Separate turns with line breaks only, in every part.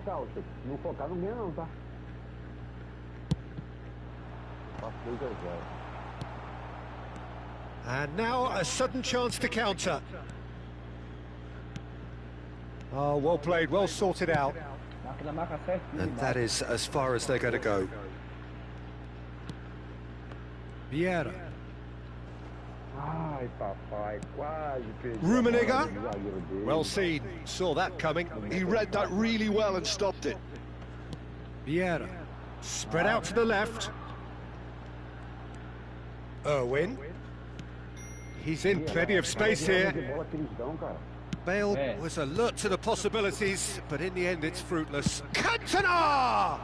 focar, Chico. Não focar no meio não, tá?
And now a sudden chance to counter. Oh, well played, well sorted out. And that is as far as they're going to go. Vieira. Rummenigge. Well seen, saw that coming.
He read that really well and stopped it.
Vieira. Spread out to the left. Irwin. He's in plenty of space here. Bale was alert to the possibilities, but in the end it's fruitless. Cantona!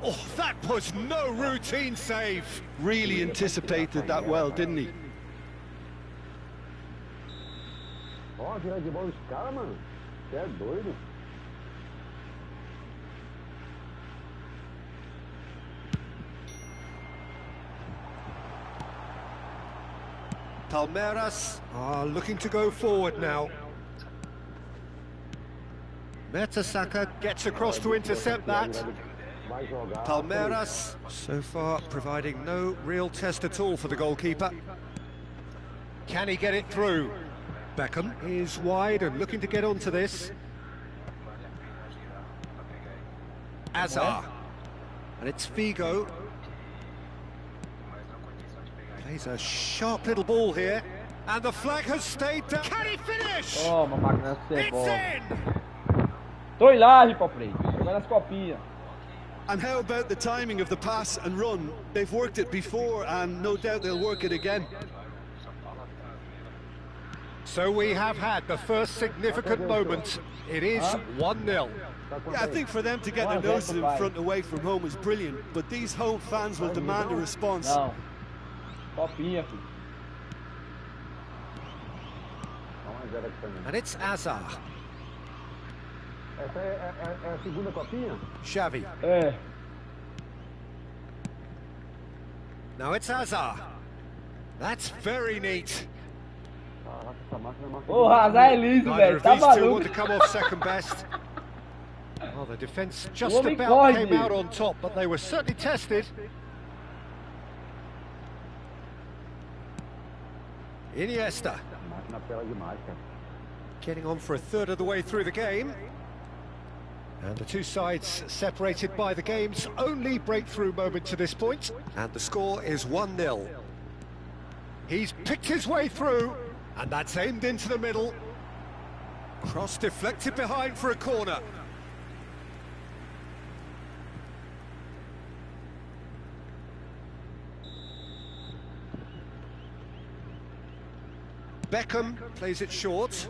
Oh, that was no routine save.
Really anticipated that well, didn't he?
Ó, virar de bola os caras, mano. Você é doido.
Palmeiras are looking to go forward now. Mertesacker gets across to intercept that. Palmeiras, so far, providing no real test at all for the goalkeeper. Can he get it through? Beckham is wide and looking to get onto this. Azar. And it's Figo. Plays a sharp little ball here. And the flag has stayed down. Can he finish?
Oh, uma máquina de
It's
bola.
in!
Tô em lá, Ripa Play. Jogando as copinhas.
And how about the timing of the pass and run? They've worked it before and no doubt they'll work it again.
So we have had the first significant moment. It is 1-0.
Yeah, I think for them to get their noses in front away from home is brilliant, but these home fans will demand a response.
Não. Copinha, filho.
And it's Azar.
Essa é a segunda copinha?
Xavi.
É.
Now it's Azar. That's very neat.
Ô, Hazard é liso,
Neither
velho.
of
Tá
these two want
maluco.
to come off second best. Well, the defence just
Homem
about
corre,
came
Diego.
out on top, but they were certainly tested. Iniesta. Getting on for a third of the way through the game. And the two sides separated by the game's only breakthrough moment to this point. And the score is 1-0. He's picked his way through, and that's aimed into the middle. Cross deflected behind for a corner. Beckham plays it short.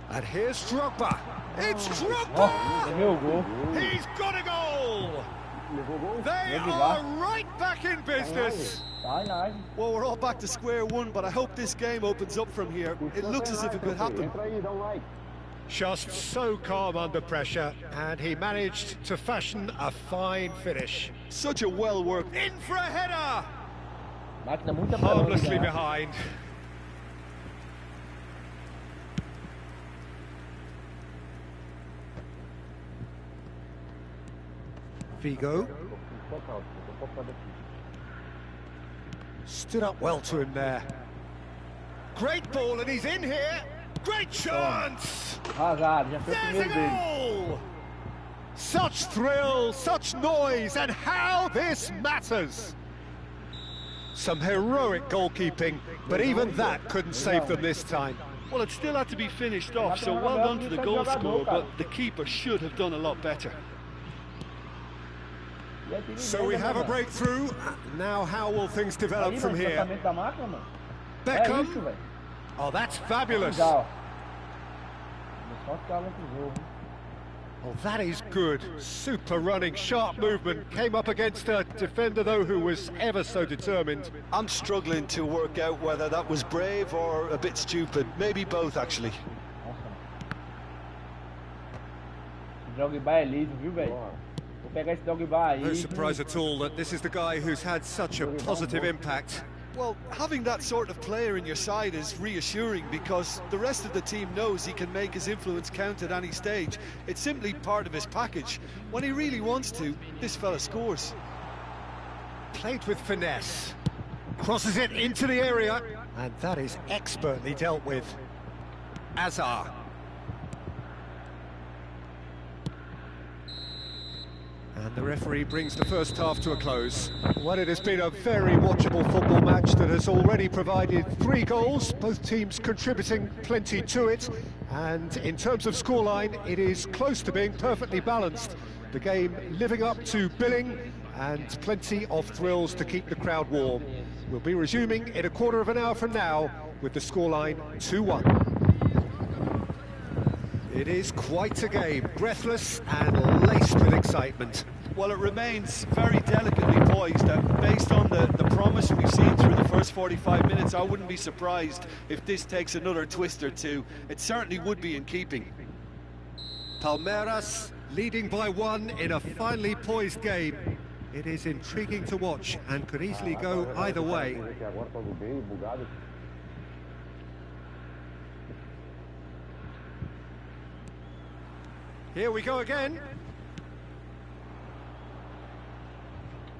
And here's Drogba. It's Drogba!
É meu gol.
He's got a goal! They are right back in business.
Vai lá.
Well, we're all back to square one, but I hope this game opens up from here. It looks as if it could happen.
Entra aí, dá like.
Just so calm under pressure, and he managed to fashion a fine finish.
Such a well-worked...
In for a header!
Máquina muito
Harmlessly
apelona.
behind. Figo. Stood up well to him there. Great ball, and he's in here. Great chance!
Hazard, já fez o
There's a
primeiro dele.
goal! Such thrill, such noise, and how this matters! Some heroic goalkeeping, but even that couldn't save them this time.
Well, it still had to be finished off, so well done to the goal scorer, but the keeper should have done a lot better.
So we have a breakthrough. Now how will things develop from here? Beckham. Oh, that's fabulous.
Legal.
Oh, that is good. Super running, sharp movement. Came up against a defender, though, who was ever so determined.
I'm struggling to work out whether that was brave or a bit stupid. Maybe both, actually.
Drogba é liso, viu, velho? Vou pegar esse Drogba aí.
No surprise at all that this is the guy who's had such a positive impact
Well, having that sort of player in your side is reassuring because the rest of the team knows he can make his influence count at any stage. It's simply part of his package. When he really wants to, this fella scores.
Played with finesse. Crosses it into the area. And that is expertly dealt with. Azar. And the referee brings the first half to a close. Well, it has been a very watchable football match that has already provided 3 goals, both teams contributing plenty to it. And in terms of scoreline, it is close to being perfectly balanced. The game living up to billing and plenty of thrills to keep the crowd warm. We'll be resuming in a quarter of an hour from now with the scoreline 2-1. It is quite a game, breathless and laced with excitement.
Well, it remains very delicately poised, and based on the promise we've seen through the first 45 minutes, I wouldn't be surprised if this takes another twist or two. It certainly would be in keeping.
Palmeiras leading by 1 in a finely poised game. It is intriguing to watch and could easily go either way. Here we go again.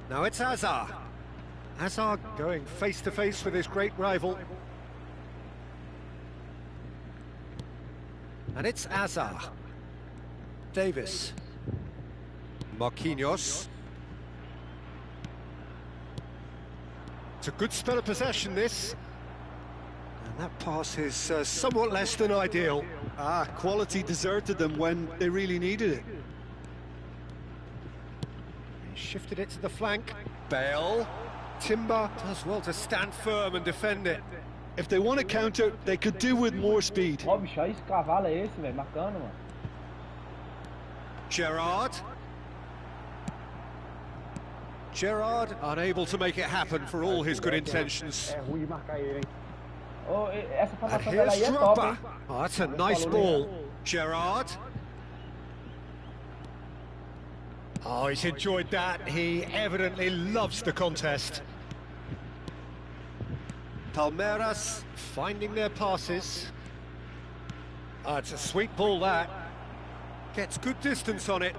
Now it's Azar. Azar going face to face with his great rival. And it's Azar. Davis. Marquinhos. It's a good spell of possession, this. And that pass is somewhat less than ideal.
Quality deserted them when they really needed it.
He shifted it to the flank. Bale. Timber does well to stand firm and defend it.
If they want to counter, they could do with more speed.
Ó, bicho, aí esse cavalo é esse, velho, marcando, mano.
Gerrard. Gerrard unable to make it happen for all his good intentions.
Oh, essa
And
formação dela
here's
aí é top,
Drogba.
hein?
Oh, that's a nice ball. Gerrard. Oh, he's enjoyed that. He evidently loves the contest. Palmeiras finding their passes. Oh, it's a sweet ball, that. Gets good distance on it.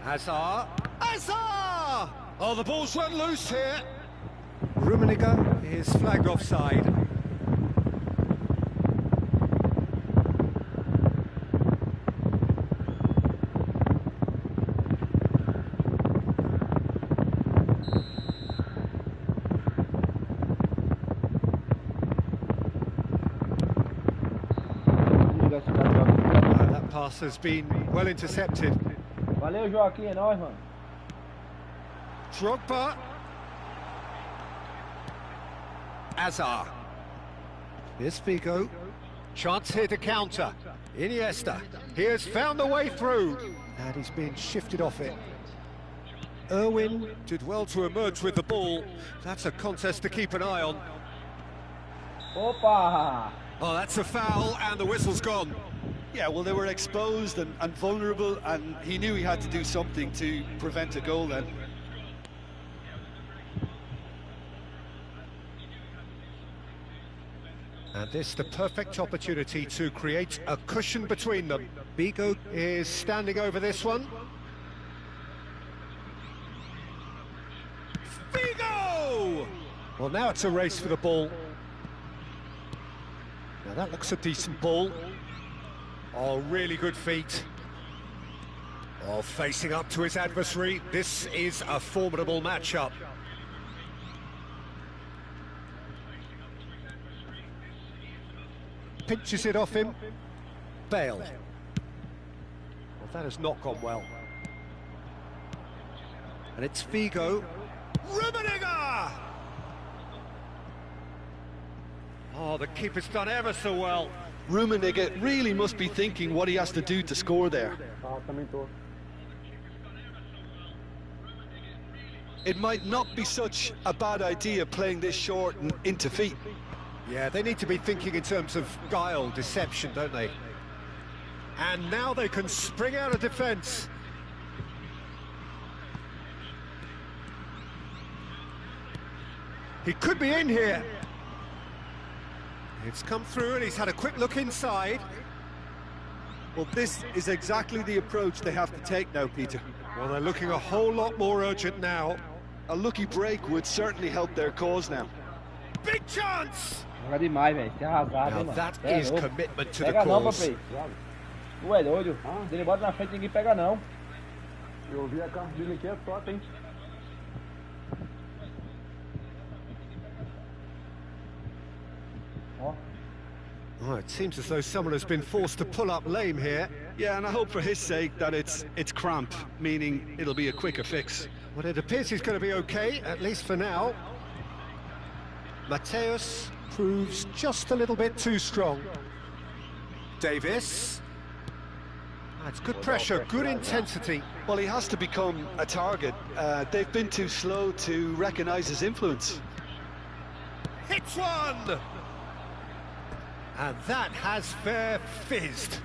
Azar. Azar! Oh, the ball's run loose here. Rummenigge is flagged offside. That pass has been well intercepted.
Valeu, Joaquim, é nóis, mano.
Drogba. Azar. Here's Figo. Chance here to counter. Iniesta. He has found the way through. And he's been shifted off it. Irwin did well to emerge with the ball. That's a contest to keep an eye on.
Opa!
Oh, that's a foul, and the whistle's gone.
Yeah, well, they were exposed and vulnerable, and he knew he had to do something to prevent a goal then.
And this the perfect opportunity to create a cushion between them. Figo is standing over this one. Figo! Well, now it's a race for the ball. Now that looks a decent ball. Oh, really good feet. Oh, facing up to his adversary. This is a formidable matchup. Pinches it off him. Bale. Well, that has not gone well. And it's Figo. Rummenigge! Oh, the keeper's done ever so well.
Rummenigge really must be thinking what he has to do to score there. It might not be such a bad idea playing this short and into feet.
Yeah, they need to be thinking in terms of guile, deception, don't they? And now they can spring out of defence. He could be in here. It's come through and he's had a quick look inside.
Well, this is exactly the approach they have to take now, Peter.
Well, they're looking a whole lot more urgent now.
A lucky break would certainly help their cause now.
Big chance!
Joga demais, velho. Tem arrasado,
Now
hein, mano.
that
Cê é
is
louco.
commitment to the
Pega não,
cause.
papai. Tu é doido. Se ele bota na frente, ninguém pega não.
Eu vi a carta dele aqui, é top, hein?
Ó.
Oh, it seems as though someone has been forced to pull up lame here.
Yeah, and I hope for his sake that it's cramp, meaning it'll be a quicker fix.
Well, it appears he's going to be okay, at least for now. Mateus proves just a little bit too strong. Davis. That's good pressure, good intensity.
Well, he has to become a target. They've been too slow to recognise his influence.
Hits one! And that has fair fizzed.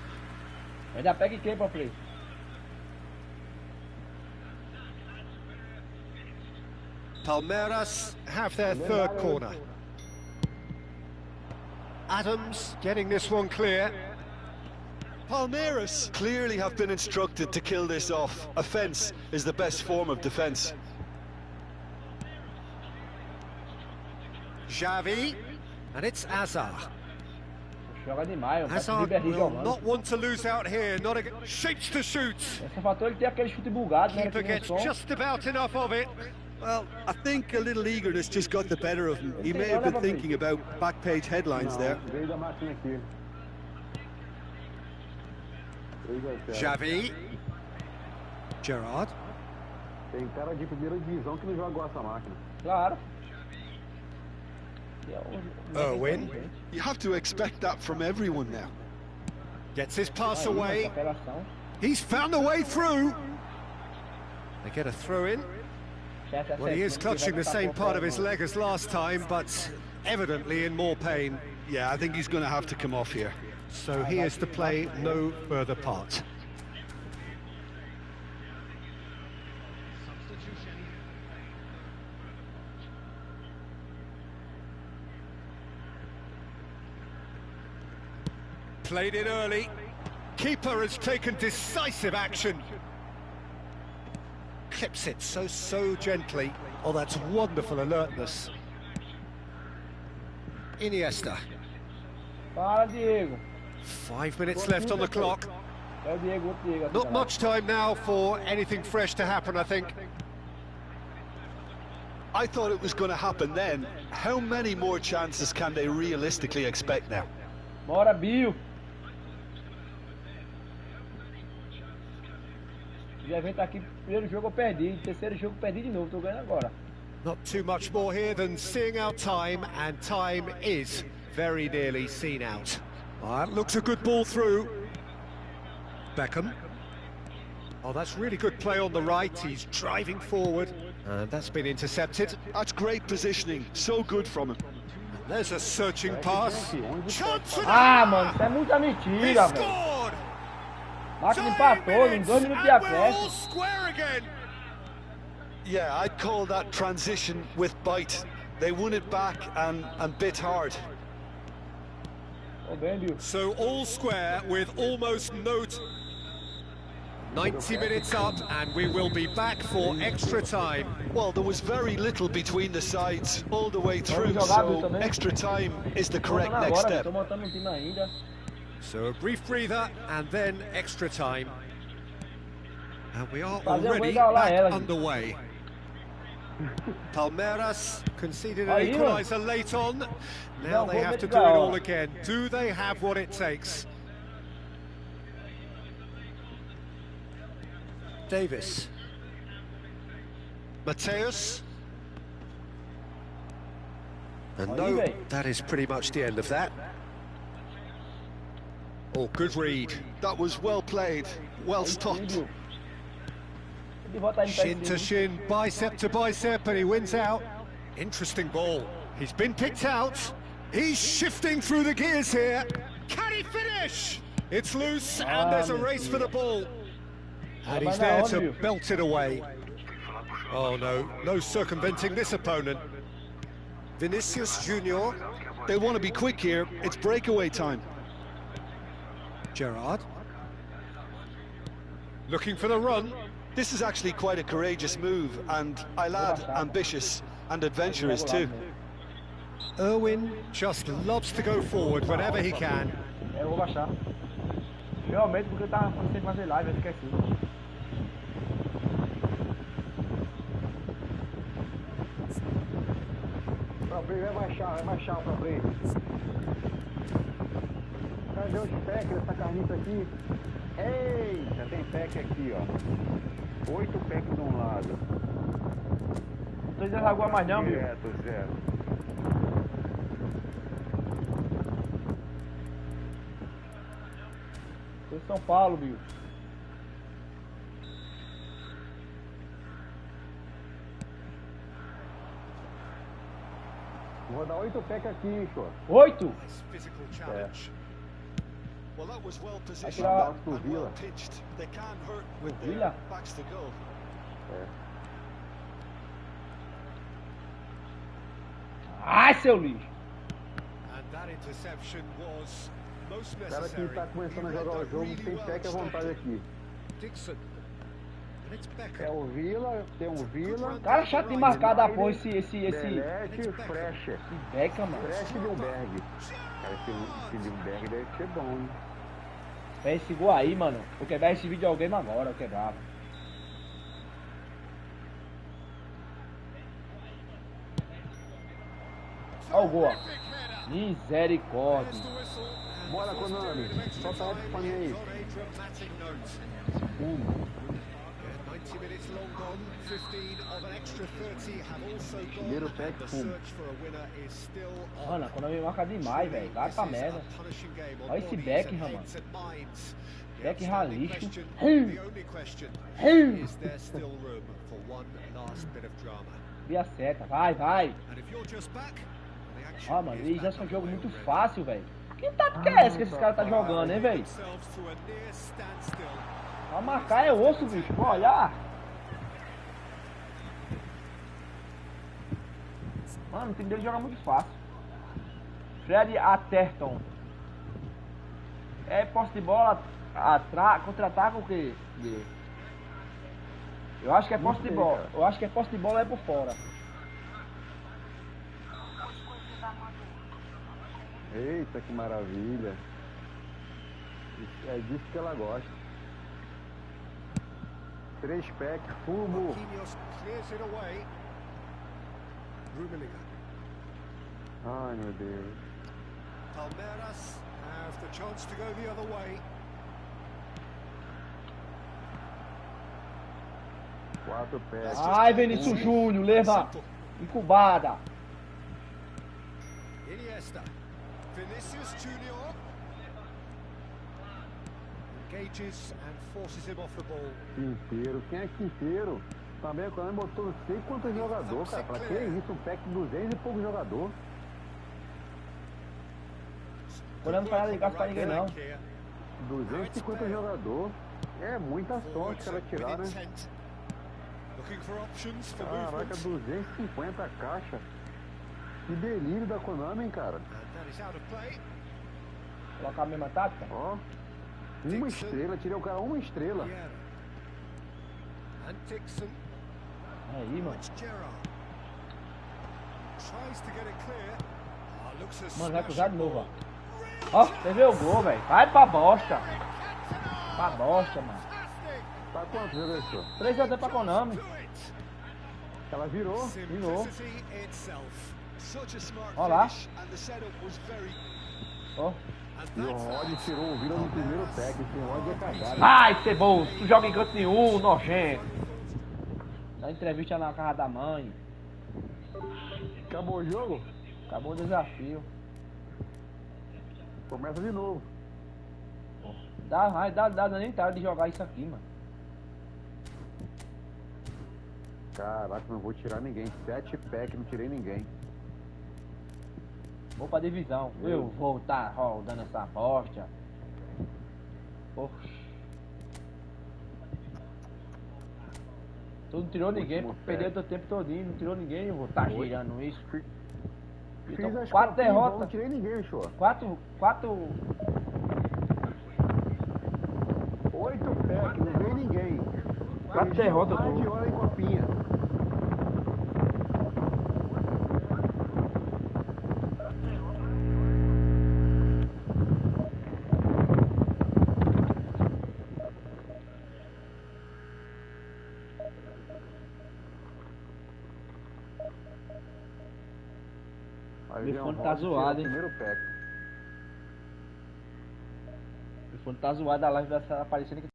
Ainda pega quem, papai?
Palmeiras have their third corner. Adams getting this one clear.
Palmeiras clearly have been instructed to kill this off. Offence is the best form of defence.
Xavi, and it's Azar.
Joga demais, o
Hazard
Ribéry
will
jogando.
not want to lose out here, not a shapes to shoot.
Só faltou ele ter aquele chute bugado, né?
Keeper
Que
gets
não som.
just about enough of it.
Well, I think a little eagerness just got the better of him. He may have been thinking about back-page headlines there.
Veio da máquina aqui. 3-0.
Xavi. Gerard.
Tem cara de primeira divisão que não jogou essa máquina.
Claro.
Irwin.
You have to expect that from everyone now.
Gets his pass away.
Apelação.
He's found a way through. They get a throw in. Well, he is clutching the same part of his leg as last time, but evidently in more pain.
Yeah, I think he's going to have to come off here.
So he is to play no further part. Played in early. Keeper has taken decisive action. Clips it so gently. Oh, that's wonderful alertness. Iniesta.
Para, Diego.
5 minutes left on the clock.
É o Diego, outro Diego.
Not much time now for anything fresh to happen, I think.
I thought it was going to happen then. How many more chances can they realistically expect now?
Bora, Bio. Já vem tá aqui, primeiro jogo eu perdi, terceiro jogo eu perdi de novo, tô ganhando agora.
Not too much more here than seeing out time, and time is very nearly seen out. That looks a good ball through. Beckham. Oh, that's really good play on the right. He's driving forward, and that's been intercepted.
That's great positioning, so good from him.
There's a searching pass. Chance for
Ah, mano, isso é muita
He
mentira, velho.
scored!
Máquina empatou em 2 minutos de
and we're all
acréscimo.
square again.
Yeah, I'd call that transition with bite. They won it back and bit hard.
Tô bem, Bio.
So all square with almost no 90 minutes up, and we will be back for extra time.
Well, there was very little between the sides all the way through, so extra time is the correct
Tô
next
agora,
step.
tô montando um time ainda.
So a brief breather and then extra time. And we are
Fazer um
already
gol lá,
back
ela.
underway. Palmeiras conceded an
Aí,
equaliser late on. Now
Não,
they
vou
have to do
meter
it
a
all
hora.
again. Do they have what it takes? Davis. Mateus. And
Aí,
no,
véi.
that is pretty much the end of that. Oh, good read.
That was well played, well
Aí sim,
stopped.
Bio. Ele volta aí em
Shin
pé
to shin, bicep to bicep, and he wins out. Interesting ball. He's been picked out. He's shifting through the gears here. Can he finish? It's loose, and there's a race for the ball. And he's there to belt it away. Oh no, no circumventing this opponent. Vinicius Junior.
They want to be quick here. It's breakaway time.
Gerrard. Looking for the run.
This is actually quite a courageous move, and I'll add ambitious and adventurous too.
Irwin just loves to go forward whenever he can.
Eu vou baixar. Realmente, porque eu tava sem fazer live, eu esqueci.
Fabrício, vai baixar o Fabrício. Cadê os packs dessa carniça aqui? Eita, tem pack aqui, ó. 8 packs de um lado.
Não tô dizendo água mais não, viu?
Direto, 0.
Tô em São Paulo, viu?
Vou dar 8 packs aqui, show.
8?
Physical challenge.
Well, that was well
Aqui
positioned
lá,
and well pitched. They can hurt with
Vila.
their backs to goal.
Ai, seu lixo.
And that interception was most
O cara que
necessary.
tá começando a jogar o jogo tem pack à vontade aqui.
Dixon. And it's
É
Becker.
o Vila, tem um Vila.
Cara chato de marcar da porra esse
Belete e Frecha.
Beca, mano.
Frecha e Lindbergh. Cara, esse Lindbergh deve ser bom, hein?
Pega esse gol aí, mano. Vou quebrar esse videogame agora, eu quebrava. Olha o gol, ó. Misericórdia.
Bora, Konami. Solta a pra mim aí.
90 minutes long gone, 15 of an extra 30 have also gone.
Primeiro pack,
The
pum.
search for a winner is still on.
Mano, quando me marca demais, velho. Vai pra merda. Olha esse Beckham, mano. Beckham lixo.
The only question is there still room for one last bit of drama.
Via seta. Vai, vai.
And if you're just back, the action
Ó, mano,
is
eles já
back
são um jogo muito
underway.
fácil, velho. Que tática é essa que esses caras tá jogando, hein, velho?
Themselves to a near standstill.
Pra marcar é osso, bicho. Vou olhar. Mano, o time dele joga muito fácil. Fred Atherton. É posse de bola, contra-ataca o quê? Eu acho que é posse de bola. Eu acho que é posse de bola é por fora.
Eita, que maravilha. É disso que ela gosta. 3 pack, fumo.
Marquinhos clears it away. Rummenigge.
Ai, meu Deus.
Palmeiras have the chance to go the other way.
4 packs.
Ai, Vinícius Júnior, leva incubada.
Iniesta. Vinicius Junior engages and forces him off the ball.
Quinteiro. Quem é Quinteiro? Também o Konami botou não sei quantos jogadores, cara. Pra que isso? Um pack de 200 e pouco jogador.
Quando não para de gastar ninguém, não.
250 jogador. É muita sorte para tirar, né?
Looking for options for
Caraca,
movement.
250 caixa. Que delírio da Konami, hein, cara.
And that is out of play.
Colocar a mesma tática.
Ó. Uma estrela, tirei o cara uma estrela.
Vieira. And Dixon.
Aí, mano.
It's Gerrard. Tries to get it clear. Looks a
Mano, vai cruzar de novo, ó.
smashing
Ó, você vê o gol, velho. Vai pra bosta. Pra bosta, mano.
Tá quanto, professor?
3-0 pra Konami.
do it.
Ela virou.
Virou.
Simplicity itself.
Such a smart
Ó lá.
finish, and the setup was very...
Ó.
And
E o Rod tirou o Vila no primeiro pack. Esse Rod é cagado.
Ai, ceboso. Tu joga em canto nenhum, nojento. Dá entrevista na casa da mãe.
Acabou o jogo?
Acabou o desafio.
Começa de novo.
Dá nem tarde de jogar isso aqui, mano.
Caraca, não vou tirar ninguém. 7 pack, não tirei ninguém.
Vou pra divisão. Eu vou tá rodando essa bosta. Poxa. Tu não tirou ninguém,
Último
perdeu
pack.
teu tempo todinho, não tirou ninguém, eu vou tá girando isso.
Fiz as
4 derrotas.
Não tirei ninguém, show.
4...
8 pack, não veio ninguém.
4 derrotas,
mais de hora em copinha.
Meu fone tá zoado, hein?
Primeiro pack.
Meu fone tá zoado, a live vai estar aparecendo aqui.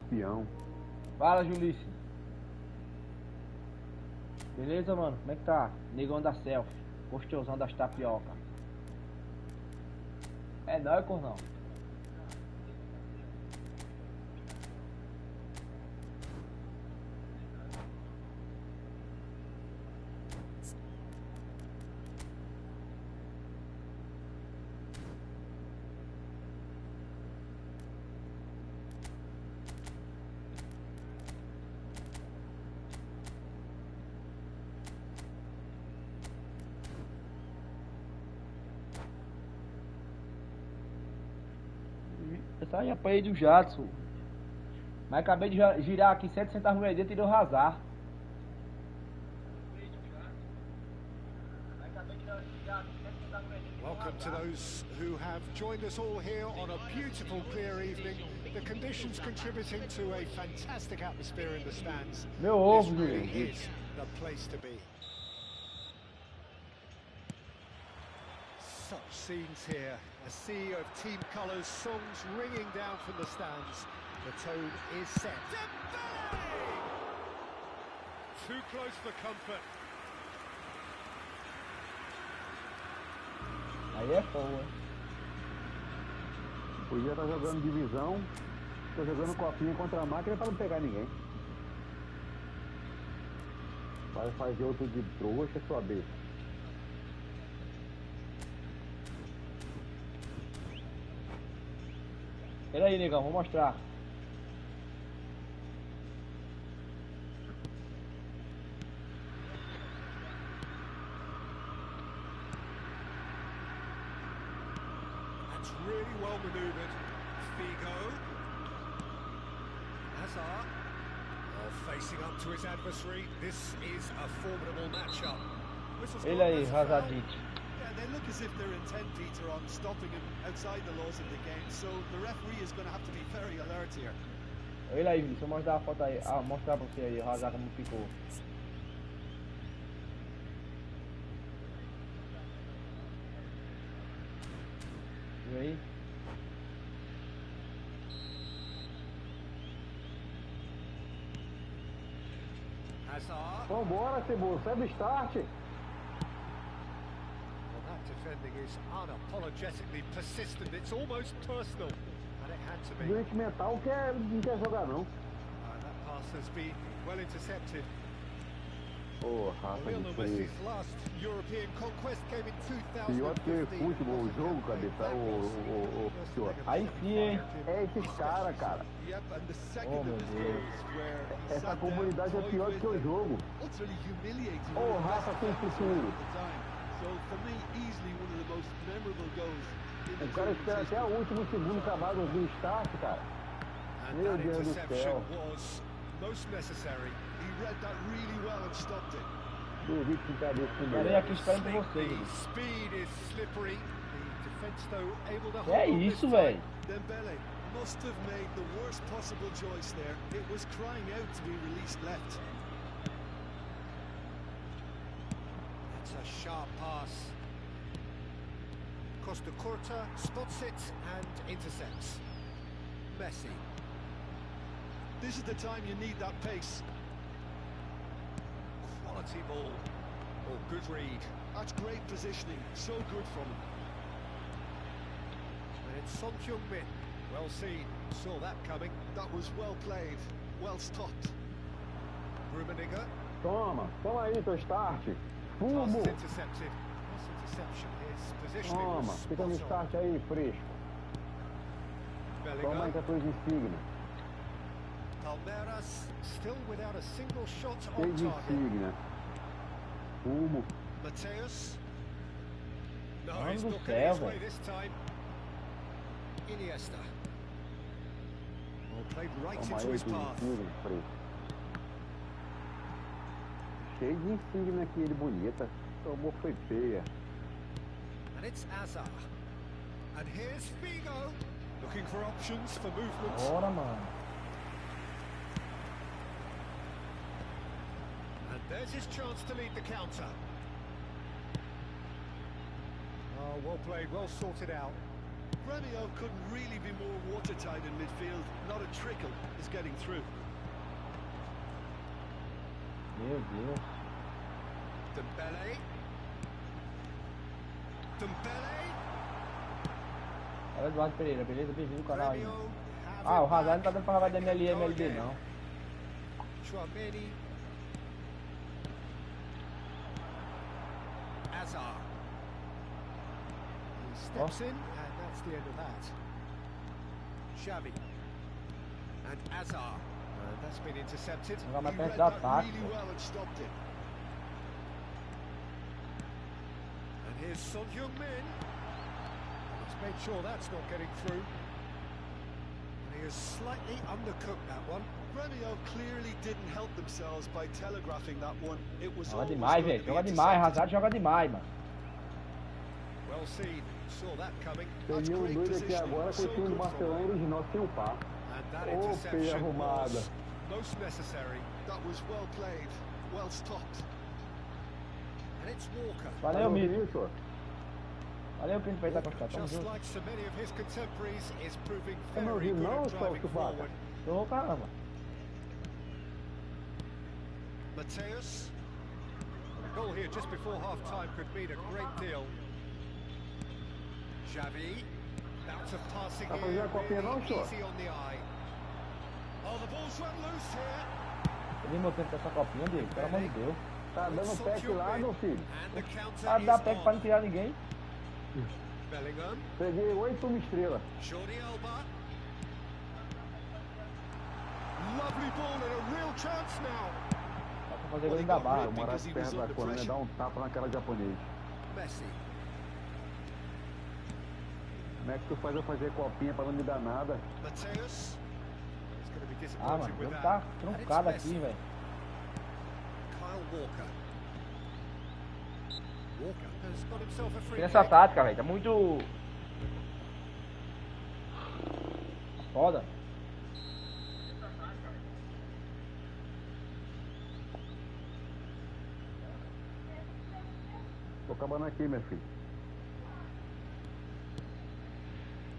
Peão.
Fala, Julice. Beleza, mano? Como é que tá? Negão da selfie. Gostosão das tapioca. É nóis, cornão. Eu só apanhei do Jadson. Mas acabei de girar aqui 7 centavos aí dentro e deu razar.
Welcome to those who have joined us all here on a beautiful, clear evening. The conditions contributing to a fantastic atmosphere in the stands.
Meu ovo,
This really
Julius.
is the place to be. Such scenes here, a sea of team colours, songs ringing down from the stands. The tone is set. Too close for comfort.
Aí é foda.
Podia estar jogando divisão. Tô jogando copinha contra a máquina para não pegar ninguém. Vai fazer outro de trouxa, sua besta.
Pera aí, negão, vou mostrar.
That's really well manoeuvred. Figo. Hazard. Facing up to his adversary. This is a formidable matchup.
Ele aí, Hazardite.
Yeah, they look as if they're intent, Peter, on stopping him outside the laws of the game, so the referee is going to have to be very alert here.
Ele aí, deixa eu mostrar a foto aí. Ah, mostrar pra você aí, o Hazard como ficou. Viu aí?
Hazard.
Vambora, Cebola, sai do start.
Well, that defending is unapologetically persistent. It's almost personal. And it had to be.
Doente mental não quer jogar, não.
That pass has been well intercepted.
Ô, Rafa,
Lionel Messi's last European conquest came in
pior que
2015.
futebol, o jogo, cabeça, o senhor.
Aí sim, hein?
É esses caras, cara.
Yep, and the second
Oh,
of
meu
his
Deus.
goals where he
Essa
sat
comunidade
down,
é pior que o jogo.
utterly humiliating
Oh,
one of the
Rafa,
best
sem
players
futuro.
at the time. So for me, easily one of the most memorable goals in the
O cara espera até o último segundo cavado do start, cara.
And
Meu
that
Deus do
interception
céu.
was most necessary.
He read that really well and stopped it.
Duvido que cabeça
Estarei aqui esperando por
The
vocês.
speed is slippery. The defence, though, able to
É
hold on
isso,
this
velho.
Dembele must have made the worst possible choice there. It was crying out to be released left.
That's a sharp pass. Costa Curta spots it and intercepts. Messi.
This is the time you need that pace.
Quality ball. Oh, good read.
That's great positioning. So good from him.
And it's Son Heung-min. Well seen. Saw that coming.
That was well played. Well stopped.
Rummenigge.
Toma aí teu start. Fumo.
Pass intercepted. Pass interception. His positioning
Toma,
was
fica no
spot on.
start aí, fresco. Toma aí
Bellingham.
com a tua insignia.
Palmeiras still without a single shot
Cheio
on
de
target.
insignia. Fumo.
Mateus. No,
Mano
he's
do
not
céu,
getting his way
velho.
this time. Iniesta. Well, played right
Toma
into
aí
his
tua
path.
insignia, fresco. Cheio de insignia aqui, ele bonita. Tomou, foi feia.
And it's Azar. And here's Figo. Looking for options for movement.
Bora, mano.
And there's his chance to lead the counter. Oh, well played, well sorted out.
Remio couldn't really be more watertight in midfield. Not a trickle is getting through.
Meu Deus.
Dembele. Dembele.
Olha o Eduardo Pereira, beleza? Bem-vindo ao canal aí.
Remio.
Ah, o Hazard não tá dando pra gravar da MLE e MLB, não.
Chouameni. Azar. He steps in, and that's the end of that. Xavi. And Azar. And that's been intercepted.
Não vai
He
mais
read
perto do
that
ataque.
really well and stopped it.
And here's Son Heung-min. He's made sure that's not getting through. And he has slightly undercooked that one.
Remio clearly didn't help themselves by telegraphing that one. It was
Joga
always
demais,
going
velho.
to be
Joga demais.
intercepted.
Hazard joga demais, mano.
Well seen. Saw that coming.
That's
Peguei um
great
doido aqui
positioning.
agora com
So
o time do
good from
Barcelona
him.
original sem o par.
And that
Oh,
interception
feia arrumada.
was most necessary.
That was well played, well stopped.
And it's Walker.
Valeu, Mito.
Isso.
Valeu, Príncipe, vai estar com Tamo
Just
junto.
like so many of his contemporaries, is proving
Você não
very
viu
good
não,
at
só
driving
o Vaca?
forward.
Tô, caramba.
Mateus. A goal here just before half-time could mean a great deal. Xavi. Bout of passing
Tá
here,
fazendo a copinha não,
really
senhor?
easy on the eye. Oh, the ball's run loose here.
Cadê meu tempo dessa copinha, Diego? Pelo amor de Deus.
Tá dando
Son
pack lá,
Heung-min.
meu filho.
And the counter
Ah, dá
is
pack pra
on.
não tirar ninguém.
Bellingham.
Peguei 8 uma estrela.
Jordi Alba.
Lovely ball and a real chance now.
Dá pra fazer gol da barra.
O Moraes perto da corona dá um tapa na cara de japonês.
Messi.
Como é que tu faz eu fazer copinha pra não me dar nada?
Mateus. He's going to be
Ah, mano,
disappointed
o
with
jogo
that.
tá
And it's
truncado
Messi.
aqui, velho.
Kyle Walker. Walker has got himself a free
Tem essa
kick.
tática, velho. Tá muito... Foda.
Tô acabando aqui, meu filho.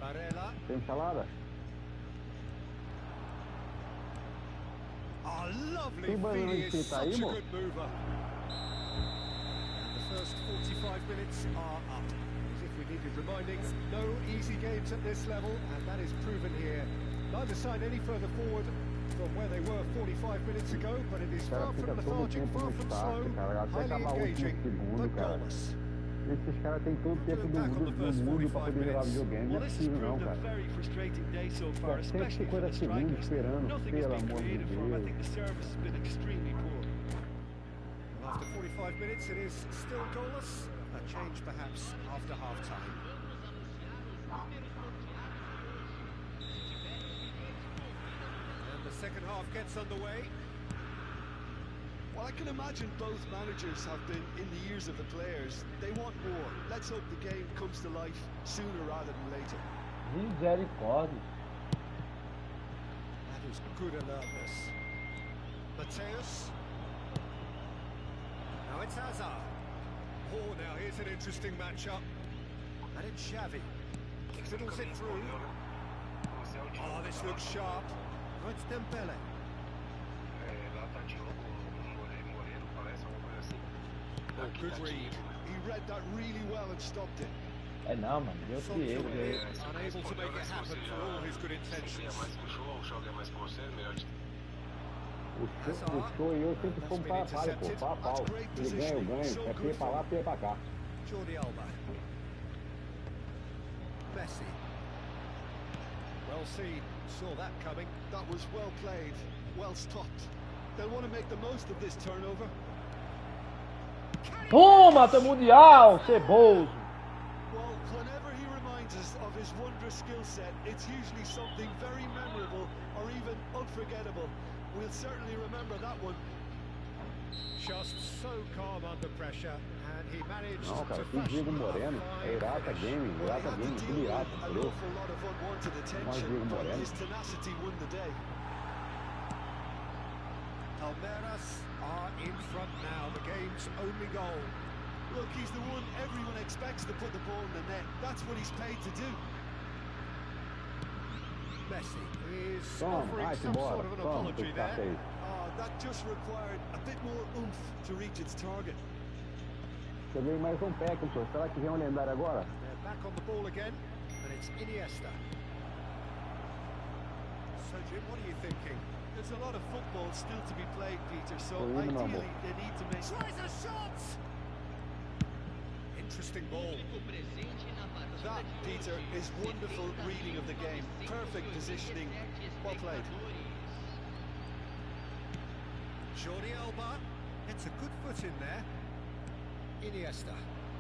Barella.
Tem salada?
Oh, lovely
Tem banana
feed.
de
He is
fita aí,
such a
mo?
good mover. And the first 45 minutes are up. As if we needed reminding, no easy games at this level, and that is proven here. Neither side any further forward from where they were 45 minutes ago, but it is
Cara,
far
fica
from
todo
lethargic,
tempo
far
no
from
start,
slow,
cara. Até
highly
acabar o último
engaging,
segundo,
but
cara.
goalless.
Esses caras têm todo o tempo do
Back on
mundo,
the first
do mundo pra
45
poder jogar
minutes.
videogame. Não
Well,
é
this has
possível não,
proved a
cara.
very frustrating day so far,
Tá
especially for
150
the
segundos
strikers.
esperando,
Nothing has
pelo
been
amor de
created from. I
Deus.
think the service has been extremely poor.
Well, after 45 minutes, it is still goalless. A change, perhaps, after half-time. And the second half gets underway.
Well, I can imagine both managers have been in the ears of the players. They want more. Let's hope the game comes to life sooner rather than later.
Misericórdia.
That is good alertness. Mateus. Now it's Hazard. Oh, now here's an interesting matchup. And it's Xavi. Fiddles it through. Oh, this looks sharp. Now it's Dembele. Good read.
He read that really well and stopped it.
É não, mano. Deu outro erro.
Unable to make it happen for all his good intentions.
O show e eu sempre fomos para pau, pô. Para pau. Ele ganha, eu ganho. É pé pra lá, pé pra cá.
Jordi Alba. Messi. Well seen. Saw that coming.
That was well played, well stopped. They'll want to make the most of this turnover.
Toma, teu mundial, ceboso.
Well, whenever he reminds us of his wondrous skill set, it's usually something very memorable or even unforgettable. We'll certainly remember that one.
Just so calm under pressure, and he managed
Não, cara,
to
que Diego Moreno. É Irata Game, tudo Irata,
An
entendeu?
awful lot of unwanted
Diego
attention, but
Moreno.
his tenacity won the day.
Palmeiras are in front now, the game's only goal.
Look, he's the one everyone expects to put the ball in the net. That's what he's paid to do.
Messi is
Toma,
offering
vai-se
some
embora.
sort of an
Toma,
apology
tu cata
there.
aí.
That just required a bit more oomph to reach its target.
Cheguei mais um técnico. Será que vem um lendário agora?
They're back on the ball again, and it's Iniesta. So Jim, what are you thinking?
There's a lot of football still to be played, Peter, so
Well, you know,
ideally they need to make...
Tries a shot! Interesting ball.
That, Peter, is wonderful reading of the game. Perfect positioning. Well played.
Jordi Alba gets a good foot in there. Iniesta.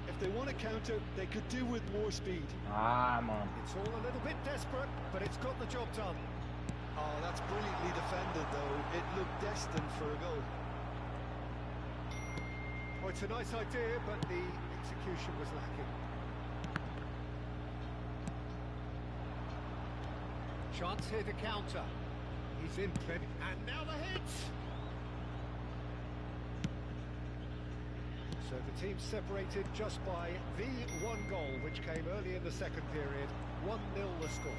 If they want to counter, they could do with more speed.
Ah, mano.
It's all a little bit desperate, but it's got the job done.
Oh, that's brilliantly defended, though. It looked destined for a goal.
Oh, it's a nice idea, but the execution was lacking. Chance here to counter. He's in plenty, and now the hit! So the team separated just by the one goal, which came early in the second period. 1-0 the score.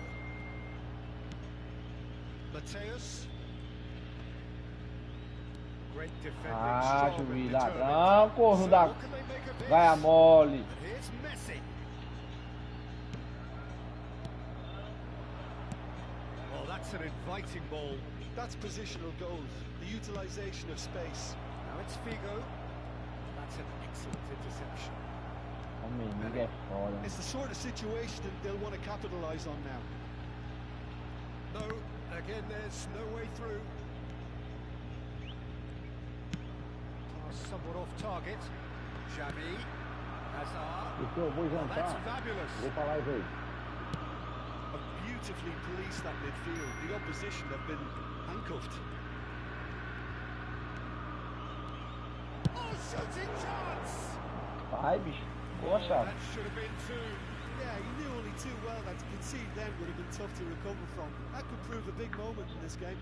Mateus. Great defending,
Ah,
strong and
Juiz,
determined.
ladrão, corno
So
da...
what can they make of this?
Vai a mole.
And here's Messi. Well, that's an inviting ball.
That's positional goals, the utilisation of space.
Now it's Figo. That's an excellent interception.
O menino é foda.
It's the sort of situation that they'll want to capitalise on now.
No, again, there's no way through. Pass somewhat off target. Xavi. Hazard.
Eu vou
Well, that's
jantar.
fabulous.
Vou pra lá e veio.
Have beautifully policed that midfield. The opposition have been handcuffed.
Oh, shooting chance!
Vai, bicho.
Oh,
Poxa.
that should have been two.
Yeah, he knew only too well that to concede then would have been tough to recover from. That could prove a big moment in this game.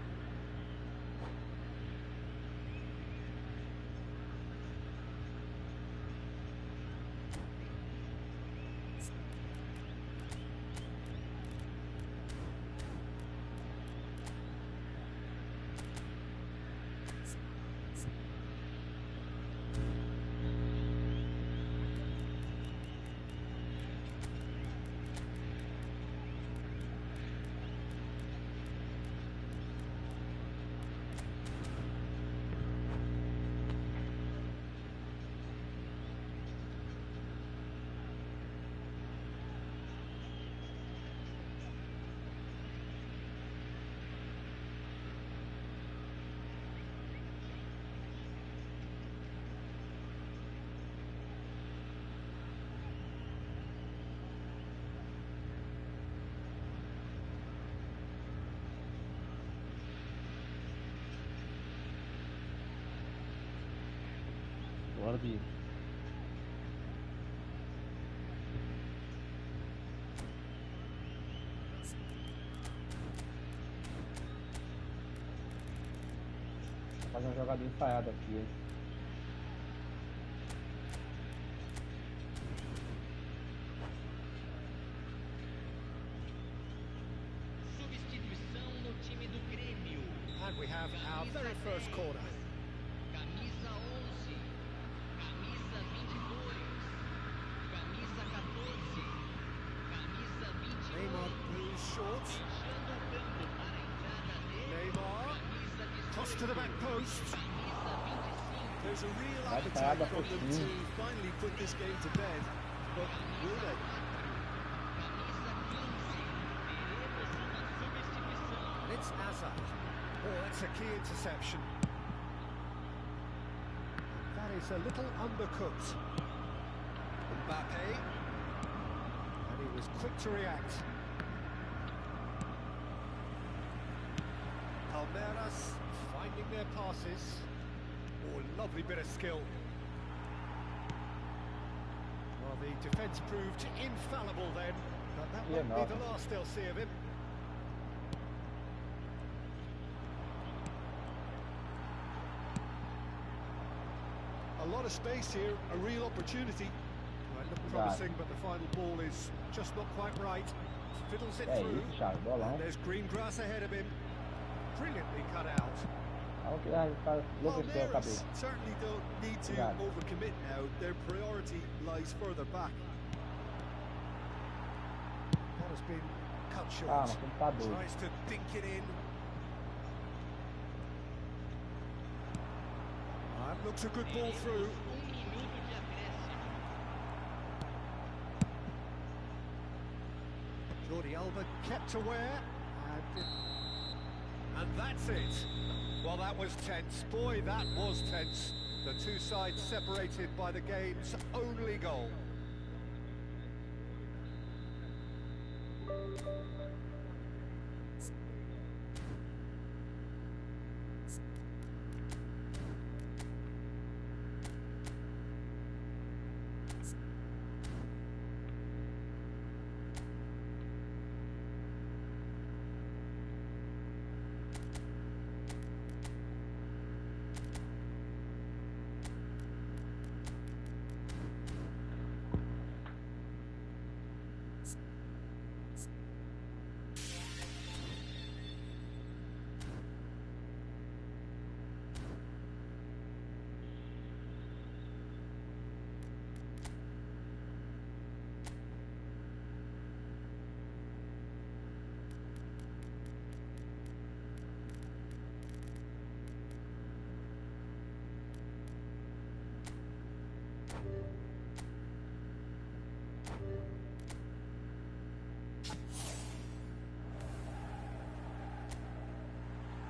Bora, Bi. Vou fazer uma jogada ensaiada aqui, hein?
Substituição no time do Grêmio.
And we have our very first corner.
Camisa 11. Camisa
Cross to the back post.
There's a real
Vai
appetite
cada
from them
pouquinho.
to finally put this game to bed, but will they?
It's Hazard. Oh, that's a key interception. That is a little undercooked. Mbappe. And he was quick to react. Palmeiras finding their passes. Oh, lovely bit of skill. Well, the defence proved infallible then, but that
Yeah,
won't be
no.
the last they'll see of him.
A lot of space here, a real opportunity.
Well, it looked promising, but the final ball is just not quite right. Fiddles it
É
through.
isso, Thiago, bolão.
And there's green grass ahead of him. Brilliantly cut out.
Olha o que a gente faz, enlouqueceu a
Palmeiras
cabeça.
certainly don't need to
Obrigado.
overcommit now. Their priority lies further back.
That has been cut short.
Calma, que ele tá doido.
Tries to dink it in. That looks a good ball through.
Minuto de acréscimo.
Jordi Alba kept aware. And that's it. Well, that was tense. Boy, that was tense. The two sides separated by the game's only goal.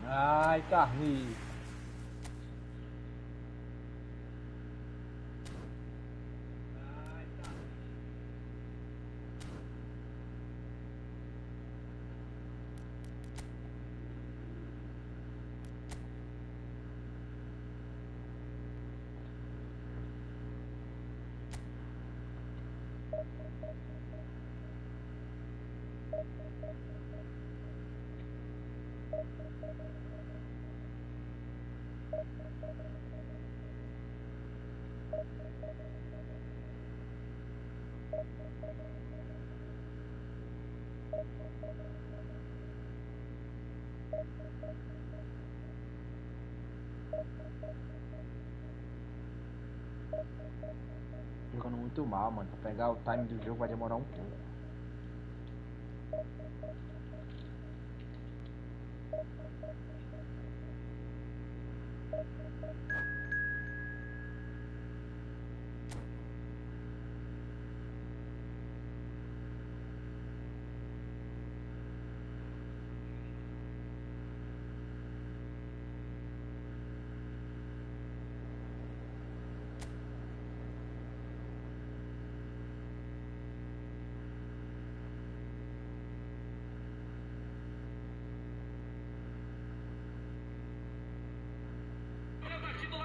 Ai, Carlinhos. Jogando muito mal, mano. Pra pegar o time do jogo vai demorar um pouco.
Partida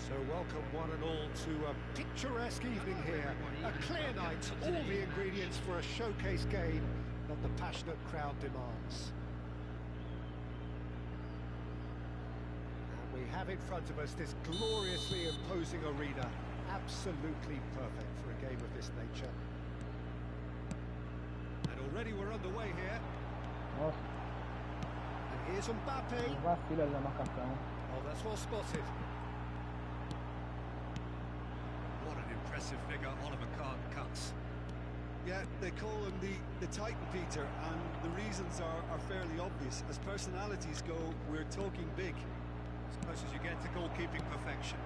So welcome one and all to a picturesque evening here. A clear night, all the ingredients for a showcase game that the passionate crowd demands. And we have in front of us this gloriously imposing arena. Absolutely perfect for a game of this nature. And already we're underway here.
Nossa,
And here's Mbappe.
vacila ali na marcação.
Oh, that's well spotted. What an impressive figure Oliver Kahn cuts.
Yeah, they call him the Titan, Peter, and the reasons are fairly obvious. As personalities go, we're talking big.
As close as you get to goalkeeping perfection.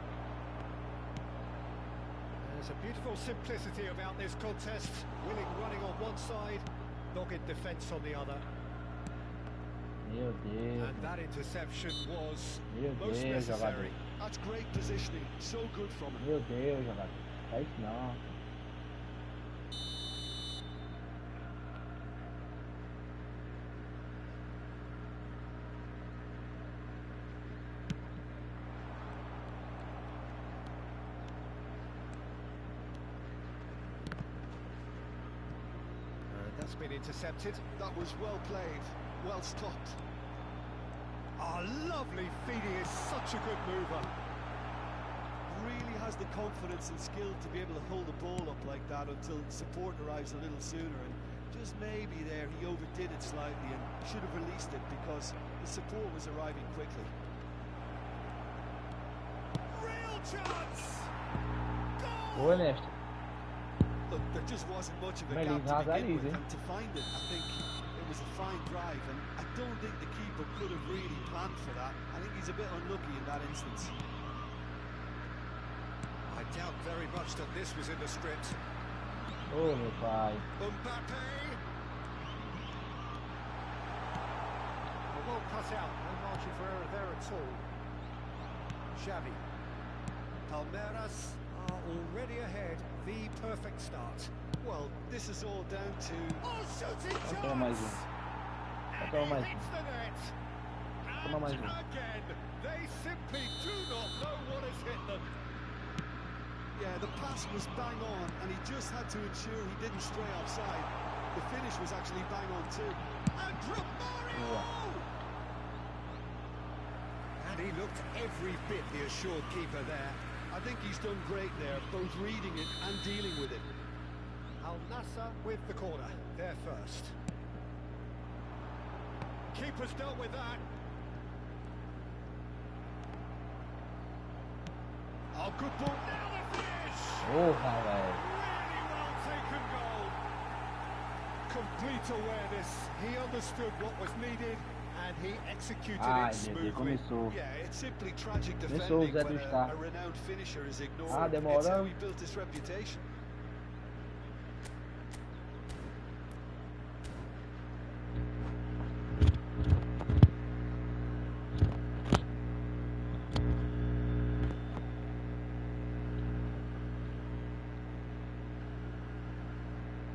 There's a beautiful simplicity about this contest. Willing running on one side, dogged defence on the other.
Meu Deus.
And that interception was
Meu
most
Deus,
necessary.
jogador.
That's great positioning, so good from him.
Meu Deus, jogador. Faz isso não.
That's been intercepted.
That was well played, well stopped.
Oh, lovely feeding, is such a good mover.
Really has the confidence and skill to be able to hold the ball up like that until support arrives a little sooner, and just maybe there he overdid it slightly and should have released it because the support was arriving quickly.
Real chance! Goal!
Boa, Iniesta.
Look, there just wasn't much of a
Mas
gap
ele
to
rasga
begin
ali,
with,
hein?
and to find it, I think it was a fine drive, and I don't think the keeper could have really planned for that. I think he's a bit unlucky in that instance.
I doubt very much that this was in the script.
Ô, meu pai.
Mbappe! Well cut out, no margin for error there at all. Xavi. Palmeiras are already ahead, the perfect start.
Well, this is all down to...
Oh, shooting chance!
Toma mais um.
And
Toma
he
mais
hits
um.
the net!
Toma
And
mais um.
again, they simply do not know what has hit them.
Yeah, the pass was bang on, and he just had to ensure he didn't stray offside. The finish was actually bang on too.
And Romario! And he looked every bit the assured keeper there.
I think he's done great there, both reading it and dealing with it.
Al Nassr with the corner, there first. Keeper's dealt with that. Oh, good ball. Now the finish!
Porra, velho.
Really well taken goal. Complete awareness. He understood what was needed and he executed
Ai,
it
meu Deus,
smoothly.
começou.
Yeah, it's simply tragic
Começou o
defending
Zé do
when
Star.
a renowned finisher is ignored.
Ah,
It's how
demora.
he built his reputation.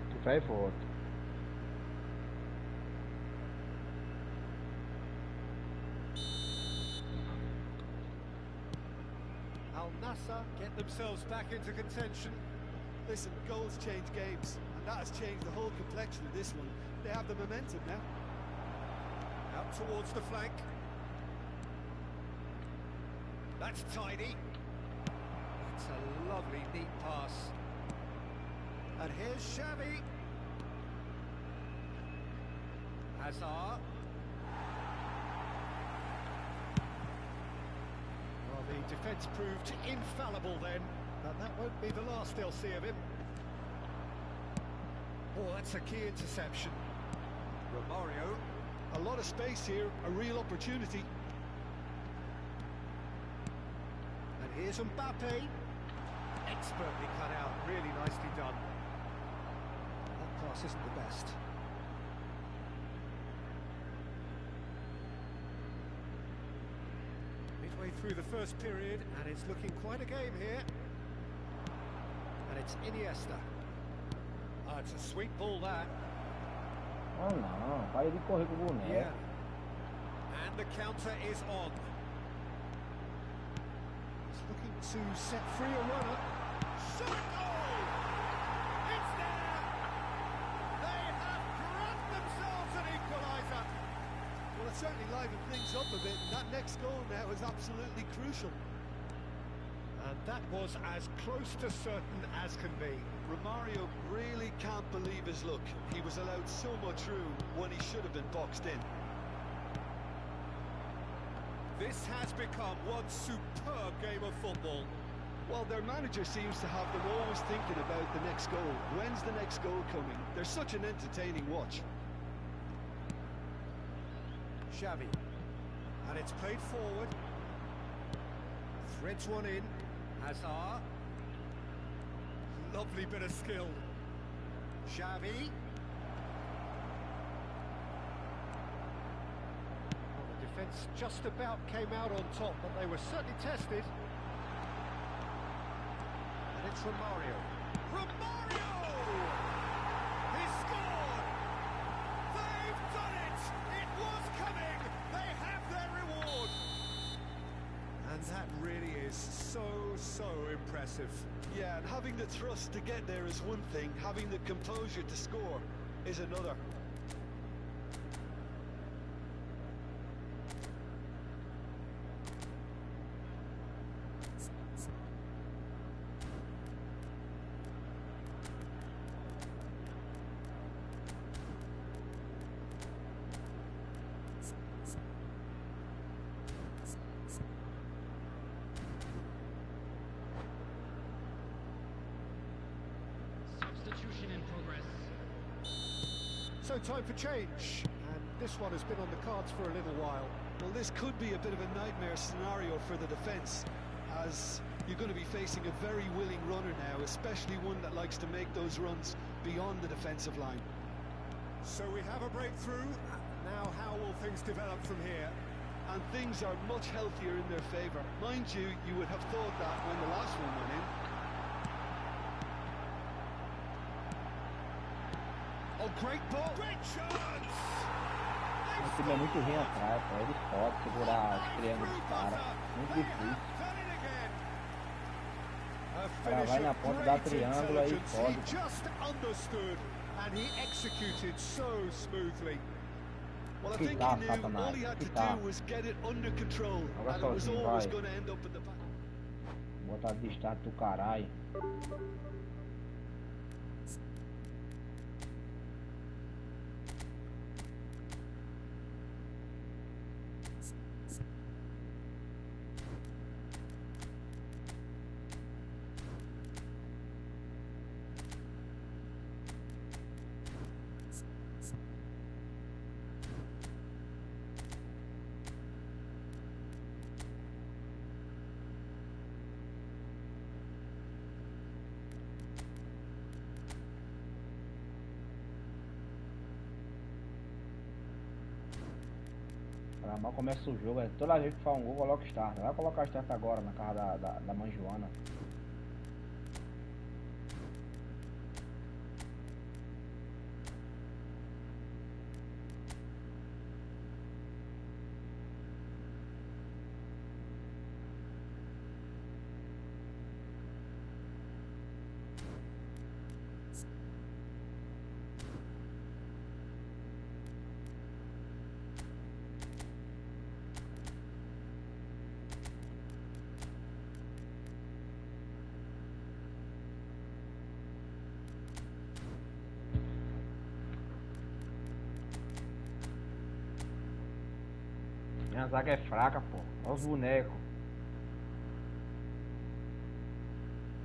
Tu vai e volta.
Al Nassr get themselves back into contention.
Listen, goals change games, and that has changed the whole complexion of this one. They have the momentum now.
Out towards the flank. That's tidy. It's a lovely, neat pass. And here's Xavi. Hazard. Well, the defence proved infallible then, but that won't be the last they'll see of him. Oh, that's a key interception. Romario.
A lot of space here, a real opportunity.
And here's Mbappe. Expertly cut out, really nicely done. That pass isn't the best. Midway through the first period, and it's looking quite a game here. And it's Iniesta. Oh, it's a sweet ball, that.
Oh não, para de correr com o boneco.
Yeah. And the counter is on. He's looking to set free a runner. Shot goal! It's there! They have grabbed themselves an equaliser.
Well, it certainly livened things up a bit, and that next goal now is absolutely crucial.
And that was as close to certain as can be.
Romario really can't believe his luck. He was allowed so much room when he should have been boxed in.
This has become one superb game of football.
Well, their manager seems to have them always thinking about the next goal. When's the next goal coming? They're such an entertaining watch.
Xavi. And it's played forward. Threads one in. Hazard. Lovely bit of skill. Xavi. Well, the defence just about came out on top, but they were certainly tested. And it's Romario. Romario! He scored! They've done it! It was coming! They have their reward! And that really is so impressive.
Yeah, and having the thrust to get there is one thing, having the composure to score is another.
Substitution in progress.
So time for change, and this one has been on the cards for a little while.
Well, this could be a bit of a nightmare scenario for the defence, as you're going to be facing a very willing runner now, especially one that likes to make those runs beyond the defensive line.
So we have a breakthrough. Now how will things develop from here?
And things are much healthier in their favour. Mind you, you would have thought that when the last one went in.
Oh, great ball! Great chance!
O time é muito ruim atrás, pô. Eles podem segurar as crianças dos caras. Muito difícil. O cara vai na ponta, dá triângulo aí, pode.
He just understood and he executed so smoothly.
Well, I think he knew all he had to do was get it under control, and it was always going to end up in the back.
Botar destaque do caralho. Mal começa o jogo, toda vez que faz um gol, coloca start. Vai colocar start agora na casa da mãe Joana. Minha zaga é fraca, pô. Olha os bonecos.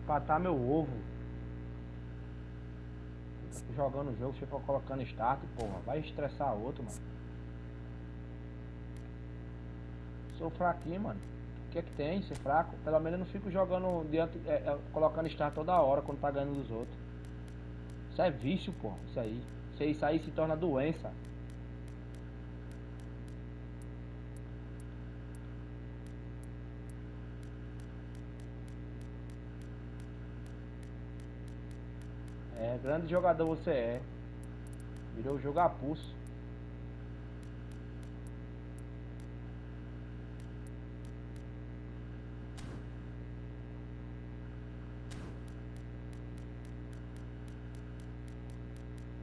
Empatar meu ovo. Tô aqui jogando o jogo, você fica colocando start, porra. Vai estressar outro, mano. Sou fraquinho, mano. O que é que tem? Ser fraco? Pelo menos eu não fico jogando diante, colocando start toda hora quando tá ganhando dos outros. Isso é vício, pô. Isso aí. Isso aí se torna doença. É, grande jogador você é. Virou o jogo a pulso.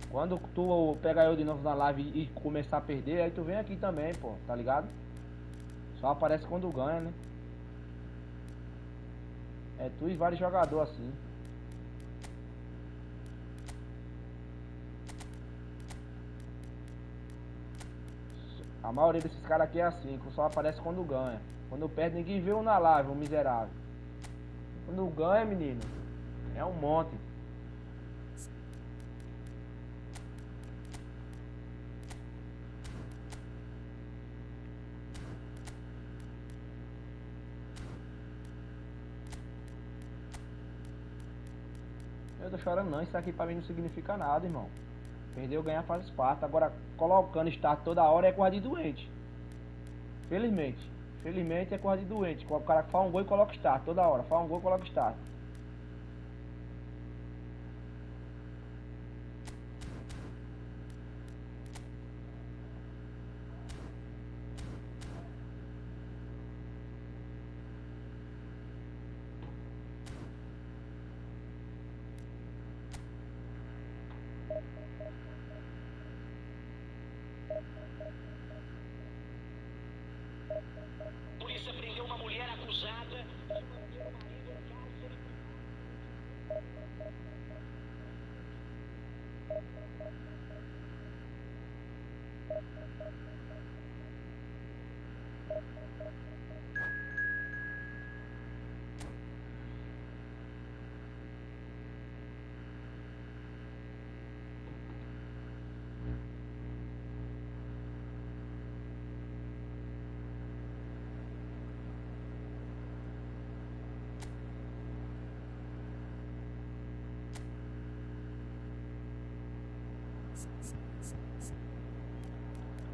Quando tu pegar eu de novo na live e começar a perder, aí tu vem aqui também, pô, tá ligado? Só aparece quando ganha, né? É tu e vários jogadores assim. A maioria desses caras aqui é assim, que só aparece quando ganha. Quando perde, ninguém vê um na live, um miserável. Quando ganha, menino, é um monte. Eu tô chorando não, isso aqui pra mim não significa nada, irmão. Perder ou ganhar faz parte. Agora, colocando start toda hora é coisa de doente. Felizmente. Felizmente é coisa de doente. O cara faz um gol e coloca start toda hora. Faz um gol e coloca start.
Polícia prendeu uma mulher acusada de manter o marido em cárcere.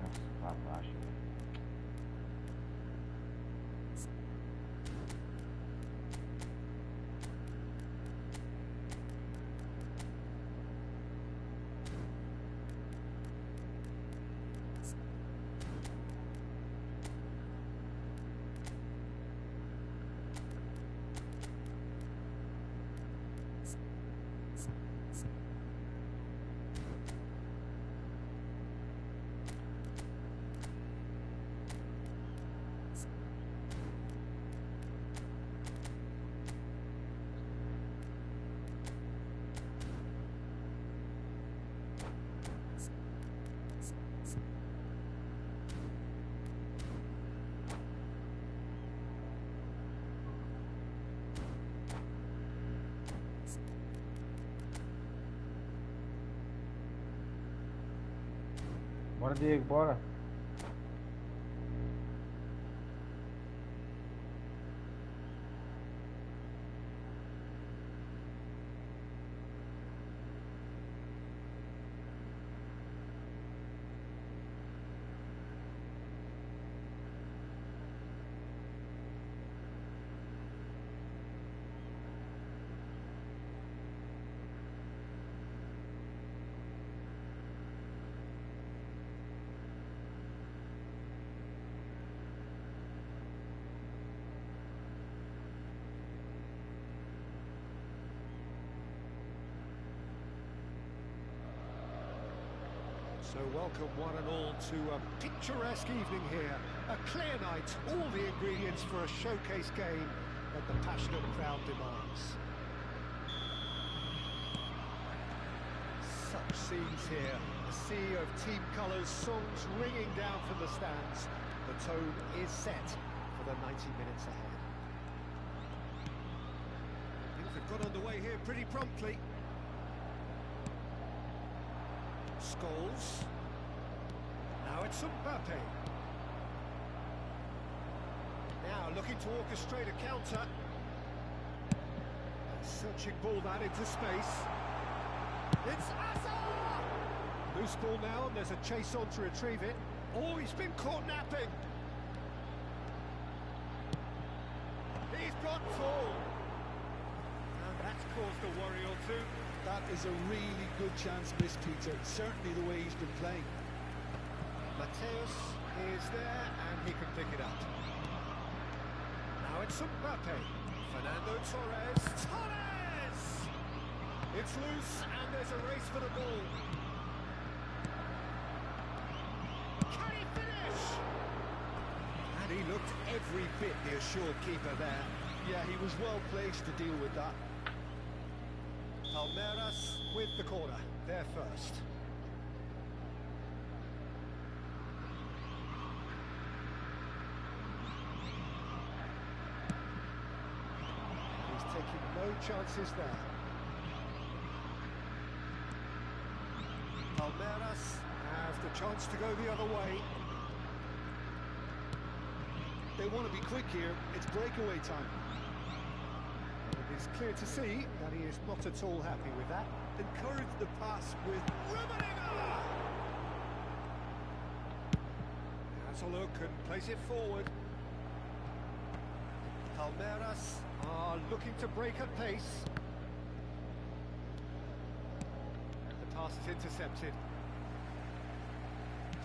Nossa, pra baixo. Bora, Diego, bora.
So welcome one and all to a picturesque evening here. A clear night, all the ingredients for a showcase game that the passionate crowd demands. Such scenes here, a sea of team colours, songs ringing down from the stands. The tone is set for the 90 minutes ahead. Things have got underway here pretty promptly. Scholes. Now it's Mbappe. Now looking to orchestrate a counter. Searching ball that into space. It's Hazard! Loose ball now, and there's a chase on to retrieve it. Oh, he's been caught napping. He's got full. And that's caused a worry or two.
That is a really good chance missed, Peter. Certainly the way he's been playing.
Mateus is there, and he can pick it up. Now it's Mbappe. Fernando Torres. Torres! It's loose, and there's a race for the ball. Can he finish? And he looked every bit the assured keeper there.
Yeah, he was well placed to deal with that.
Palmeiras with the corner, they're first. He's taking no chances there. Palmeiras has the chance to go the other way.
They want to be quick here. It's breakaway time.
It's clear to see that he is not at all happy with that.
Encourage the pass with
Rummenigge! Has a look and plays it forward. Palmeiras are looking to break at pace. The pass is intercepted.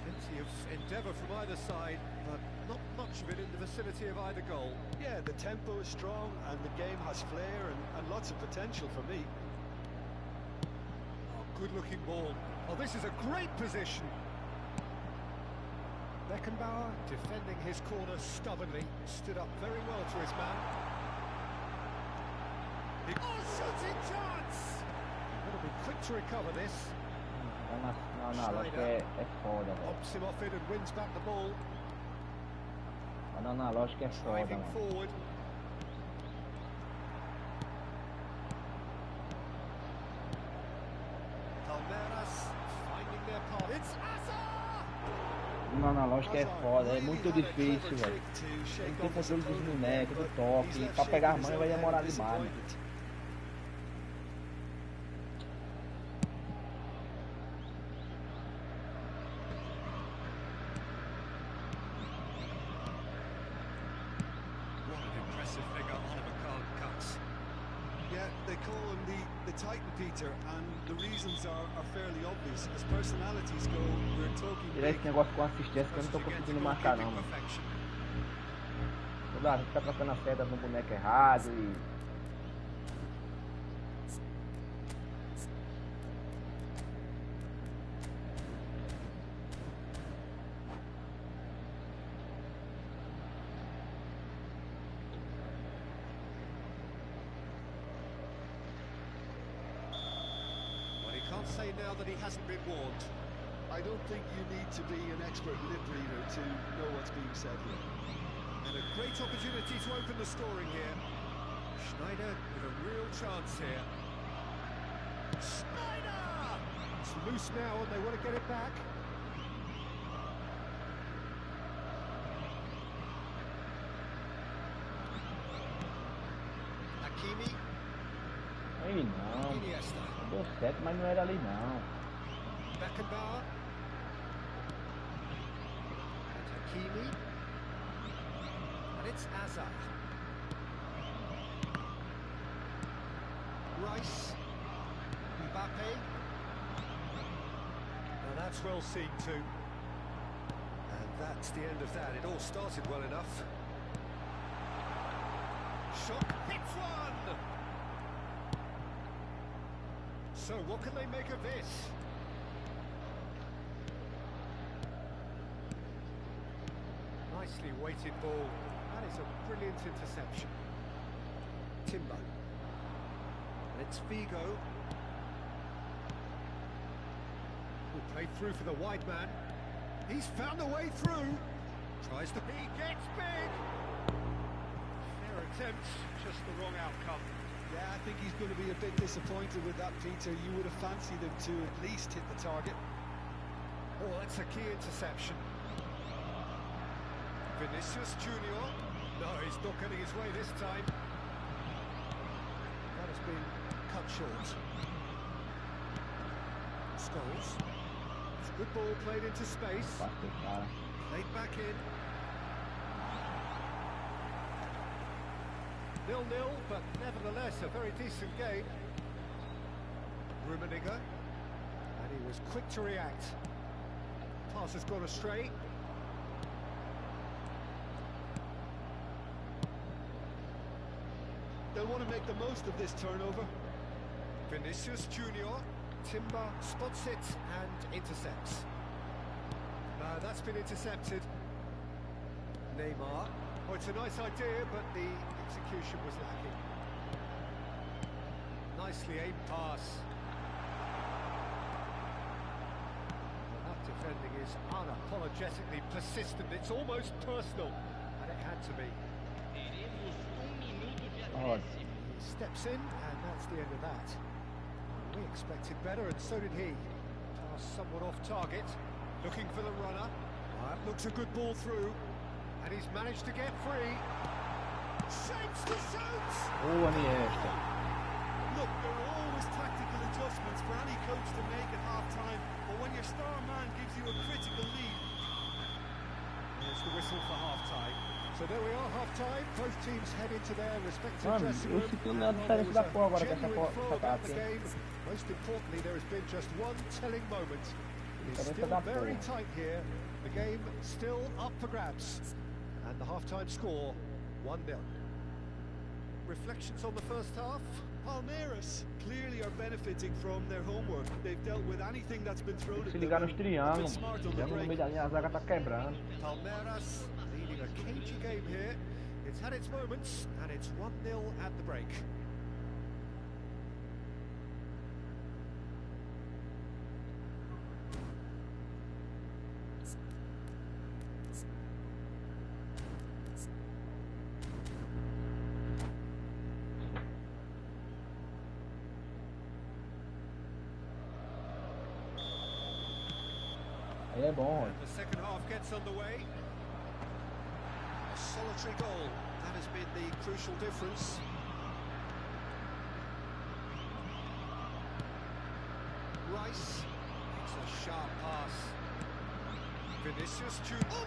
Plenty of endeavour from either side, but not much of it in the vicinity of either goal.
Yeah, the tempo is strong and the game has flair and lots of potential for me.
Oh, good-looking ball. Oh, this is a great position. Beckenbauer defending his corner stubbornly, stood up very well to his man. Oh, shooting chance! Got to be quick to recover this.
Analógica é foda, velho.
Pops him off it and wins back the ball.
A analógica é foda,
Driving
mano.
forward. Palmeiras finding their path. It's Hazard!
No analógico é foda, é muito difícil, velho. Tem que ter controle dos bonecos, do toque. Pra pegar a mãe vai demorar demais, mano.
Yeah, they call him the Titan, Peter, and the reasons are fairly obvious. As personalities go, we're talking
Tirar esse negócio com assistência que eu não tô conseguindo marcar, não, mano. Toda hora fica trocando as setas no boneco errado e...
Can't say now that he hasn't been warned.
I don't think you need to be an expert lip reader to know what's being said here.
And a great opportunity to open the scoring here. Schneider with a real chance here. Schneider! It's loose now and they want to get it back. Hakimi.
Aí não.
Iniesta.
Deu certo, mas não era ali não.
Beckenbauer. And Hakimi. And it's Hazard. Rice. Mbappe. Now that's well seen too. And that's the end of that. It all started well enough. Shot hits one! So what can they make of this? Nicely weighted ball. That is a brilliant interception. Timber. And it's Figo. Who played through for the wide man. He's found a way through. Tries to... He gets big! Fair attempt, just the wrong outcome.
Yeah, I think he's going to be a bit disappointed with that, Peter. You would have fancied him to at least hit the target.
Oh, that's a key interception. Vinicius Junior. No, he's not getting his way this time. That has been cut short. Scholes. It's a good ball played into space. Played back in. 0-0, but nevertheless a very decent game. Rummenigge, and he was quick to react. Pass has gone astray.
They'll want to make the most of this turnover.
Vinicius Junior. Timber spots it and intercepts. That's been intercepted. Neymar. Oh, it's a nice idea, but the execution was lacking. Nicely aimed pass. Well, that defending is unapologetically persistent. It's almost personal, and it had to be. He steps in, and that's the end of that. We expected better, and so did he. Pass somewhat off target, looking for the runner. That looks a good ball through, and he's managed to get free. Shapes to shoot!
Oh, Iniesta.
Look, there are always tactical adjustments for any coach to make at half-time, but when your star man gives you a critical lead...
There's the whistle for half-time. So there we are, half-time. Both teams head into their respective
Mano,
dressing room.
esse filme é a diferença da porra agora com essa taça.
Most importantly, there has been just one telling moment. It's
Diferença
still
da
very
porra.
tight here. The game still up for grabs. And the half-time score, 1-0. Reflections on the first half?
Palmeiras clearly are benefiting from their homework. They've dealt with anything that's been thrown at
Se
them.
ligar nos triângulos,
Smart on the
no
break.
meio da linha, a zaga tá quebrando.
Palmeiras leading a cagey game here. It's had its moments, and it's 1-0 at the break.
Aí é bom, Rod.
The second half gets underway. A solitary goal, that has been the crucial difference. Rice makes a sharp pass. Vinicius Junior.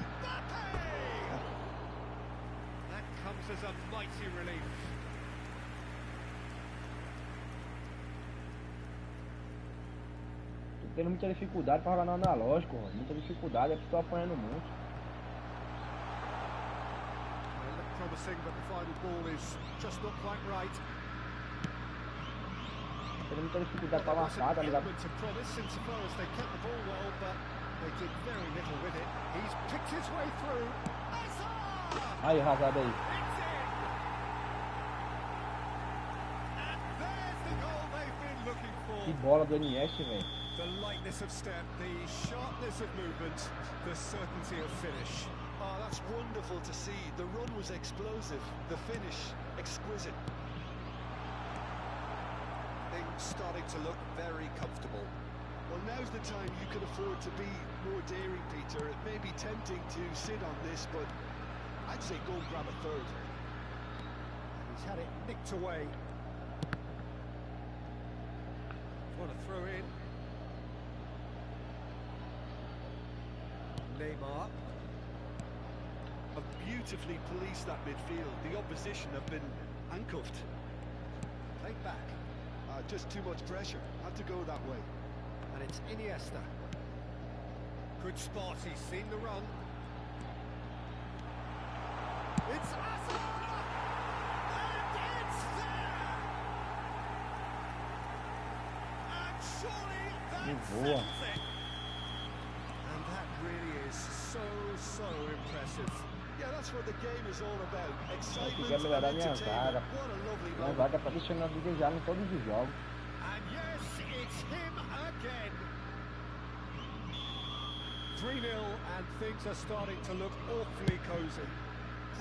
That comes as a mighty relief.
Tô tendo muita dificuldade pra jogar no analógico, Rod. Muita dificuldade, é porque tô apanhando muito.
They look promising, but the final ball is just not quite right.
Tô tendo muita dificuldade pra
There was
lançar, tá
an
ligado?
element of promise insofar as they kept the ball well, but they did very little with it. He's picked his way through.
Aí, rasada aí.
It's in! And there's the goal they've been looking
Que
for.
bola do Iniesta, velho.
The lightness of step, the sharpness of movement, the certainty of finish.
Oh, that's wonderful to see. The run was explosive, the finish exquisite.
Things starting to look very comfortable.
Well, now's the time you can afford to be more daring, Peter. It may be tempting to sit on this, but I'd say go and grab a third.
He's had it nicked away. What a throw in. Neymar.
Have beautifully policed that midfield. The opposition have been handcuffed.
Played back.
Just too much pressure. Had to go that way.
And it's Iniesta. Good spot, he's seen the run. It's Hazard! And it's there! And surely that
Boa.
settles it. And that really is so impressive.
Yeah, that's what the game is all about. Excitement
quero melhorar
and
minha
entertainment.
zaga.
What a lovely
Minha
moment.
zaga tá deixando a desejar em todos os jogos.
And yes, it's him again. 3-0 and things are starting to look awfully cosy.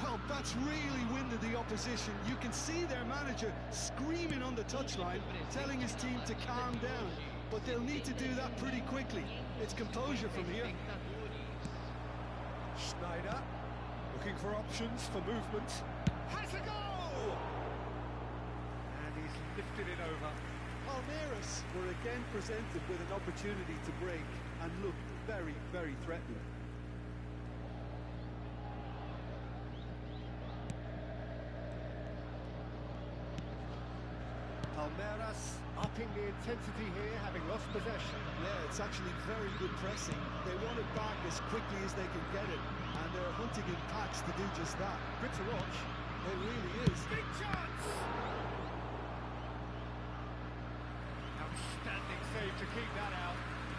Well, that's really winded the opposition. You can see their manager screaming on the touchline, telling his team to calm down. But they'll need to do that pretty quickly. It's composure from here.
Schneider, looking for options for movement. Has a goal! And he's lifted it over.
Palmeiras were again presented with an opportunity to break and looked very, very threatening.
Palmeiras upping the intensity here, having lost possession.
Yeah, it's actually very good pressing. They want it back as quickly as they can get it, and they're hunting in packs to do just that.
Good to watch.
It really is.
Big chance! Outstanding save to keep that out.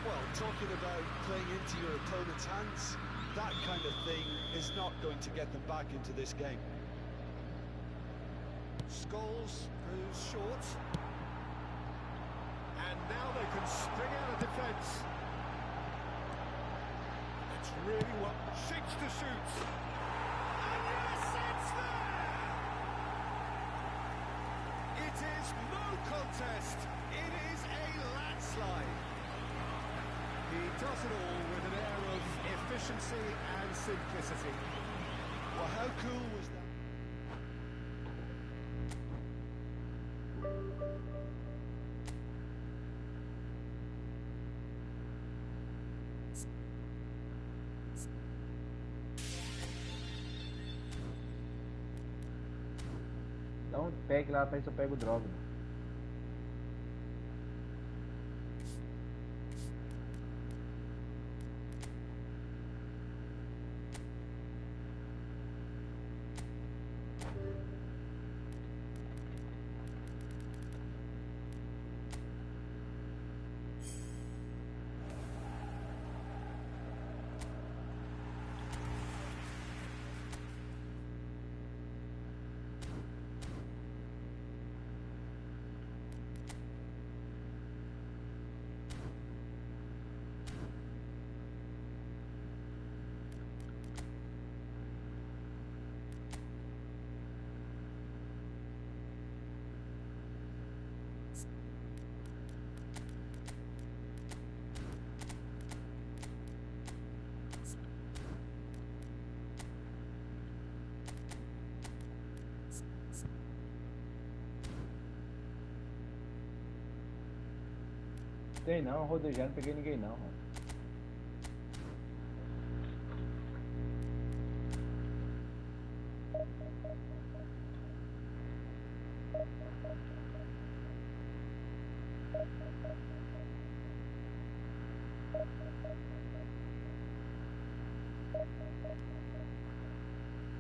Well, talking about playing into your opponent's hands, that kind of thing is not going to get them back into this game.
Scholes goes short. And now they can spring out of defence. It's really what shakes to suit. And yes, it's there! It is no contest. It is a landslide. He does it all with an air of efficiency and simplicity.
Well, how cool was that?
Dá um pack lá pra ver se eu pego droga. Tem não, rodejando, não peguei ninguém não.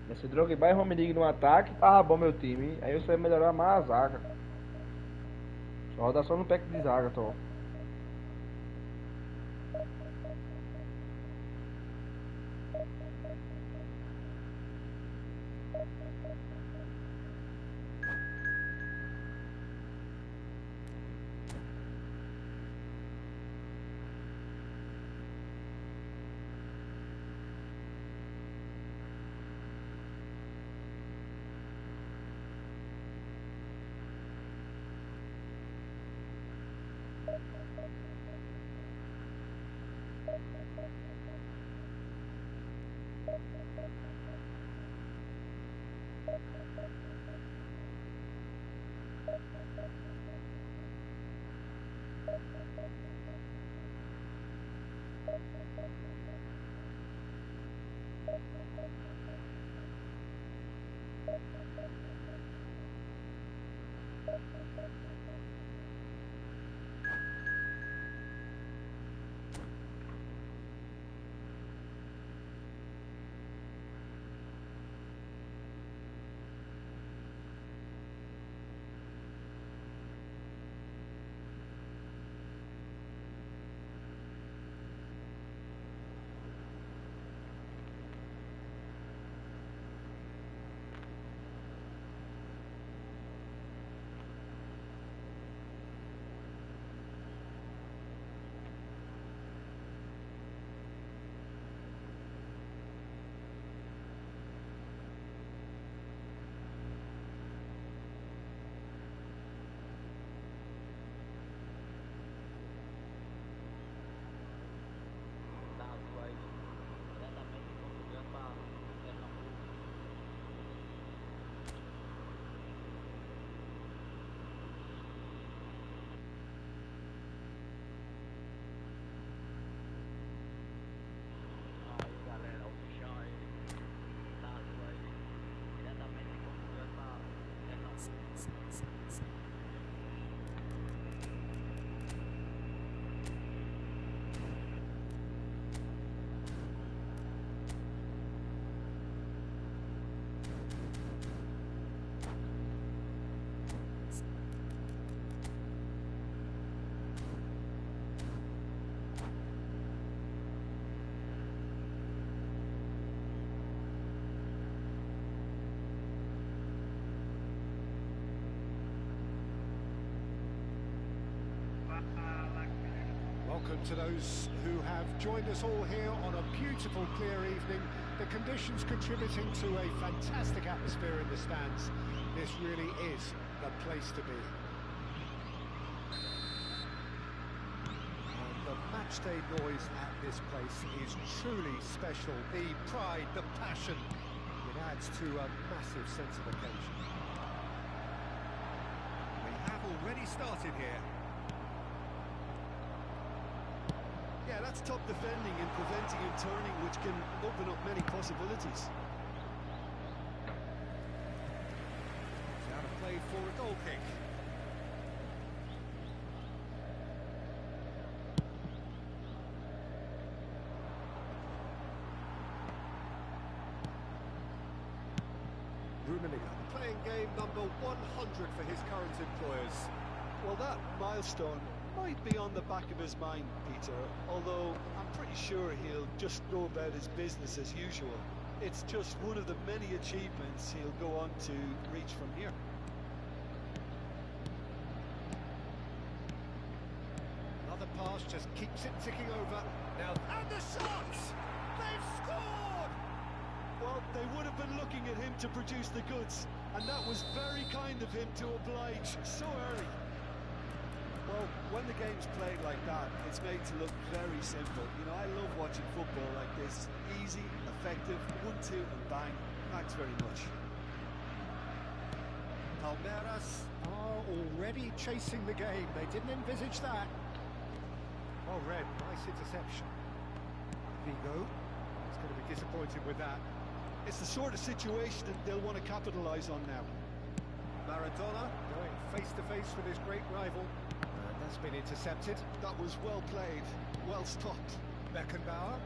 Esse Drogba e Romanigue no ataque, tava bom meu time. Aí eu sei melhorar mais a zaga. Só rodar só no pack de zaga, tô.
to those who have joined us all here on a beautiful, clear evening. The conditions contributing to a fantastic atmosphere in the stands. This really is the place to be. And the matchday noise at this place is truly special. The pride, the passion, it adds to a massive sense of occasion. We have already started here.
Yeah, that's top defending and preventing him turning, which can open up many possibilities.
It's out of play for a goal kick. Playing game number 100 for his current employers.
Well, that milestone might be on the back of his mind, Peter, although I'm pretty sure he'll just go about his business as usual. It's just one of the many achievements he'll go on to reach from here.
Another pass just keeps it ticking over. Now, and the shots! They've scored!
Well, they would have been looking at him to produce the goods, and that was very kind of him to oblige so early. Well, when the game's played like that, it's made to look very simple. You know, I love watching football like this. Easy, effective, 1-2 and bang. Thanks very much.
Palmeiras are already chasing the game. They didn't envisage that. Well read, nice interception. Figo is going to be disappointed with that.
It's the sort of situation that they'll want to capitalise on now.
Maradona going face-to-face with his great rival. And that's been intercepted.
That was well played, well stopped.
Beckenbauer.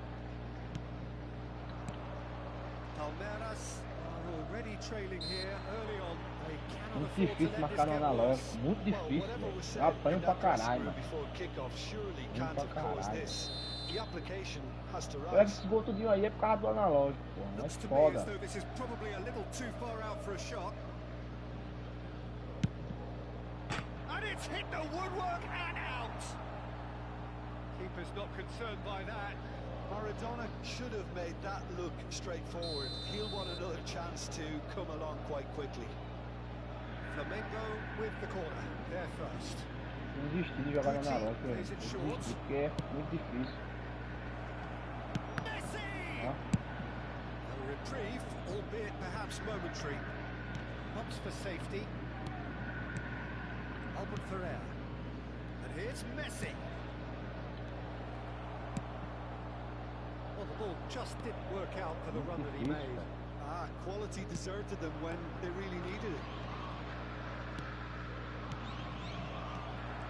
Palmeiras are already trailing here early on. They cannot
Muito
afford to
difícil
let
marcar
this
no
get
analógico.
worse.
Muito difícil, velho. Apanho pra caralho, mano.
Before kickoff surely
Muito
can't
pra
have caused
caralho.
this. The application has to
Será que
rise.
esse gol tudinho aí é por causa do analógico, pô. Mas
Looks to me
foda.
as though this is probably a little too far out for a shot. And it's hit the woodwork and out. Keeper's not concerned by that.
Maradona should have made that look straightforward. He'll want another chance to come along quite quickly.
Flamengo with the corner. They're first.
Não desisti de jogar no analógico, velho. Desisti porque é muito difícil.
Messi!
Ó.
A reprieve, albeit perhaps momentary. Hops for safety. Albert Ferrer. And here's Messi. Well, the ball just didn't work out for the run that he made.
Quality deserted them when they really needed it.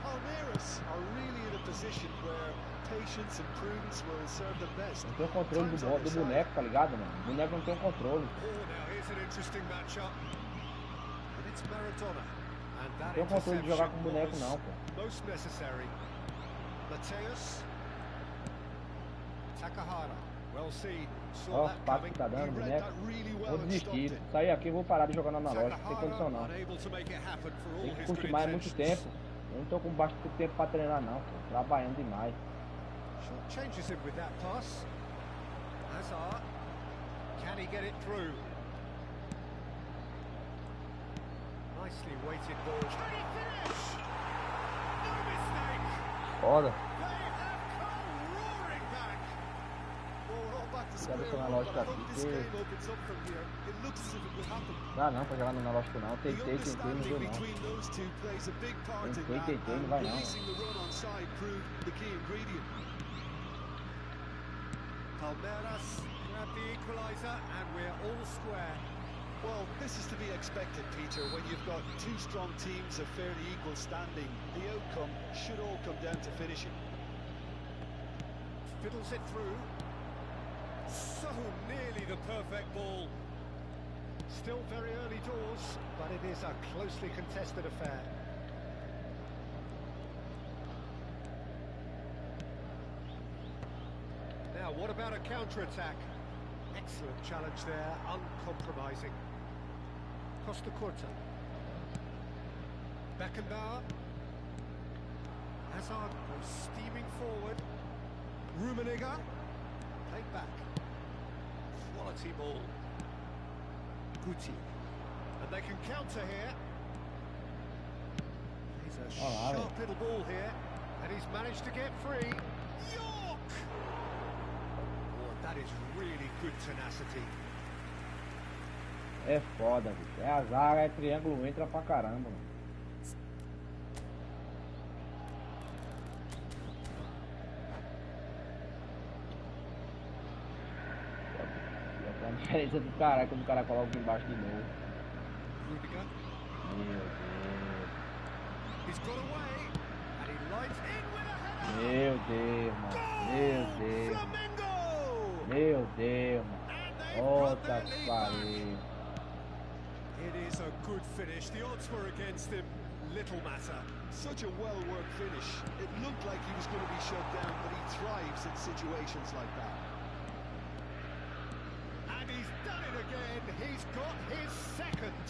Palmeiras are really in a position where patience and prudence will serve them best.
Não tem o controle do boneco, tá ligado, mano? O boneco não tem o controle.
Oh, now here's an interesting matchup. And it's Maradona. And
Não
that
tem o controle de jogar com o boneco,
interception
não,
was
pô.
most necessary. Mateus. Takahara. Well seen. Saw
Ó,
that
os passos
coming.
que tá dando,
He read
boneco.
that really well
Vou
and
desistir.
stopped it.
Sair aqui, eu vou parar de jogar no analógico. Não tem condição, não.
Takahara unable to make it happen for all
Tem que
his good
curtir mais muito
intentions.
tempo. Eu não tô com bastante tempo pra treinar, não, pô. Trabalhando demais.
Short changes him with that pass. Hazard. Can he get it through? Nicely weighted ball. Can he finish? No mistake.
Foda.
They have come roaring back.
Well, we're all back to
Quero
square
deixar
one,
o analógico
but I
aqui,
hope this
porque
game opens up from here. It looks as if it will happen.
dá não pra jogar no analógico, não.
The
Tentei, não
understanding
deu, não.
between those two plays a big part in that,
Tentei, não vai,
and
não.
releasing the run on side proved the key ingredient.
Palmeiras grab the equaliser and we're all square.
Well, this is to be expected, Peter. When you've got two strong teams of fairly equal standing, the outcome should all come down to finishing.
Fiddles it through. So nearly the perfect ball. Still very early doors, but it is a closely contested affair. Now, what about a counter-attack? Excellent challenge there, uncompromising. Costa Curta. Beckenbauer. Hazard goes steaming forward. Rummenigge. Played back. Quality ball. Guti. And they can counter here. He's a sharp little ball here. And he's managed to get free. York! Oh, that is really good tenacity.
É foda, bicho. É a zaga, é triângulo, entra pra caramba, mano. A diferença do cara é quando o cara coloca embaixo de novo.
Rudiger.
Meu Deus.
He's got away. And he lights in with a header.
Meu Deus, mano. Meu Deus.
Flamengo!
Meu Deus, mano.
And they've got
Puta
their
que
lead
pariu.
back. It is a good finish. The odds were against him. Little matter.
Such a well-worked finish. It looked like he was going to be shut down, but he thrives in situations like that.
And he's done it again. He's got his second.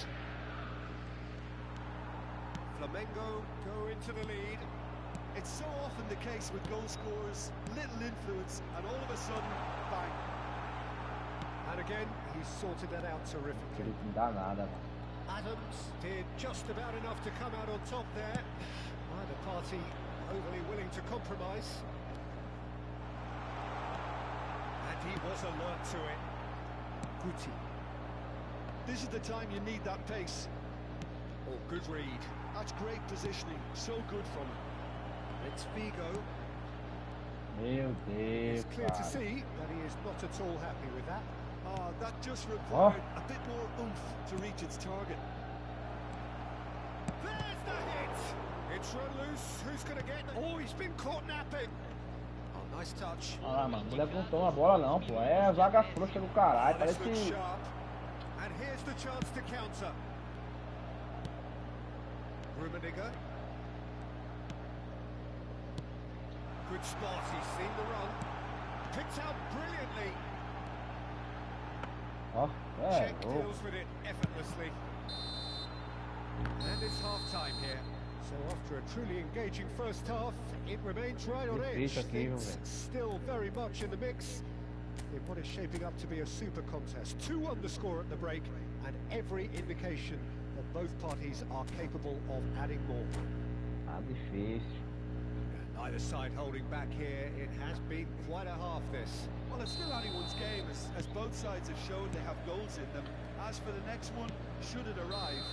Flamengo go into the lead.
It's so often the case with goal scorers, little influence, and all of a sudden, bang.
And again, he's sorted that out terrifically.
Não dá nada, mano.
Adams did just about enough to come out on top there. Neither party overly willing to compromise. And he was alert to it. Guti.
This is the time you need that pace.
Oh, good read.
That's great positioning. So good from him.
It's Figo.
Meu Deus,
It's clear to
cara.
see that he is not at all happy with that.
That just required a bit more oomph to reach its target.
There's the hit! It's run loose. Who's going to get it? Oh, he's been caught napping. Oh, nice touch.
Olha lá, mano. O moleque não toma a bola não, pô. É a zaga frouxa do caralho.
This
Parece
looks
que...
sharp. And here's the chance to counter. Rummenigge. Good spot. He's seen the run. Picked out brilliantly.
Ó, é
Check
louco.
deals with it effortlessly. And it's half-time here. So after a truly engaging first half, it remains right on edge.
Difícil aqui, viu,
It's
velho?
still very much in the mix in what is shaping up to be a super contest. 2 on the score at the break, and every indication that both parties are capable of adding more.
Ah, difícil.
Neither side holding back here. It has been quite a half, this.
Well, it's still anyone's game, as both sides have shown they have goals in them. As for the next one, should it arrive,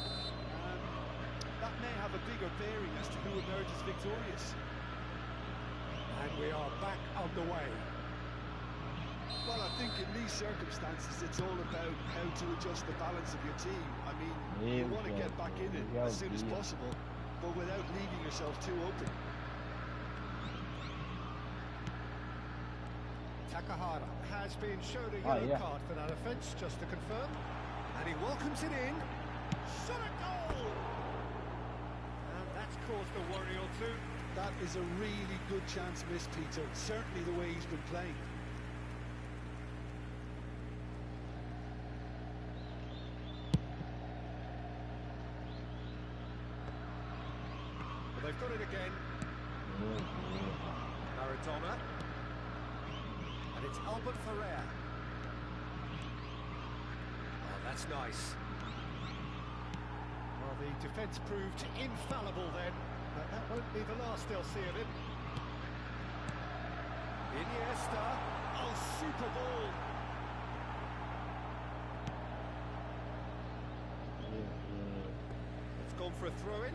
that may have a bigger bearing as to who emerges victorious.
And we are back underway.
Well, I think in these circumstances, it's all about how to adjust the balance of your team. I mean, you want to get back in it as soon as possible, but without leaving yourself too open.
Takahara has been shown a yellow card for that offence, just to confirm. And he welcomes it in. Shot a goal! And that's caused a worry or two.
That is a really good chance missed, Peter. Certainly the way he's been playing.
But they've got it again. Maradona. And it's Albert Ferrer. Oh, that's nice. Well, the defence proved infallible then, but that won't be the last they'll see of him. Iniesta. Oh, super ball. It's gone for a throw-in.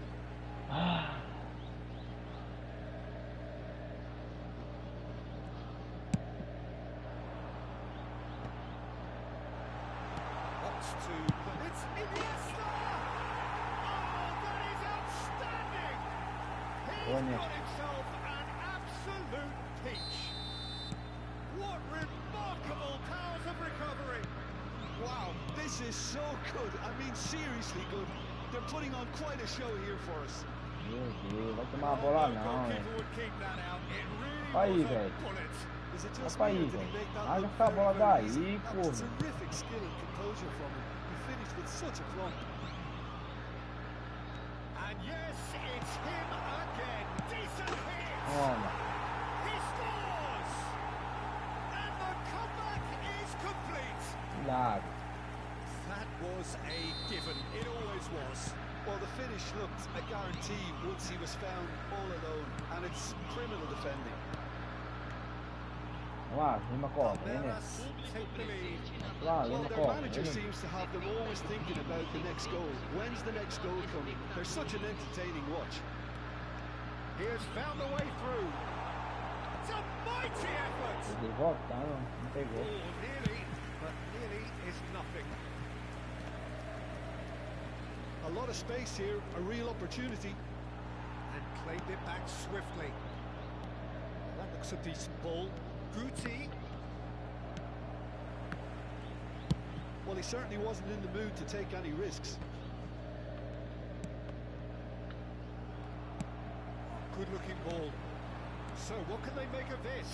It's Iniesta! Oh, that is outstanding! He's got himself an absolute peach. What remarkable powers of recovery!
Wow, this is so good. I mean, seriously good. They're putting on quite a show here for us.
Meu Deus, vai tomar a bola não, velho. Vai aí, velho. Vai aí, velho. Larga essa bola daí, porra.
Terrific skill and composure from him. He finished with such a plumb.
And yes, it's him again. Decent hit.
Toma.
He scores.
Thiago.
That was a given. It always was.
Well, the finish looked a guarantee once he was found all alone, and it's criminal defending.
Vamos lá, rima corta, vem nessa.
Palmeiras take the lead.
Lá,
Well,
rima
their
corta,
manager
vem nessa.
seems to have them always thinking about the next goal. When's the next goal coming? They're such an entertaining watch.
He has found a way through. It's a mighty effort.
Ele voltar, não pegou.
Oh, nearly, but nearly is nothing.
A lot of space here, a real opportunity.
And claimed it back swiftly. That looks a decent ball. Guti.
Well, he certainly wasn't in the mood to take any risks.
Good looking ball. So what can they make of this?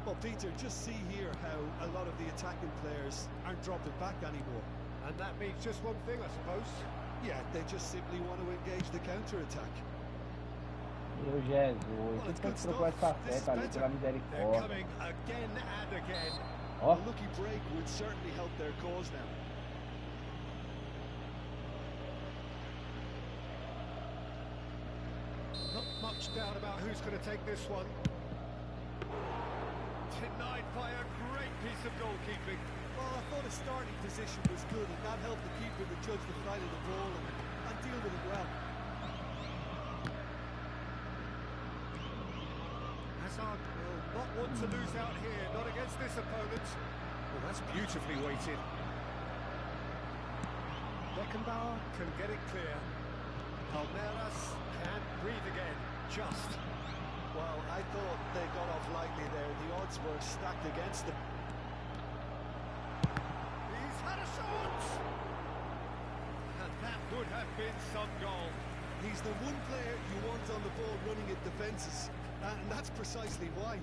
Well, Peter, just see here how a lot of the attacking players aren't dropping back anymore.
And that means just one thing, I suppose.
Yeah, they just simply want to engage the counter-attack.
Meu Jesus, tem que procurar essa seta ali pela
They're
misericórdia.
coming again and again.
Ó,
A lucky break would certainly help their cause now.
Not much doubt about who's going to take this one. Denied by a great piece of goalkeeping.
Well, I thought his starting position was good, and that helped the keeper to judge the flight of the ball and deal with it well.
Hazard will not want to lose out here, not against this opponent. Well, that's beautifully weighted. Beckenbauer can get it clear. Palmeiras can't breathe again, just.
Well, I thought they got off lightly there. The odds were stacked against them.
He's had a shot! And that would have been some goal.
He's the one player you want on the ball running at defences, and that's precisely why.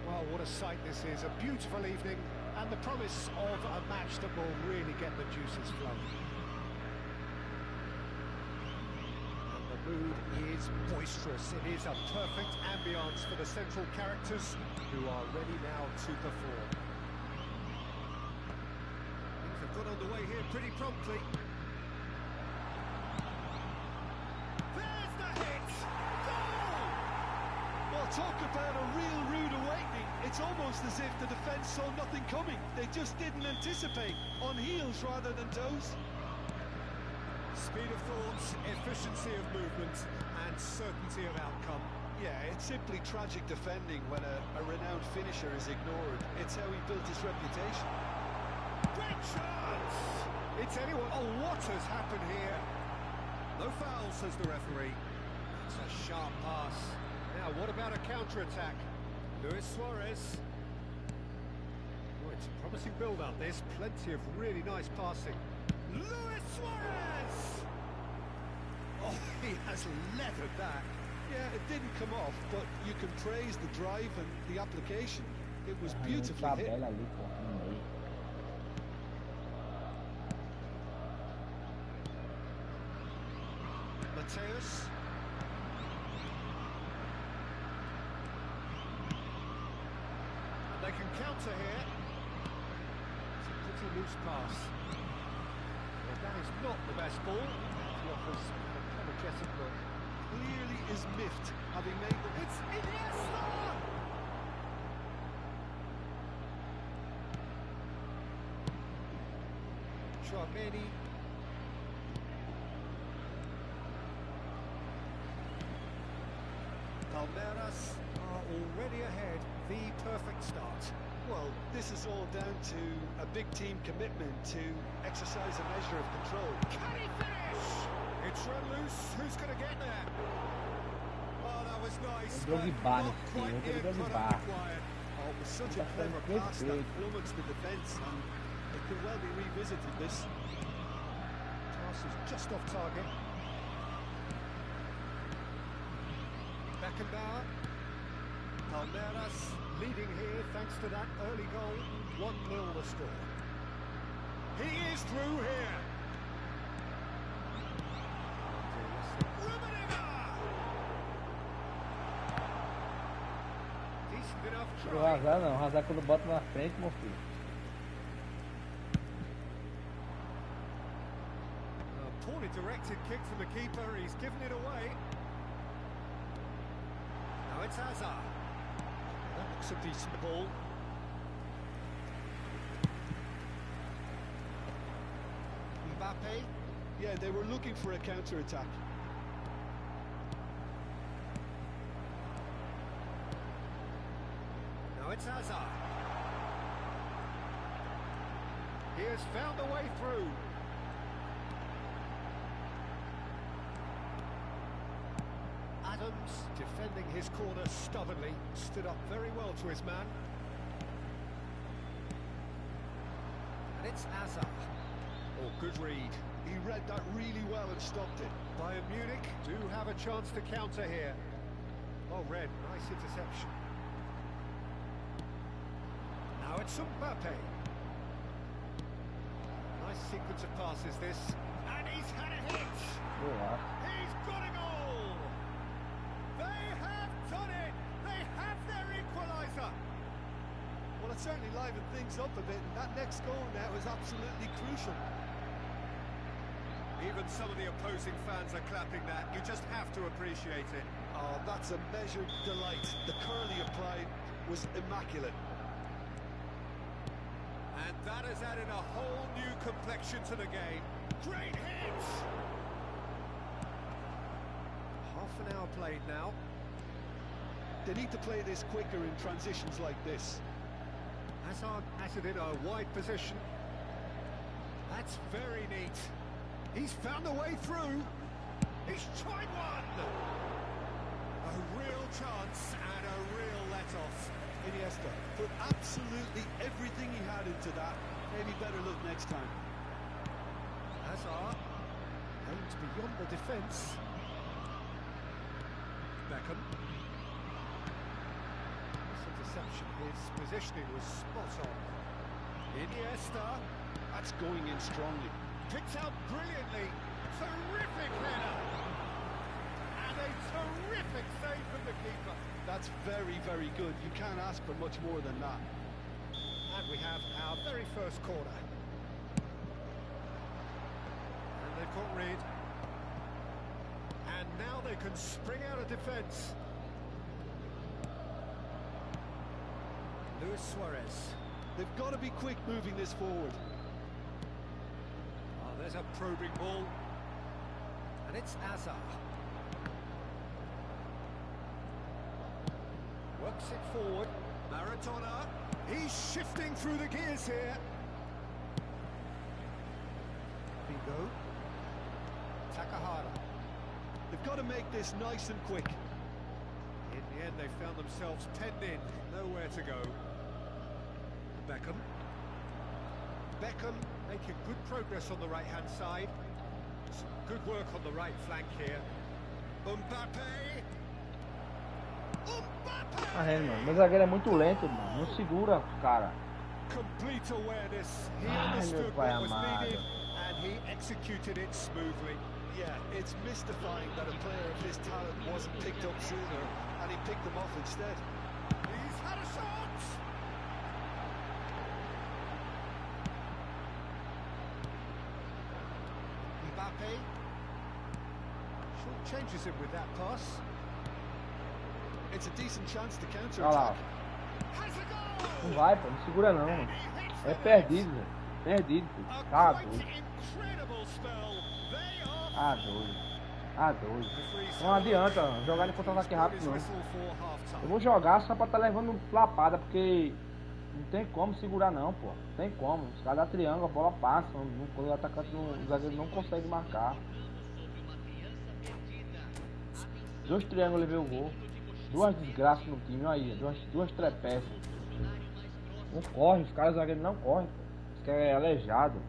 Well, what a sight this is, a beautiful evening, and the promise of a match that will really get the juices flowing. And the mood is boisterous. It is a perfect ambience for the central characters, who are ready now to perform. Things have got underway here pretty promptly. There's the hit! Goal!
Well, talk about a real rude awakening. It's almost as if the defence saw nothing coming. They just didn't anticipate. On heels rather than toes.
Speed of thought, efficiency of movement, and certainty of outcome.
Yeah, it's simply tragic defending when a renowned finisher is ignored. It's how he built his reputation.
Great chance! It's anyone. Oh, what has happened here? No foul, says the referee. It's a sharp pass. Now, what about a counter-attack? W.S.UCHÖA. Oh, it's a promising build-up. There's plenty of really nice passing. W.S.UCHÖA! Oh, he has leathered that.
Yeah, it didn't come off, but you can praise the drive and the application. It was beautifully hit.
Mateus. And they can counter here. It's a pretty loose pass. Well, that is not the best ball. He offers an apologetic look.
Clearly is miffed, having made the...
It's Iniesta! Xavi. Palmeiras are already ahead. The perfect start.
Well, this is all down to a big team commitment to exercise a measure of control.
Can he finish? It's run loose. Who's going to get there? Oh, that was nice.
Entrou de bar nesse time, entrou de bar.
Oh, it was such a clever pass that flummoxed the defence, and it could well be revisited, this.
Pass is just off target. Beckenbauer. Palmeiras leading here thanks to that early goal. 1-0 the score. He is through here. Decent enough
O
try.
Hazard não, o Hazard quando bota na frente, meu filho.
A poorly directed kick from the keeper. He's given it away. Now it's Hazard. That looks a decent ball. Mbappe.
Yeah, they were looking for a counter-attack.
it's Hazard. He has found a way through. Adams, defending his corner stubbornly, stood up very well to his man. And it's Hazard. Oh, good read.
He read that really well and stopped it.
Bayern Munich do have a chance to counter here. Oh, read, nice interception. Now it's Mbappe. Nice sequence of passes this. And he's had a hit.
Boa.
He's got a goal. They have done it. They have their equaliser.
Well, it certainly livened things up a bit, and that next goal now is absolutely crucial.
Even some of the opposing fans are clapping that. You just have to appreciate it.
Oh, that's a measured delight. The curl he applied was immaculate.
And that has added a whole new complexion to the game. Great hit! Half an hour played now.
They need to play this quicker in transitions like this.
Hazard has it in a wide position. That's very neat. He's found a way through. He's tried one. A real chance and a real let-off.
Iniesta put absolutely everything he had into that. Maybe better look next time.
Hazard aims beyond the defence. Beckham. This interception, his positioning was spot on. Iniesta.
That's going in strongly.
Picked out brilliantly. Terrific header. And a terrific save from the keeper.
That's very, very good. You can't ask for much more than that.
And we have our very first corner. And they've got rid. And now they can spring out of defence. W.S.UCHÖA.
They've got to be quick moving this forward.
There's a probing ball. And it's Hazard. Works it forward. Maradona. He's shifting through the gears here. Figo. Takahara.
They've got to make this nice and quick.
In the end, they found themselves penned in. Nowhere to go. Beckham. Beckham making good progress on the right-hand side. Some good work on the right flank here. Mbappe! Mbappe!
Ah, é, mano. Meu zagueiro é muito lento, mano. Não segura, cara.
Complete awareness. He
Ai,
understood
meu pai
what was
amado.
needed and he executed it smoothly.
Yeah, it's mystifying that a player of his talent wasn't picked up sooner, and he picked them off instead.
He's had a shot! Mbappe short changes him with that pass.
It's a decent chance to counter
Olha lá.
attack.
Has a goal!
Não vai, pô. Não segura não, mano. É perdido, velho. Perdido, filho. Tá doido.
Incredible spell. They are
Ah, doido. Ah, doido. Não adianta jogar em contra-ataque rápido, não. Eu vou jogar só pra tá levando lapada, porque não tem como segurar não, pô. Não tem como. Os caras dão triângulo, a bola passa. Quando o atacante, o zagueiro não consegue marcar. 2 triângulos levei o gol. 2 desgraças no time, olha aí. 2 trepeças. Não corre, os caras zagueiros não correm, pô. Isso que é aleijado.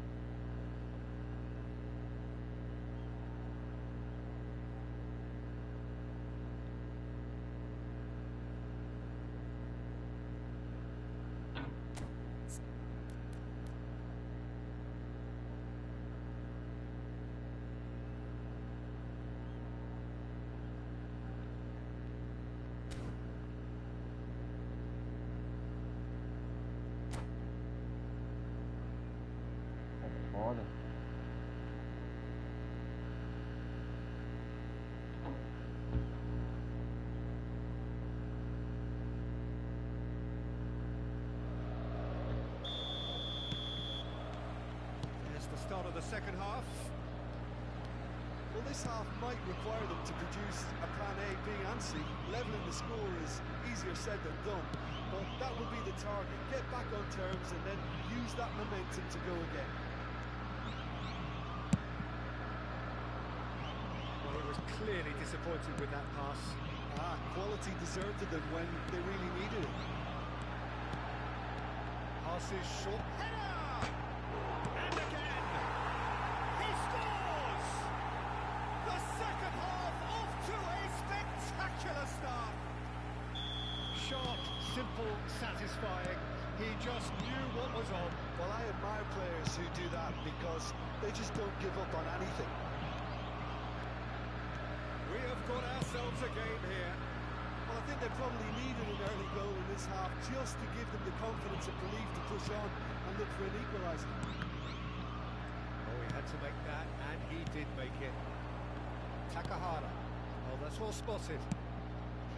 Foda.
There's the start of the second half.
Well, this half might require them to produce a plan A, B and C. Leveling the score is easier said than done, but Well, that will be the target. Get back on terms and then use that momentum to go again.
Well, he was clearly disappointed with that pass.
Quality deserted them when they really needed it.
Passes short. Header! And again! He scores! The second half off to a spectacular start. Sharp, simple, satisfying. He just knew what was on.
Well, I admire players who do that because they just don't give up on anything.
We have got ourselves a game here.
Well, I think they probably needed an early goal in this half just to give them the confidence and belief to push on and look for an equaliser.
Oh, he had to make that, and he did make it. Takahara. Oh, that's well spotted.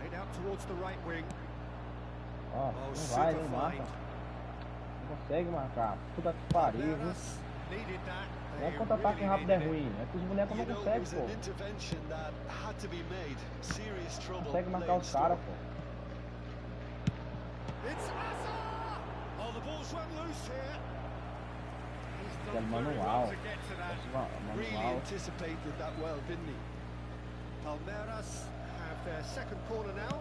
Played out towards the right wing.
Ó,
Oh,
não vai,
super
nem marca.
fine.
Não consegue marcar. Puta que pariu, viu?
Palmeiras needed that.
Não é
They
contra-ataque
really
rápido é
needed it.
ruim. É que os bonecos
You
não
know, it
conseguem,
was
pô.
an intervention that had to be made. Serious trouble.
Consegue
lay
marcar
in
os
store.
caras, pô.
It's Hazard! Oh, the ball's run loose here. He's
É
done very
manual.
well to get to that.
Really
Manual.
anticipated that well, didn't he?
Palmeiras have their second corner now.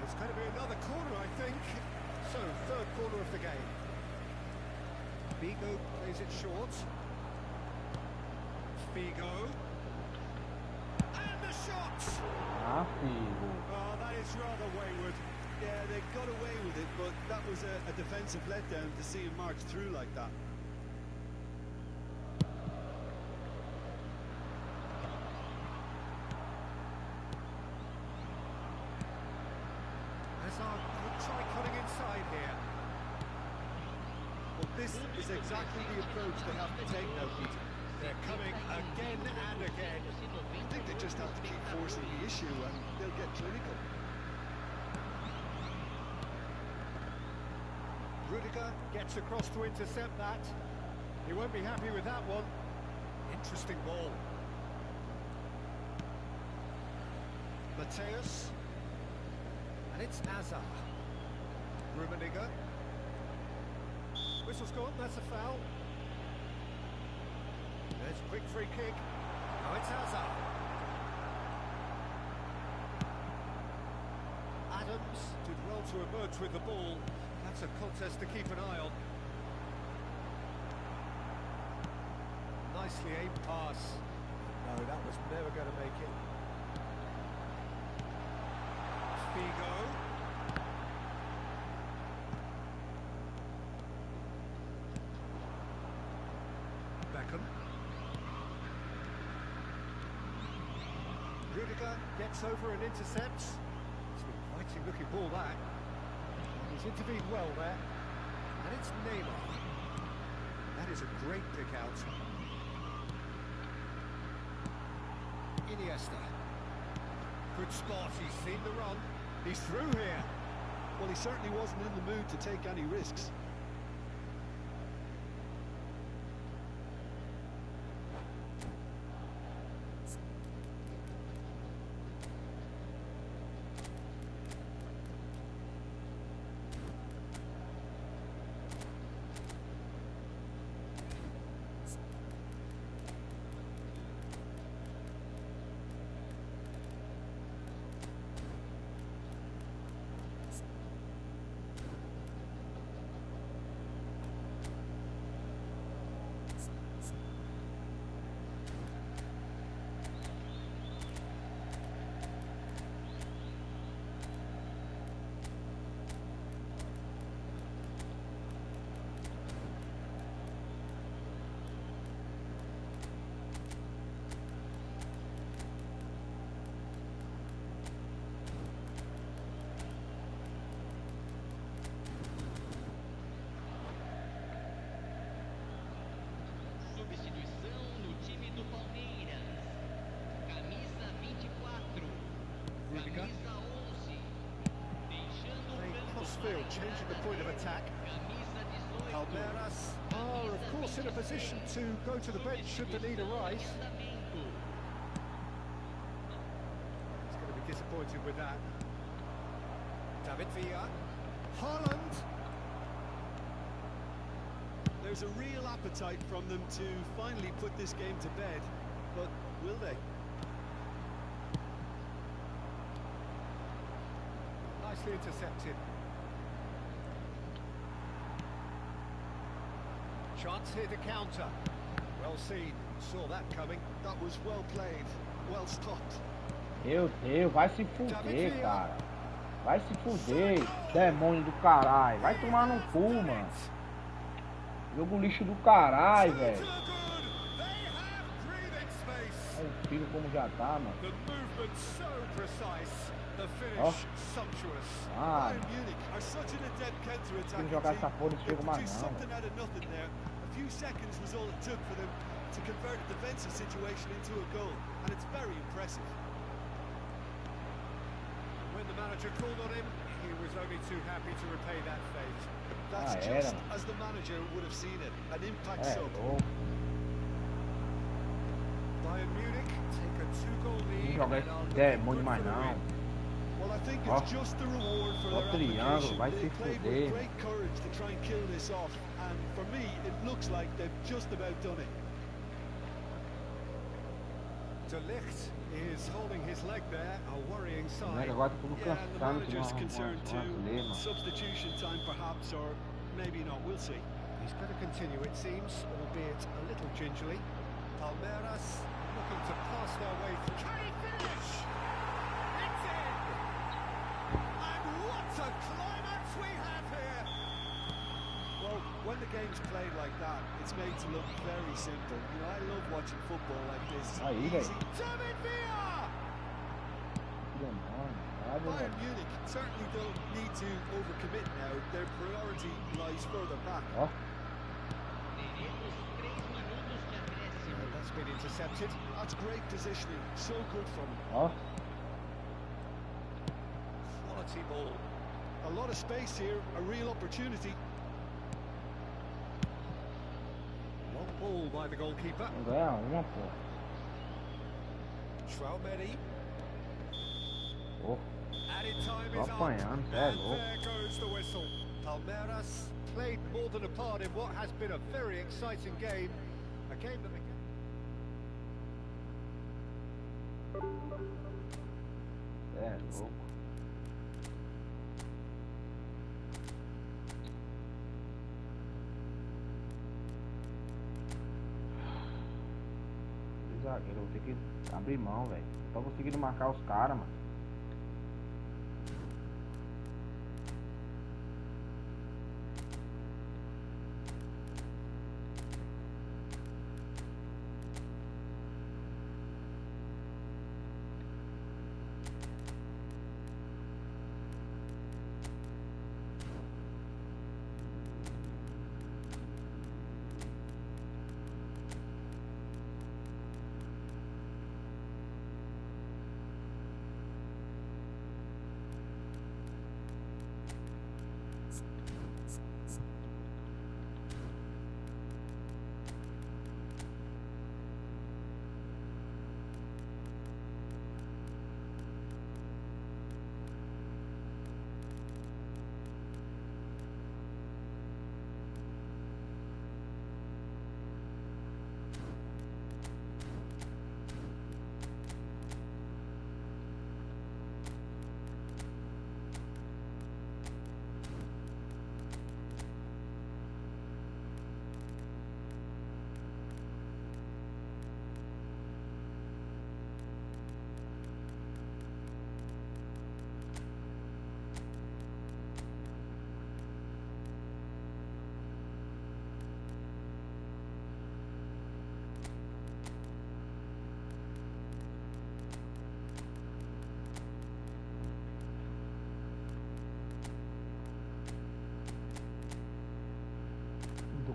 It's going to be another corner, I think. So, third corner of the game. Figo plays it short. Figo. And the shot!
Ah, Figo.
Oh, that is rather wayward.
Yeah, they got away with it, but that was a defensive letdown to see him march through like that.
Hazard could try cutting inside here.
Well, this is exactly the approach they have to take now, Peter.
They're coming again and again.
I think they just have to keep forcing the issue and they'll get clinical.
Rudiger gets across to intercept that. He won't be happy with that one. Interesting ball. Mateus. And it's Hazard. Rummenigge. Whistle's gone, that's a foul. There's a quick free kick. Now it's Hazard. Adams did well to emerge with the ball. That's a contest to keep an eye on. Nicely aimed pass. No, that was never going to make it. Figo. Beckham. Rudiger gets over and intercepts. It's an inviting looking ball that. He's intervened well there. And it's Neymar. That is a great pick out. Iniesta. Good spot, he's seen the run. He's through here.
Well, he certainly wasn't in the mood to take any risks.
Substituição no time do Palmeiras. Camisa 24.
Rudiger.
Camisa 11. Deixando o
Playing
campo
cross-field, changing the point of attack.
Camisa 18.
Palmeiras are, of course, in a position to go to the bench should the need arise.
Andamento.
He's going to be disappointed with that. David Villa. Haaland.
There's a real appetite from them to finally put this game to bed, but will they?
Nicely intercepted. Chance here to counter. Well seen. Saw that coming.
That was well played, well stopped.
Meu Deus, vai se fuder, cara. Vai se fuder, demônio do caralho. Vai tomar no cu, mano. Jogo lixo do caralho, velho. Olha o Figo como já tá, mano. Ó. Ah, tem que jogar essa porra desse jogo mais não.
A few seconds was all it took for them to convert a defensive situation into a goal, and it's very impressive.
When the manager called on him, he was only too happy to repay that fate.
That's just as the manager would have seen it, an impact sub.
Bayern Munich take a 2-goal lead.
Não joga esse demônio mais não.
Well, I think it's just the reward for their application. They played with great courage to try and kill this off, and for me, it looks like they've just about done it.
De Ligt is holding his leg there, a worrying sign.
Yeah, and the manager's concerned too. Substitution time perhaps, or maybe not, we'll see.
He's going to continue, it seems, albeit a little gingerly. Palmeiras looking to pass their way through. Can he finish? It's in! And what a climax we have here!
Well, when the game's played like that, it's made to look very simple. You know, I love watching football like this. Easy.
David Villa!
Bayern Munich certainly don't need to overcommit now. Their priority lies further back.
That's been intercepted.
That's great positioning. So good from him.
Quality ball.
A lot of space here. A real opportunity.
Long ball by the goalkeeper. Schwalmeri. Added time is up, and there goes the whistle. Palmeiras played more than a part in what has been a very exciting game. A game that began...
louco. Zagueiro, vou ter que abrir mão, velho. Não tô conseguindo marcar os caras, mano.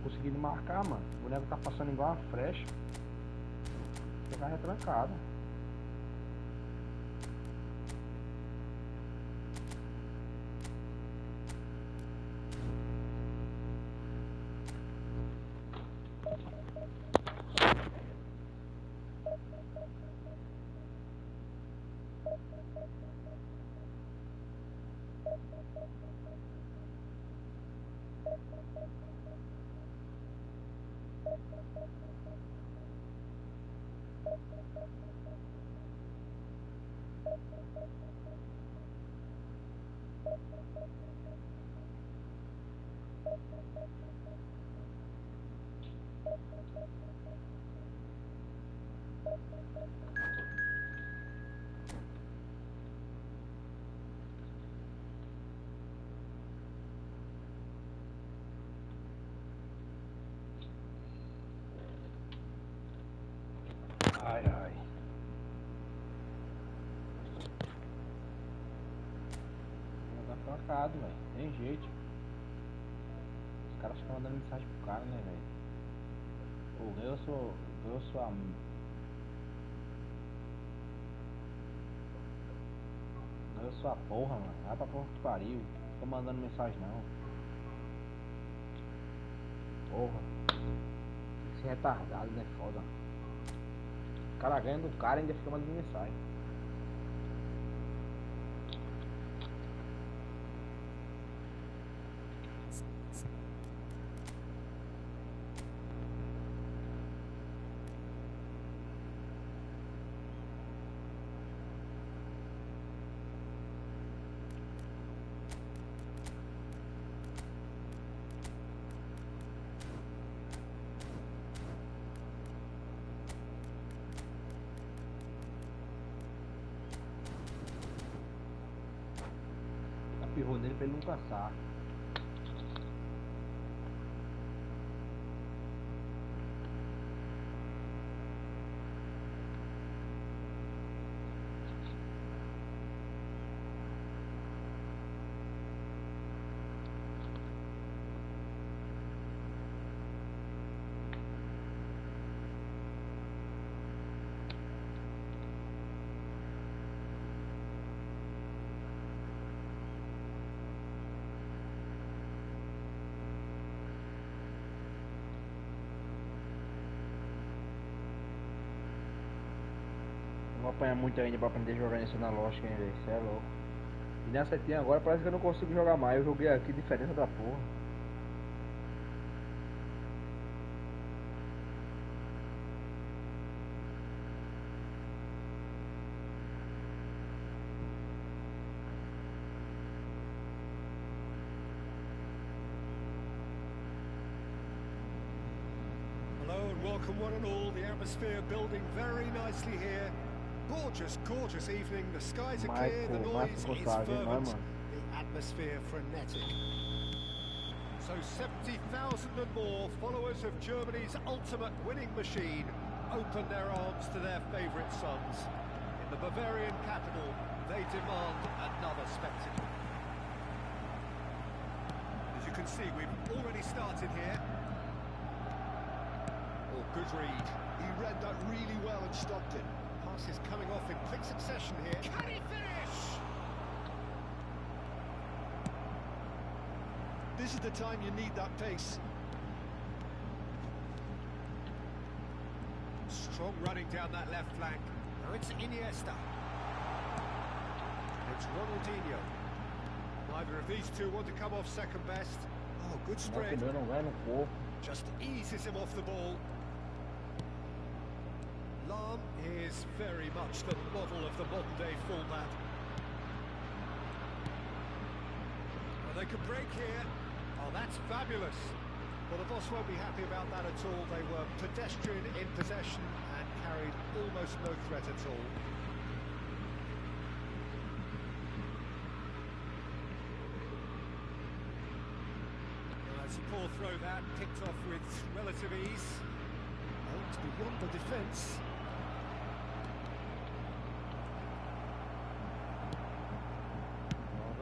Conseguindo marcar, mano. O boneco tá passando igual uma flecha. Ficar retrancado. retardado, velho. Tem jeito. Os caras ficam mandando mensagem pro cara, né, velho? Pô, eu sou amigo. Eu sou a porra, mano. Vai pra porra que pariu. Não tô mandando mensagem não. Porra. Esse retardado, né? Foda. O cara ganha do cara e ainda fica mandando mensagem. Pirrou nele pra ele não caçar. Vou apanhar muito ainda pra aprender a jogar nesse analógico, hein, velho. Isso é louco. E na setinha agora parece que eu não consigo jogar mais. Eu joguei aqui, diferença da porra.
Hello and welcome one and all. The atmosphere building very nicely here. Gorgeous, gorgeous evening. The skies are clear, the noise is fervent, the atmosphere frenetic. So 70,000 and more followers of Germany's ultimate winning machine open their arms to their favourite sons. In the Bavarian capital, they demand another spectacle. As you can see, we've already started here. Oh, good read.
He read that really well and stopped it.
Passes coming off in quick succession here. Can he finish?
This is the time you need that pace.
Strong running down that left flank. Now it's Iniesta. It's Ronaldinho. Neither of these two want to come off second best. Oh, good spread. Just eases him off the ball. Lahm is very much the model of the modern-day fullback. Well, they could break here. Oh, that's fabulous. Well, the boss won't be happy about that at all. They were pedestrian in possession and carried almost no threat at all. Well, that's a poor throw that, picked off with relative ease. Oh, it's beyond the defence.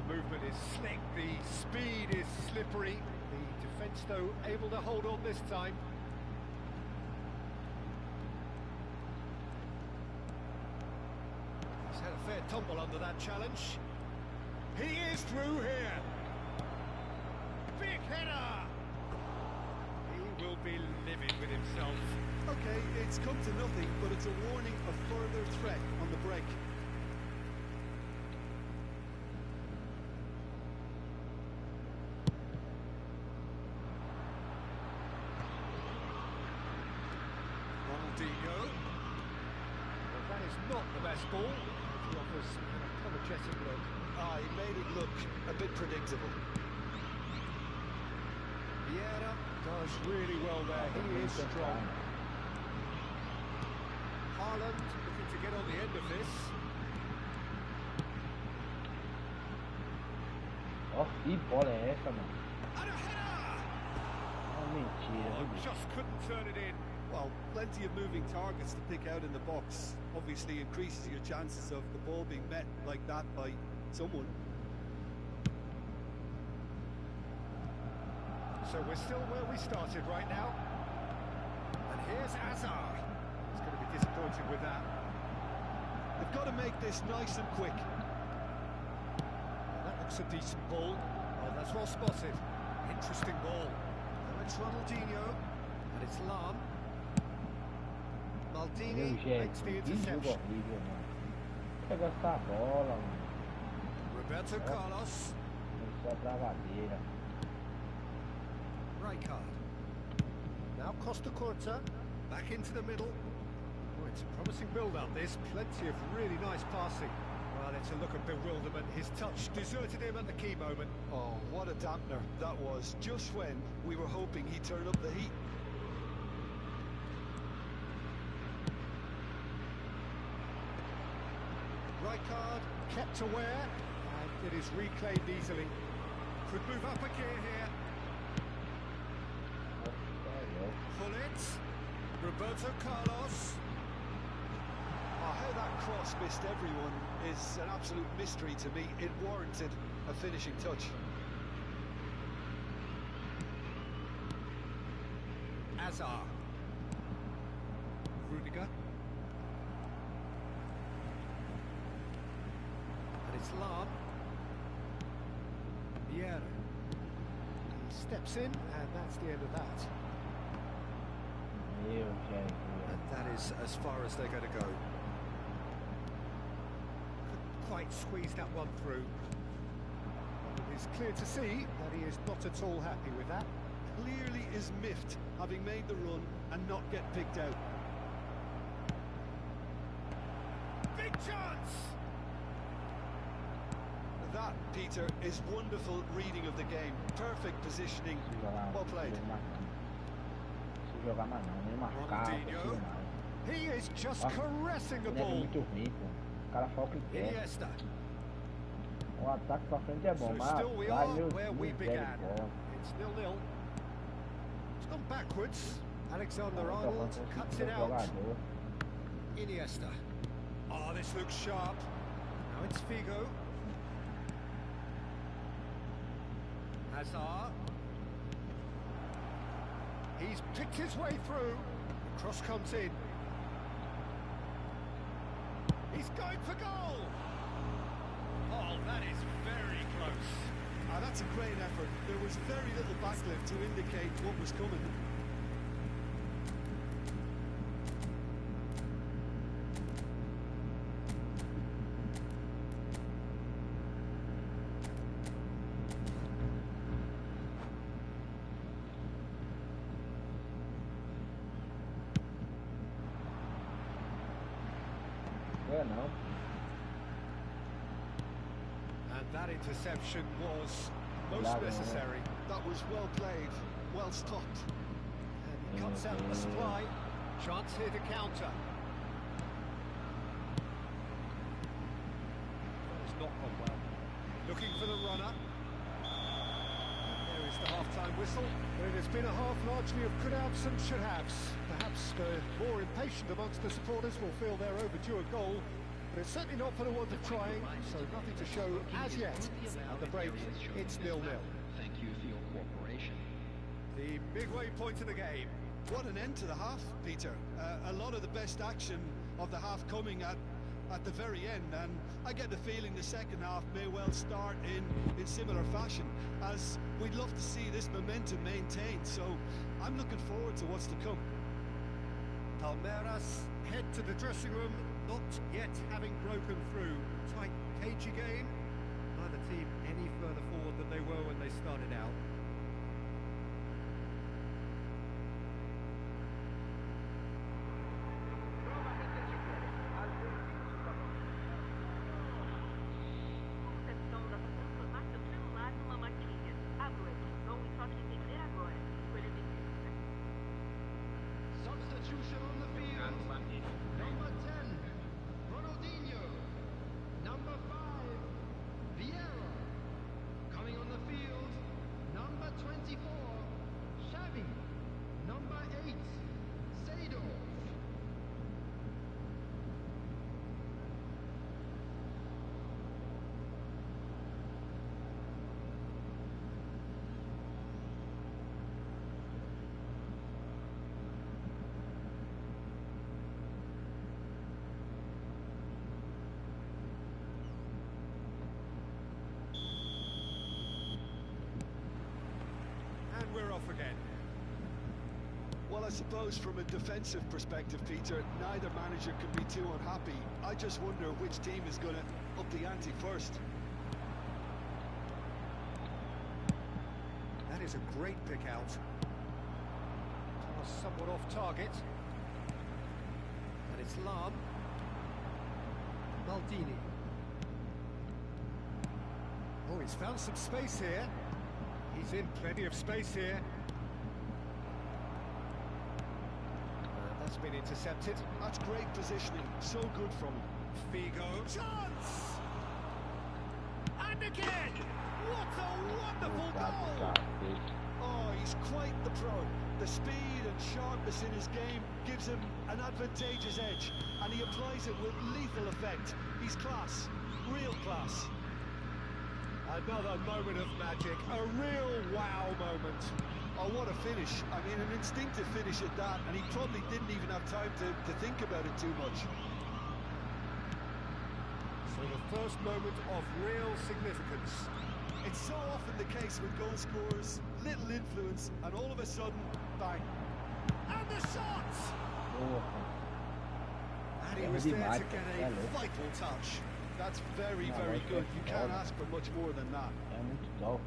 Movement is slick, the speed is slippery. The defence, though, able to hold on this time. He's had a fair tumble under that challenge. He is through here. Big header! He will be livid with himself.
Okay, it's come to nothing, but it's a warning of further threat on the break.
Well, that is not the best ball. He offers an apologetic look.
He made it look a bit predictable.
Vieira does really well there. He is strong. Haaland looking to get on the end of this.
Ó, que bola é essa, mano?
And a header!
Oh, mentira,
Oh, just couldn't turn it in.
Well, plenty of moving targets to pick out in the box. Obviously increases your chances of the ball being met like that by someone.
So we're still where we started right now. And here's Hazard. He's going to be disappointed with that.
They've got to make this nice and quick.
That looks a decent ball. Oh, that's well spotted. Interesting ball. Now it's Ronaldinho. And it's Lam. Maldini makes the interception.
Pega essa bola, mano.
Roberto Carlos.
Isso é bravadeira.
Rijkaard. Now Costa Curta. Back into the middle. Oh, it's a promising build-up, this. Plenty of really nice passing. Well, it's a look of bewilderment. His touch deserted him at the key moment.
Oh, what a dampener that was, just when we were hoping he'd turn up the heat.
Rijkaard kept aware, and it is reclaimed easily. Could move up a gear here. Pull it. Roberto Carlos.
Oh, how that cross missed everyone is an absolute mystery to me. It warranted a finishing touch.
Hazard. Rudiger. And it's Lam. Vieira. He steps in, and that's the end of that. And that is as far as they're going to go. Couldn't quite squeeze that one through. It is clear to see that he is not at all happy with that.
Clearly is miffed, having made the run and not get picked out.
Big chance!
That, Peter, is wonderful reading of the game. Perfect positioning. Well played.
Ronaldinho. He is just caressing the ball. Iniesta.
O ataque pra frente é bom,
So
mas
still we
vai,
are
meu
where we began.
misericórdia.
It's 0-0. It's gone backwards. Alexander-Arnold cuts it out. Iniesta. Oh, this looks sharp. Now it's Figo. Hazard. He's picked his way through. The cross comes in. He's going for goal. Oh, that is very close.
That's a great effort. There was very little backlift to indicate what was coming.
Não.
And that interception was most necessary.
That was well played, well stopped.
And he cuts out the supply. Chance here to counter. It's not gone well. Looking for the runner. And there is the half-time whistle. But it has been a half largely of could-haves and should-haves. Perhaps the more impatient amongst the supporters will feel they're overdue a goal. But it's certainly not for the want of trying, so nothing to show as yet. At the break, it's 0-0.
Thank you for your cooperation.
The midway point of the game.
What an end to the half, Peter. A lot of the best action of the half coming at the very end, and I get the feeling the second half may well start in similar fashion, as we'd love to see this momentum maintained, so I'm looking forward to what's to come.
Palmeiras head to the dressing room, not yet having broken through. Tight, cagey game. Neither team any further forward than they were when they started out.
Testando para transformar seu celular numa maquininha. Abra o som e só entender agora. Escolha difícil.
Substitution on the field. Number 10, Ronaldinho. Number 5, Vieira. Coming on the field, number
suppose from a defensive perspective, Peter, neither manager can be too unhappy. I just wonder which team is going to up the ante first.
That is a great pick out. Pass somewhat off target. And it's Lam. Maldini. Oh, he's found some space here. He's in plenty of space here. That's been intercepted.
That's great positioning. So good from him.
Figo. Chance! And again! What a wonderful goal!
Oh, he's quite the pro. The speed and sharpness in his game gives him an advantageous edge, and he applies it with lethal effect. He's class. Real class.
Another moment of magic, a real wow moment.
Oh, what a finish. I mean, an instinctive finish at that, and he probably didn't even have time to think about it too much.
So the first moment of real significance.
It's so often the case with goal scorers, little influence, and all of a sudden, bang.
And the shot! And he
Yeah,
was
he
there
might.
to get a
Yeah, look.
vital touch.
That's very, very good. You can't ask for much more than that.
É muito top.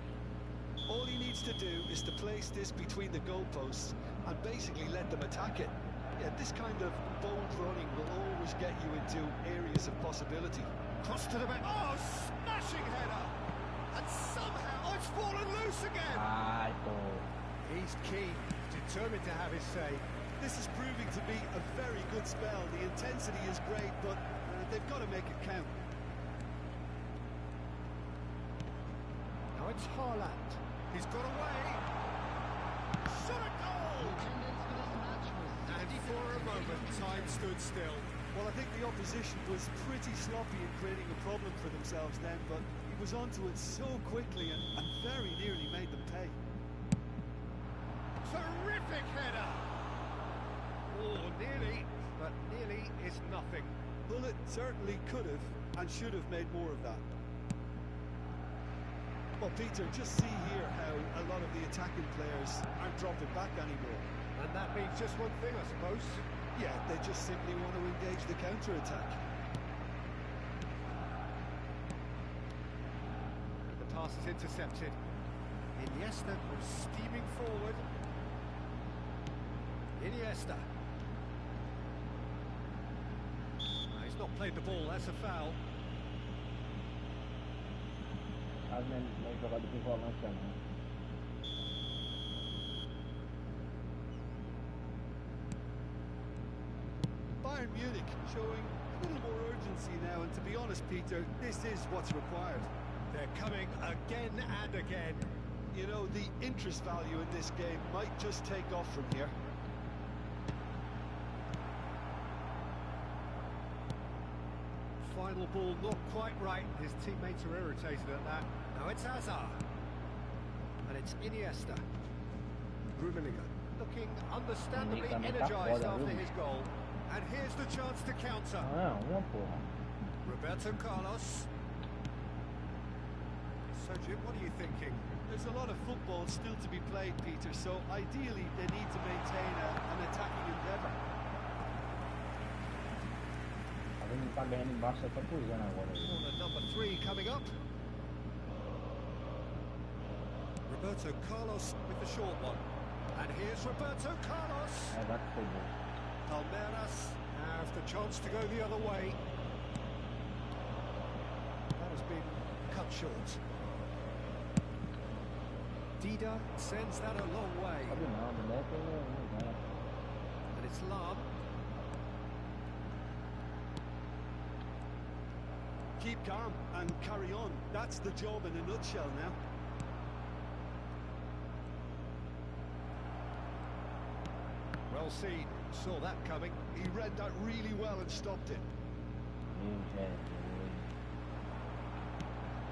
All he needs to do is to place this between the goalposts and basically let them attack it. Yeah, this kind of bold running will always get you into areas of possibility.
Cross to the back. Oh, smashing header! And somehow it's fallen loose again!
Ai, pô.
He's keen, determined to have his say.
This is proving to be a very good spell. The intensity is great, but they've got to make it count.
Now it's Haaland. He's got away. Shot a goal! And for a moment, time stood still.
Well, I think the opposition was pretty sloppy in creating a problem for themselves then, but he was onto it so quickly and very nearly made them pay.
Terrific header! Oh, nearly, but nearly is nothing.
Well, it certainly could have and should have made more of that. Well, Peter, just see here how a lot of the attacking players aren't dropping back anymore.
And that means just one thing, I suppose.
Yeah, they just simply want to engage the counter-attack.
The pass is intercepted. Iniesta was steaming forward. Iniesta. He's not played the ball, that's a foul.
Quase nem jogado com volante também.
Bayern Munich showing a little more urgency now, and to be honest, Peter, this is what's required.
They're coming again and again.
You know, the interest value in this game might just take off from here.
Final ball not quite right. His teammates are irritated at that. Now it's Hazard. And it's Iniesta. Rummenigge looking understandably energised after his goal. And here's the chance to counter.
Não, uma porra.
Roberto Carlos. So Jim, what are you thinking?
There's a lot of football still to be played, Peter, so ideally they need to maintain an attacking endeavour.
A gente tá ganhando embaixo, só tá cruzando agora.
Corner number 3 coming up. Roberto Carlos with the short one. And here's Roberto Carlos.
É, vai que foi gol.
Palmeiras have the chance to go the other way. That has been cut short. Dida sends that a long way.
Sabe não, moleque não ganha.
And it's Lam.
Keep calm and carry on. That's the job in a nutshell now.
Well seen, saw that coming.
He read that really well and stopped it.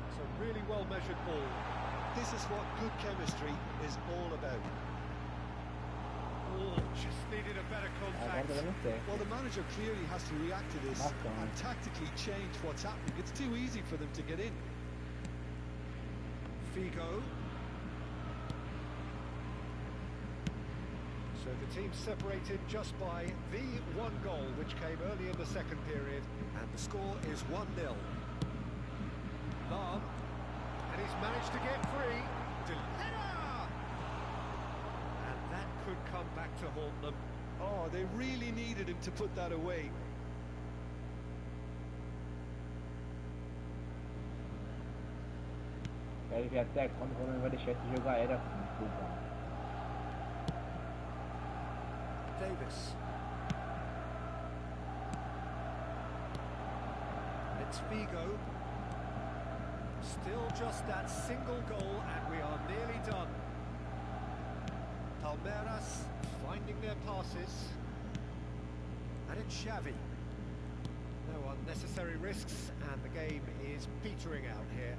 It's a really well measured ball.
This is what good chemistry is all about.
Oh, just needed a better
Agora
contact.
tá dando certo.
Well, the manager clearly has to react to this
Bacana.
and tactically change what's happening. It's too easy for them to get in.
Figo. So the team separated just by the one goal, which came early in the second period, and the score is 1-0. Lam, and he's managed to get free. Header! And that could come back to haunt them.
Oh, they really needed him to put that away.
Quero ver até quando o Flamengo vai deixar esse jogo aéreo assim, puta.
Davis. It's Figo. Still just that single goal and we are nearly done. Palmeiras finding their passes. And it's Xavi. No unnecessary risks and the game is petering out here.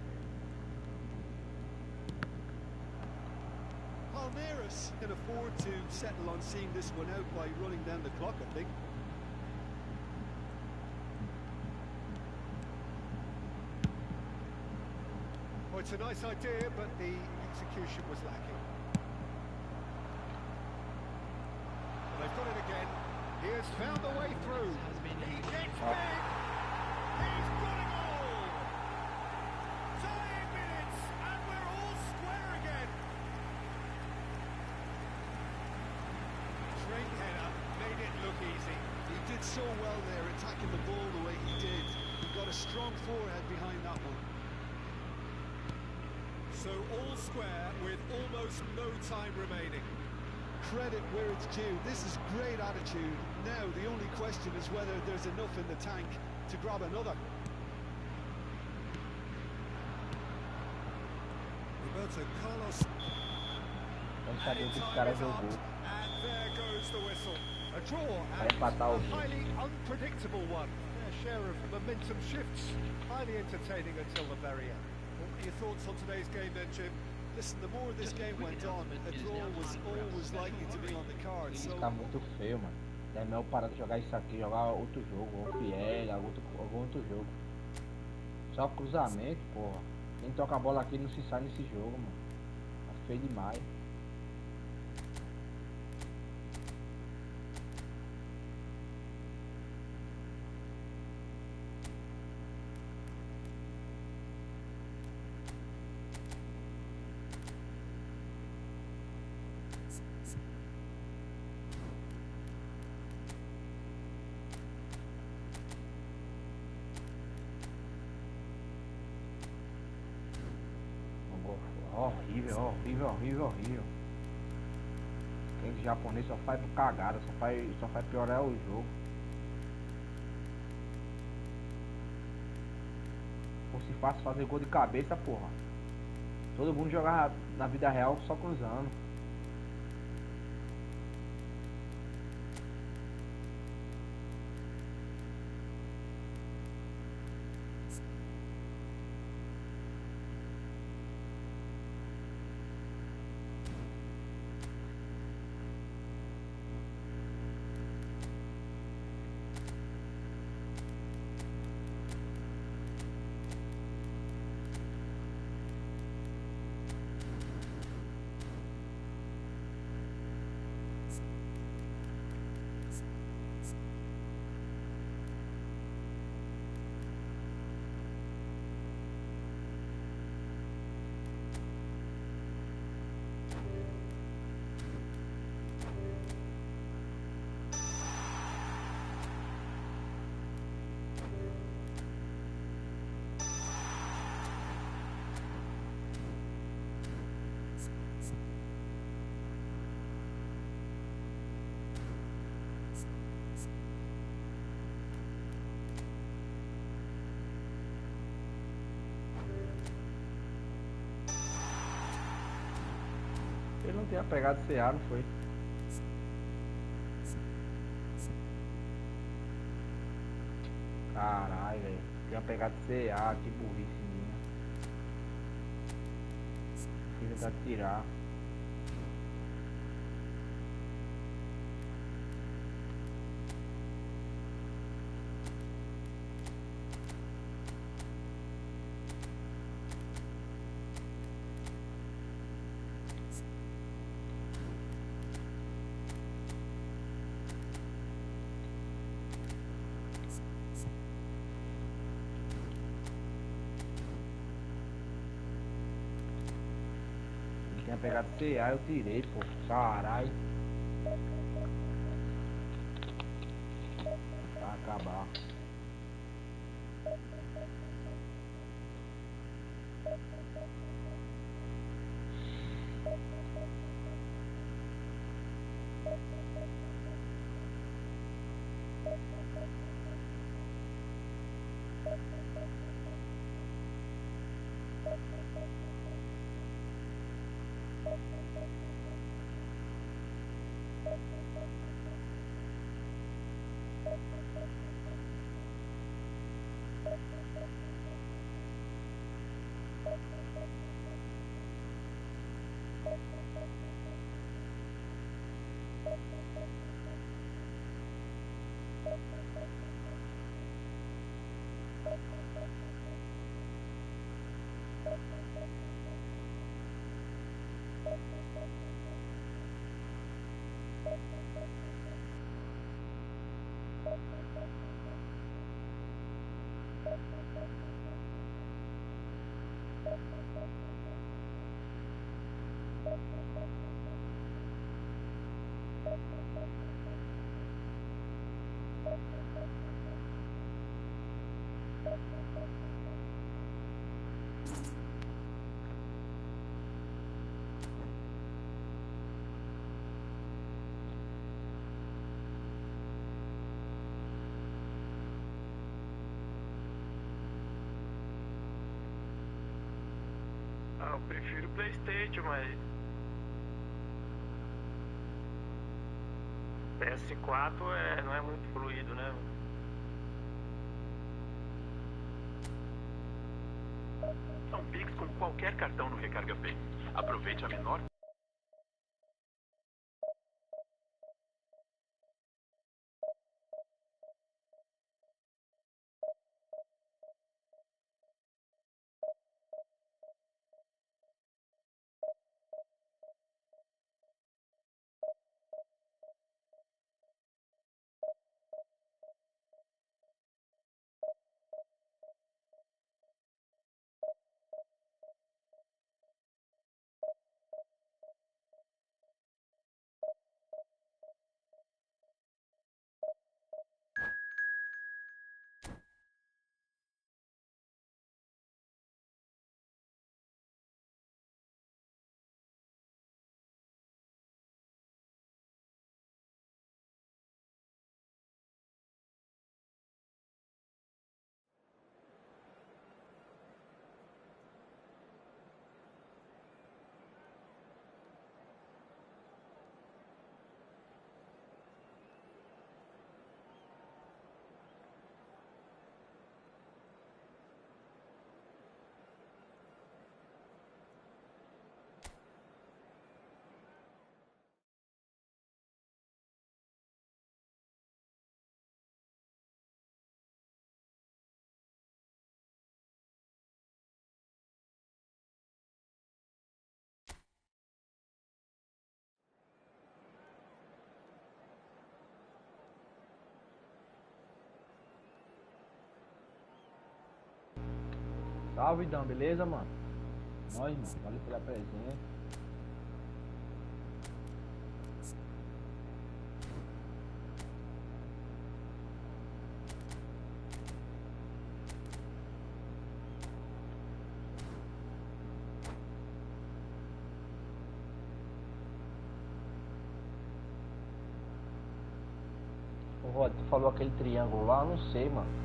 Palmeiras can afford to settle on seeing this one out by running down the clock, I think.
Well, it's a nice idea, but the execution was lacking. Well, they've got it again. He has found the way through. He gets big. He's got it all. 9 minutes, and we're all square again. Straight header, made it look easy.
He did so well there, attacking the ball the way he did. He got a strong forehead behind that one.
So all square with almost no time remaining.
Credit where it's due. This is great attitude. Now the only question is whether there's enough in the tank to grab another.
Roberto Carlos.
Vamos saber que esse cara jogou.
And there goes the whistle. A draw
Vai
and
empatar o
a
jogo.
highly unpredictable one. Their share of momentum shifts. Highly entertaining until the very end. What are your thoughts on today's game then, Jim?
Listen, the more this game went on, a draw was always likely to be on the card. So
Fica muito feio, mano. É melhor parar de jogar isso aqui, jogar outro jogo, ou Fiel, algum outro jogo. Só cruzamento, porra. Quem toca a bola aqui não se sai nesse jogo, mano. Tá feio demais. Horrível, horrível, horrível, horrível. Quem japonês só faz cagada, só faz piorar o jogo. Fosse fácil fazer gol de cabeça, porra. Todo mundo jogava na vida real só cruzando. Ele não tinha pegado CA, não foi? Caralho, velho. Tinha pegado CA, que burrice minha. Fui tentar tirar. Tinha pegado TA, eu tirei, pô. Caralho. Vai acabar.
Eu prefiro PlayStation, mas PS4 não é muito fluido, né?
São Pix com qualquer cartão no Recarga Pay. Aproveite a menor.
Salve, Dão, beleza, mano? Nós, mano, valeu pela presença. Ô, Rod, tu falou aquele triângulo lá, não sei, mano.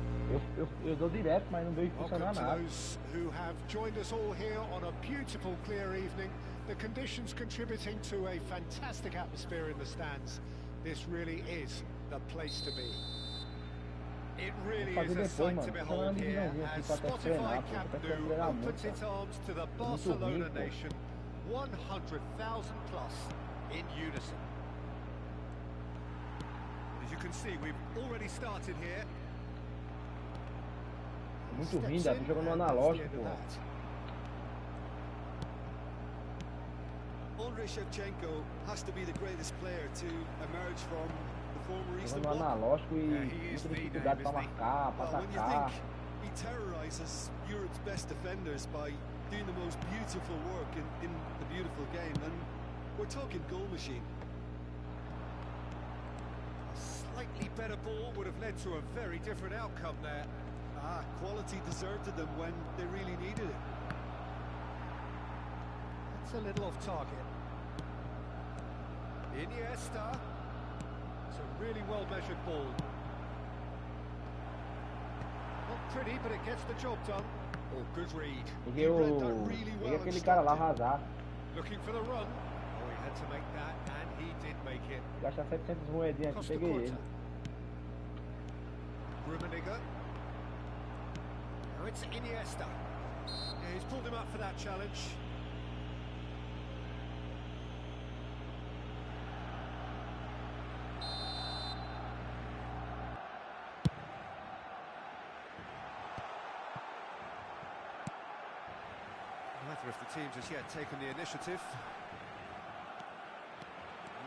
Eu dou direto, mas não vejo funcionar
Welcome to
nada.
those who have joined us all here on a beautiful, clear evening. The conditions contributing to a fantastic atmosphere in the stands. This really is the place to be. It really is a sight to behold here as Spotify Camp Nou opens its arms to the Barcelona nation. 100,000 plus in unison. As you can see, we've already started here.
Muito ruim, dá pra jogar no analógico, pô.
Shevchenko has to be the greatest player to emerge from the former Eastern
Jogando no
Bloc.
analógico e muita dificuldade pra marcar, pra atacar.
He terrorized recognise as Europe's best defenders by doing the most beautiful work in the beautiful game, and we're talking goal machine.
A slightly better ball would have led to a very different outcome there.
Quality deserted them when they really needed it.
That's a little off target. Iniesta. It's a really well-measured ball. Not pretty, but it gets the job done. Oh, good read.
Peguei aquele cara lá arrasar.
Looking for the run. Oh, he had to make that, and he did make it.
Gastar 700 moedinhas aqui, peguei ele.
Rummenigge. Now it's Iniesta. Yeah, he's pulled him up for that challenge. Neither of the teams has yet taken the initiative.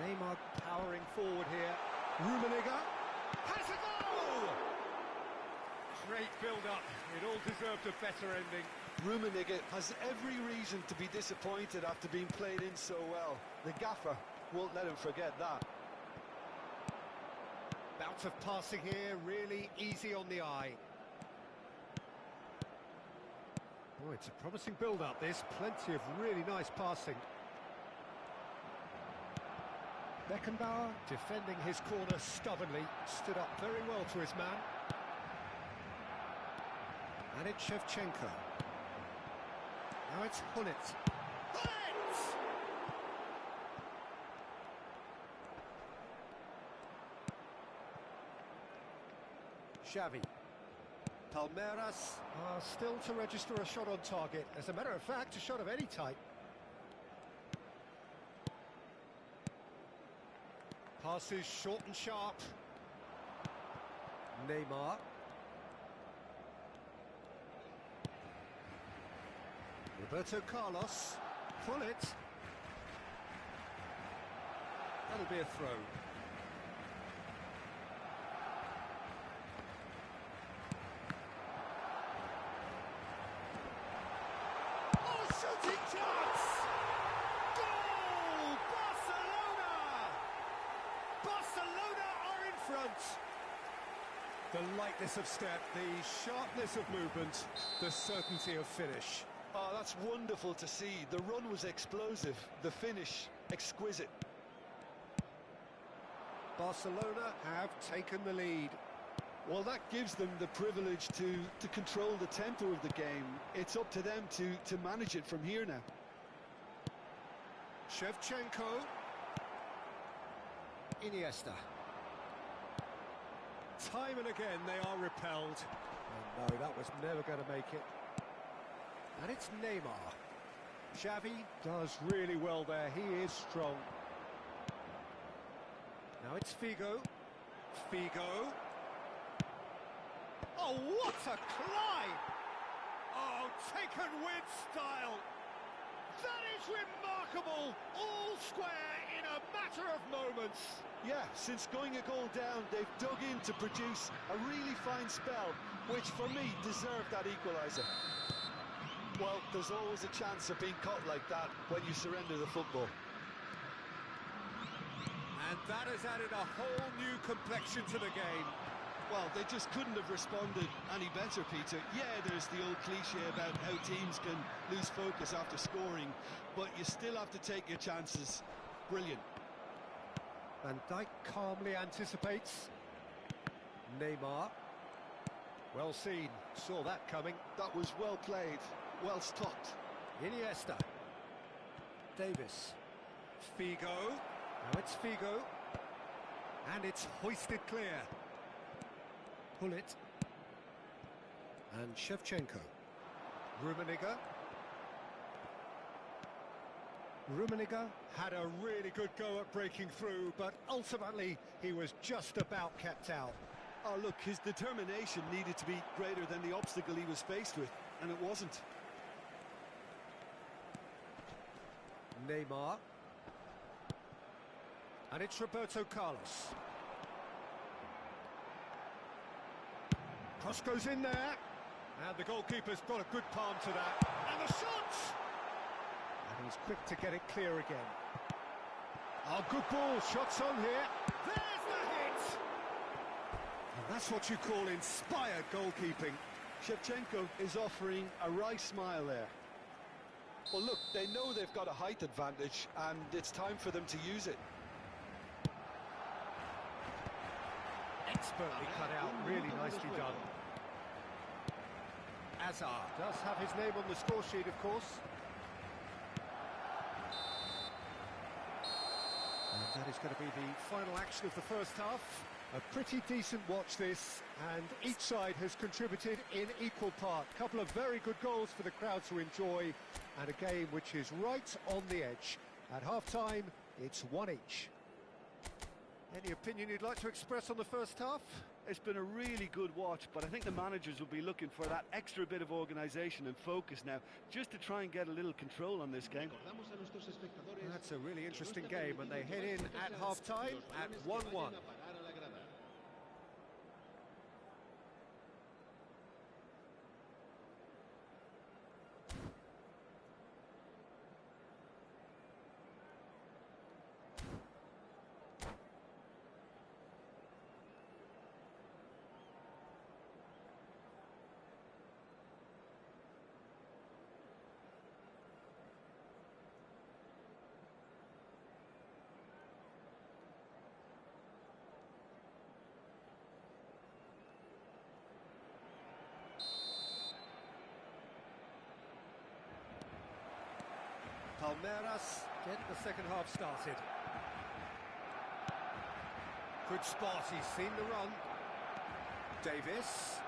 Neymar powering forward here. Rummenigge has a goal! Great build-up. It all deserved a better ending.
Rummenigge has every reason to be disappointed after being played in so well. The gaffer won't let him forget that.
Bout of passing here, really easy on the eye. Oh, it's a promising build-up, this. Plenty of really nice passing. Beckenbauer defending his corner stubbornly. Stood up very well to his man. And it's Shevchenko. Now it's Hullet. Hullet! Xavi. Palmeiras are still to register a shot on target. As a matter of fact, a shot of any type. Passes short and sharp. Neymar. Roberto Carlos. Pull it. That'll be a throw. Oh, shooting chance! Goal! Barcelona! Barcelona are in front. The lightness of step, the sharpness of movement, the certainty of finish.
Oh, that's wonderful to see. The run was explosive, the finish exquisite.
Barcelona have taken the lead.
Well, that gives them the privilege to control the tempo of the game. It's up to them to manage it from here now.
Shevchenko. Iniesta. Time and again they are repelled. Oh no, that was never going to make it. And it's Neymar. Xavi does really well there. He is strong. Now it's Figo. Figo. Oh, what a climb! Oh, taken with style. That is remarkable. All square in a matter of moments.
Yeah, since going a goal down, they've dug in to produce a really fine spell, which for me deserved that equaliser. Well, there's always a chance of being caught like that when you surrender the football.
And that has added a whole new complexion to the game.
Well, they just couldn't have responded any better, Peter. Yeah, there's the old cliche about how teams can lose focus after scoring, but you still have to take your chances. Brilliant.
Van Dijk calmly anticipates. Neymar. Well seen. Saw that coming.
That was well played. Well stopped.
Iniesta. Davis. Figo. Now it's Figo. And it's hoisted clear. Pull it. And Shevchenko. Rummenigge. Rummenigge had a really good go at breaking through, but ultimately he was just about kept out.
Oh, look, his determination needed to be greater than the obstacle he was faced with, and it wasn't.
Neymar. And it's Roberto Carlos. Cross goes in there. And the goalkeeper's got a good palm to that. And the shot! And he's quick to get it clear again. Oh, good ball. Shots on here. There's the hit! And that's what you call inspired goalkeeping.
Shevchenko is offering a wry smile there. Well, look, they know they've got a height advantage, and it's time for them to use it.
Expertly cut out, really nicely done. Azar does have his name on the score sheet, of course. And that is going to be the final action of the first half. A pretty decent watch this, and each side has contributed in equal part. A couple of very good goals for the crowd to enjoy, and a game which is right on the edge. At half-time, it's 1 each. Any opinion you'd like to express on the first half?
It's been a really good watch, but I think the managers will be looking for that extra bit of organisation and focus now, just to try and get a little control on this game.
That's a really interesting game, and they head in at half-time at 1-1. Palmeiras get the second half started. Good spot, he's seen the run. Davis.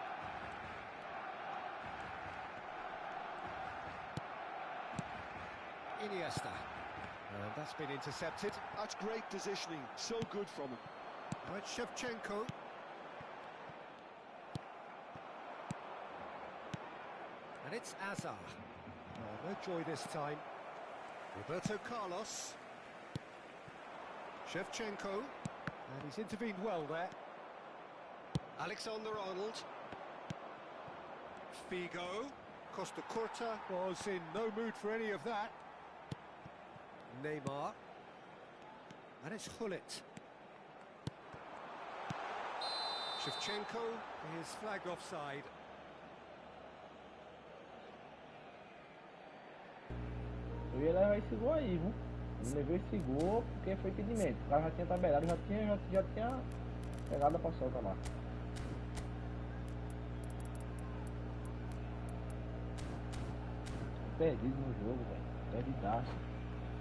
Iniesta. And that's been intercepted.
That's great positioning, so good from him.
Right, Shevchenko. And it's Azar. Oh, no joy this time. Roberto Carlos. Shevchenko. And he's intervened well there. Alexander-Arnold. Figo. Costa Curta was in no mood for any of that. Neymar. And it's Hullet. Shevchenko is flagged offside.
Eu ia levar esse gol aí, viu? Eu levei esse gol porque foi impedimento. O cara já tinha tabelado, já tinha pegado a paçoca lá. Perdido no jogo, velho. Perdidaço.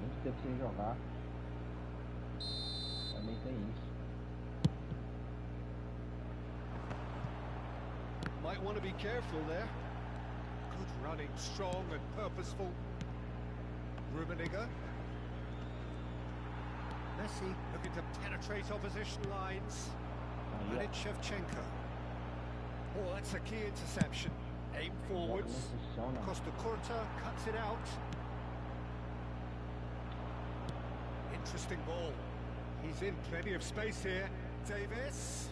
Muito tempo sem jogar. Também tem isso.
Might want to be careful there.
Good running, strong and purposeful. Rummenigge. Messi looking to penetrate opposition lines. And it's Shevchenko. Oh, that's a key interception. Aim forwards. Costa Curta cuts it out. Interesting ball. He's in plenty of space here. Davis.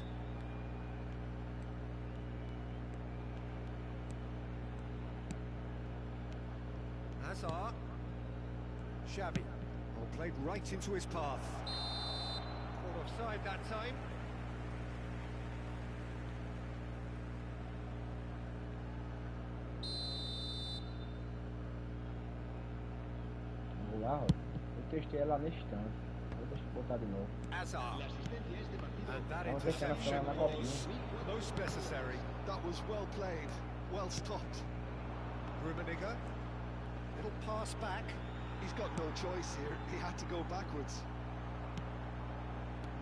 Hazard. Xavi. Well, played right into his path. Caught offside that time.
Uau, eu testei ela nesse instante. Vou botar de novo.
Azar. And that interception was most necessary.
That was well played, well stopped.
Rummenigge. Little pass back.
He's got no choice here. He had to go backwards.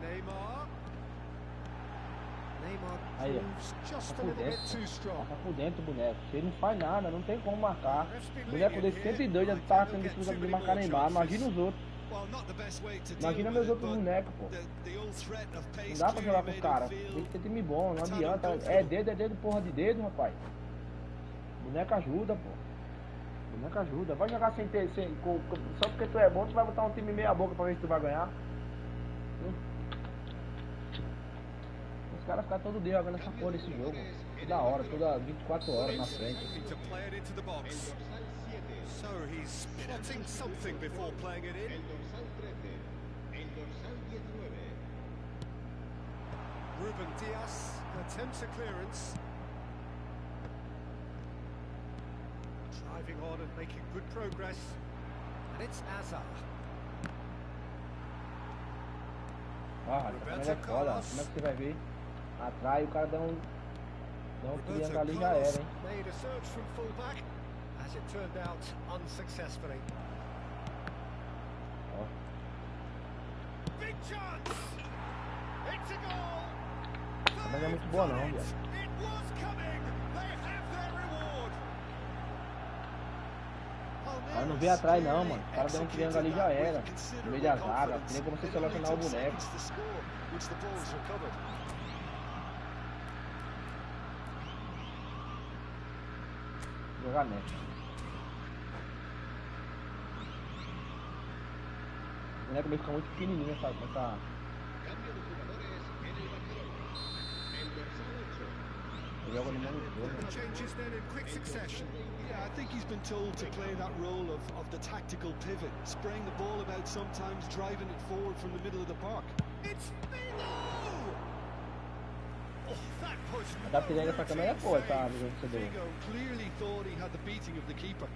Neymar. Neymar
Aí,
proves just
tá
a
por
little bit
dentro.
too strong.
Tá por dentro o boneco. Ele não faz nada, não tem como marcar. O boneco desse 102 já tá tendo dificuldade de marcar Neymar. Imagina os outros. Imagina meus outros bonecos, pô. Não dá pra jogar com os caras. Tem que ter time bom, não adianta. É dedo, porra de dedo, rapaz. Boneco ajuda, pô. Boneco ajuda. Vai jogar sem ter. Só porque tu é bom, tu vai botar um time meia boca pra ver se tu vai ganhar. Os caras ficam todo dia jogando essa porra desse jogo. Toda hora, toda 24 horas na frente.
To play it into the box. So he's plotting something before playing it in. Ruben Diaz attempts a clearance. Driving on and making good progress. And it's Azar.
Ah, essa câmera é foda. Como é que você vai ver? Atrás o cara deu um triângulo ali, já era, hein?
Made a search from fullback, as it turned out unsuccessfully.
Ó.
Big chance! It's a goal!
Mas não é muito boa não, viado.
It was coming! They have their reward!
O cara não veio atrás não, mano. O cara deu um triângulo ali, já era. No meio da zaga, que nem como você selecionar o boneco. Jogar net. O boneco meio fica muito pequenininho essa... Ele joga no monitor, né?
Changes then in quick succession.
Yeah, I think he's been told to play that role of the tactical pivot, spraying the ball about sometimes, driving it forward from the middle of the park.
It's Figo! Oh, that was
A triângulo essa câmera é boa, tá? Você deu.
Figo clearly thought he had the beating of the keeper.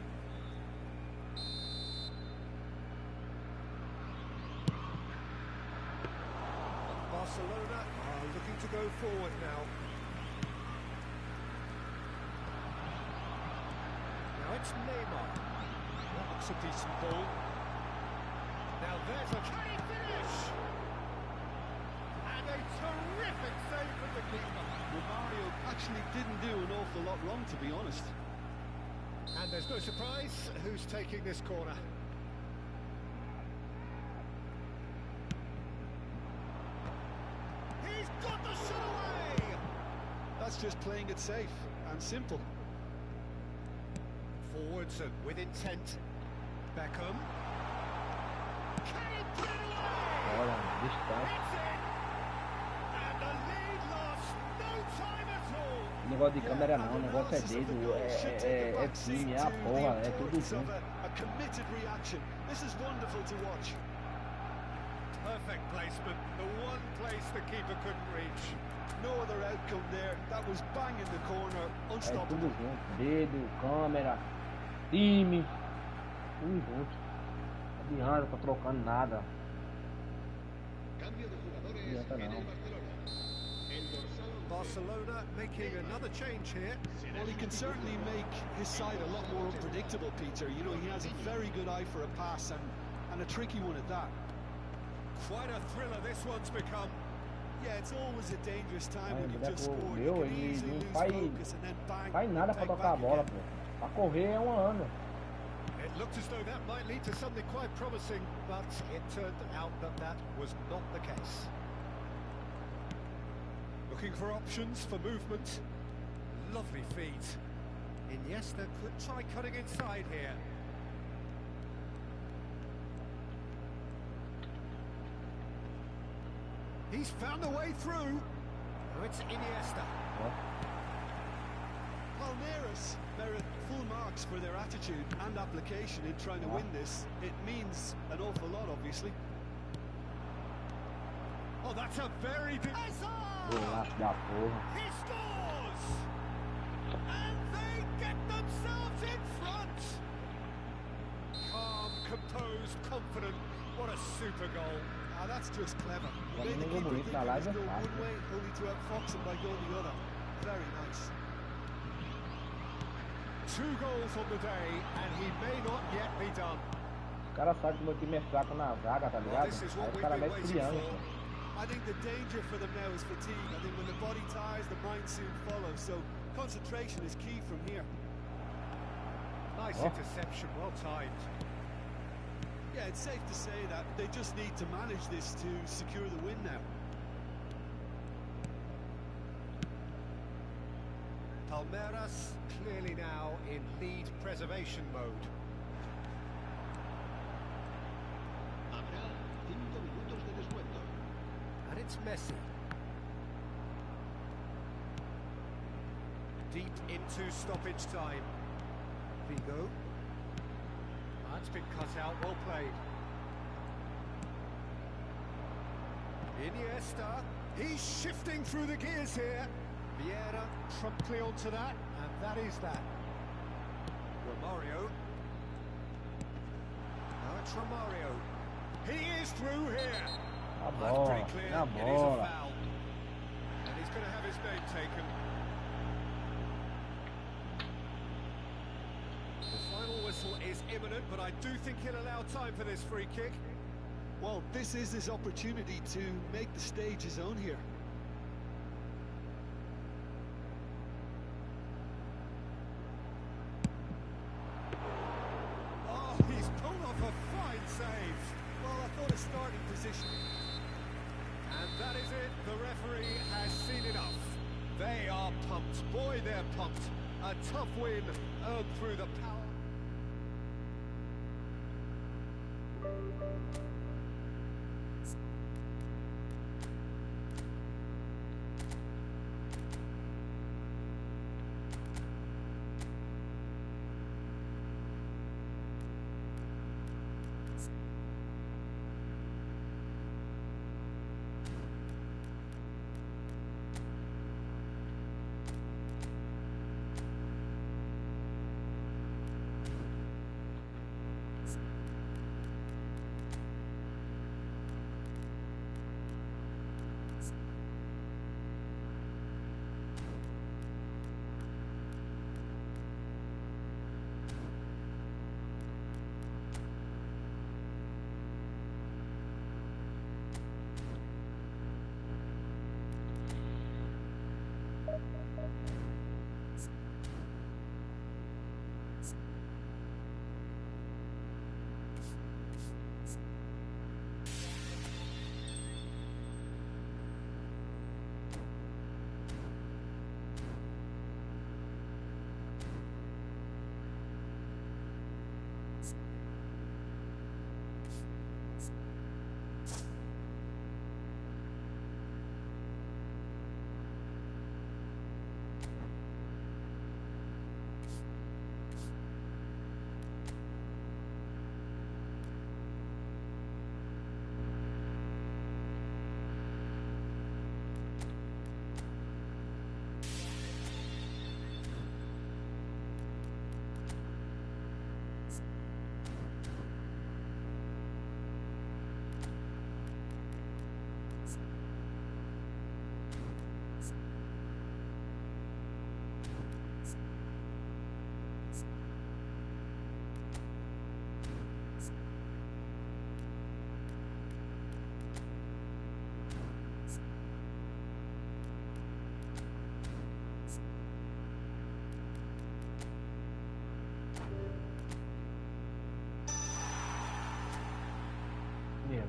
Barcelona are looking to go forward now. Now it's Neymar. That looks a decent ball. Now there's a... Can he finish? And a terrific save from the keeper.
Romario actually didn't do an awful lot wrong, to be honest.
And there's no surprise who's taking this corner. He's got the shot away!
That's just playing it safe and simple.
Forwards and with intent. Beckham. Can he put it away?
Olha, distância.
It's in! And the lead lost no time at all!
O negócio de câmera não, o negócio é dedo, é time, é a porra, é tudo junto.
A committed reaction. This is wonderful to watch.
Perfect placement, the one place the keeper couldn't reach.
No other outcome there. That was bang in the corner,
É
unstoppable.
tudo junto, dedo, câmera, time, tudo junto. Não adianta, tá trocando nada. Não adianta não.
Barcelona making another change here.
Well, he can certainly make his side a lot more unpredictable, Peter. You know, he has a very good eye for a pass and a tricky one at that.
Quite a thriller this one's become.
Yeah, it's always a dangerous time when
O
you've just
boneco
scored.
meu,
You can
ele
easily
não
lose focus and then bang.
faz nada pra
take
tocar a
back
bola,
again.
pô. Pra correr é um ano.
It looked as though that might lead to something quite promising, but it turned out that that was not the case. Looking for options for movement. Lovely feet. Iniesta could try cutting inside here. He's found a way through. Now it's Iniesta.
Palmeiras merit full marks for their attitude and application in trying to win this. It means an awful lot, obviously.
Oh, that's a very big...
Golaço da porra.
He scores! And they get themselves in front! Calm, composed, confident. What a super goal.
Ah, that's just clever.
Quando
Made the
ninguém
keeper
bonito
think
na
he
live
was
é
going
fácil.
one way, only to outfox him by going the other. Very nice.
2 goals on the day, and he may not yet be done.
Os caras sabem que o meu time é fraco na zaga, tá ligado?
This is
Aí
what
os
we've
caras
been
metem
waiting
triângulo,
for.
pô.
I think the danger for them now is fatigue. I think when the body tires, the mind soon follows. So concentration is key from here.
Nice
Oh.
interception, well timed.
Yeah, it's safe to say that they just need to manage this to secure the win now.
Palmeiras clearly now in lead preservation mode. And it's Messi. into stoppage time. Figo. That's been cut out, well played. Iniesta. He's shifting through the gears here. Vieira promptly onto that, and that is that. Romario. Now it's Romario. He is through here. That's pretty clear. It is a foul. And he's going to have his name taken. The final whistle is imminent, but I do think he'll allow time for this free kick.
Well, this is his opportunity to make the stage his own here.
Oh, he's pulled off a fine save.
Well, I thought a starting position.
And that is it. The referee has seen enough. They are pumped. Boy, they're pumped. A tough win earned through the power.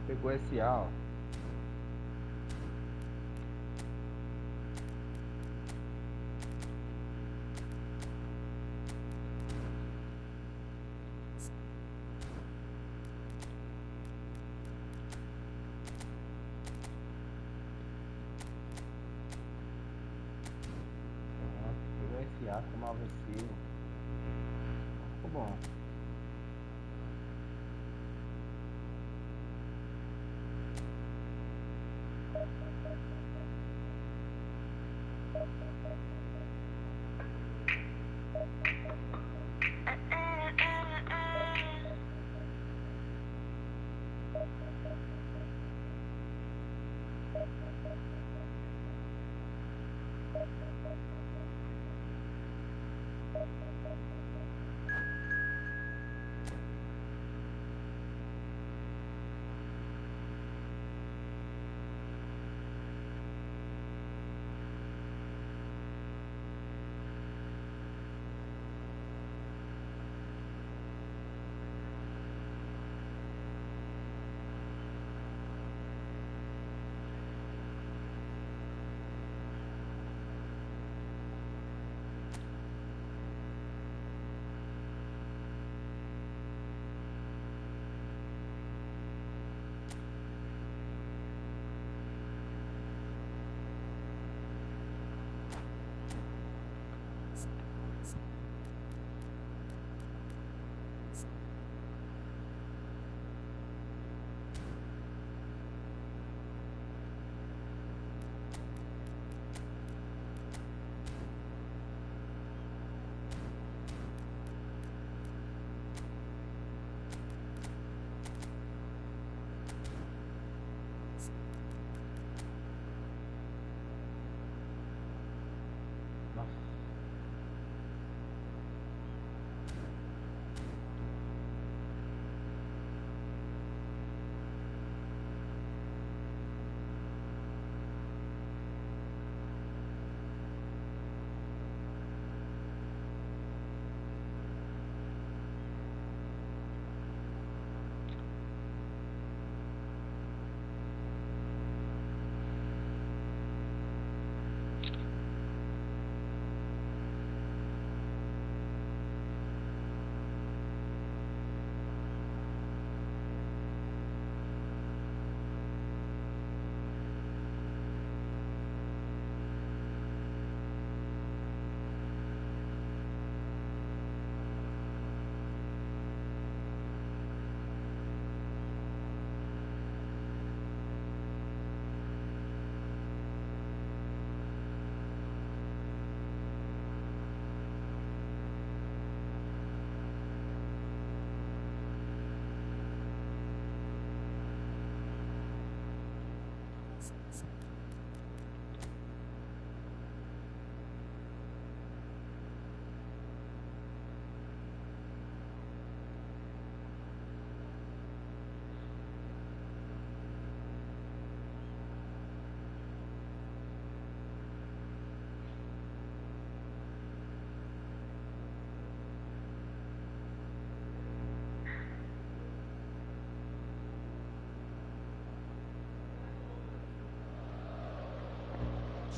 Pegou SA, ó. Pegou SA, ficou mal vencido. Ficou bom.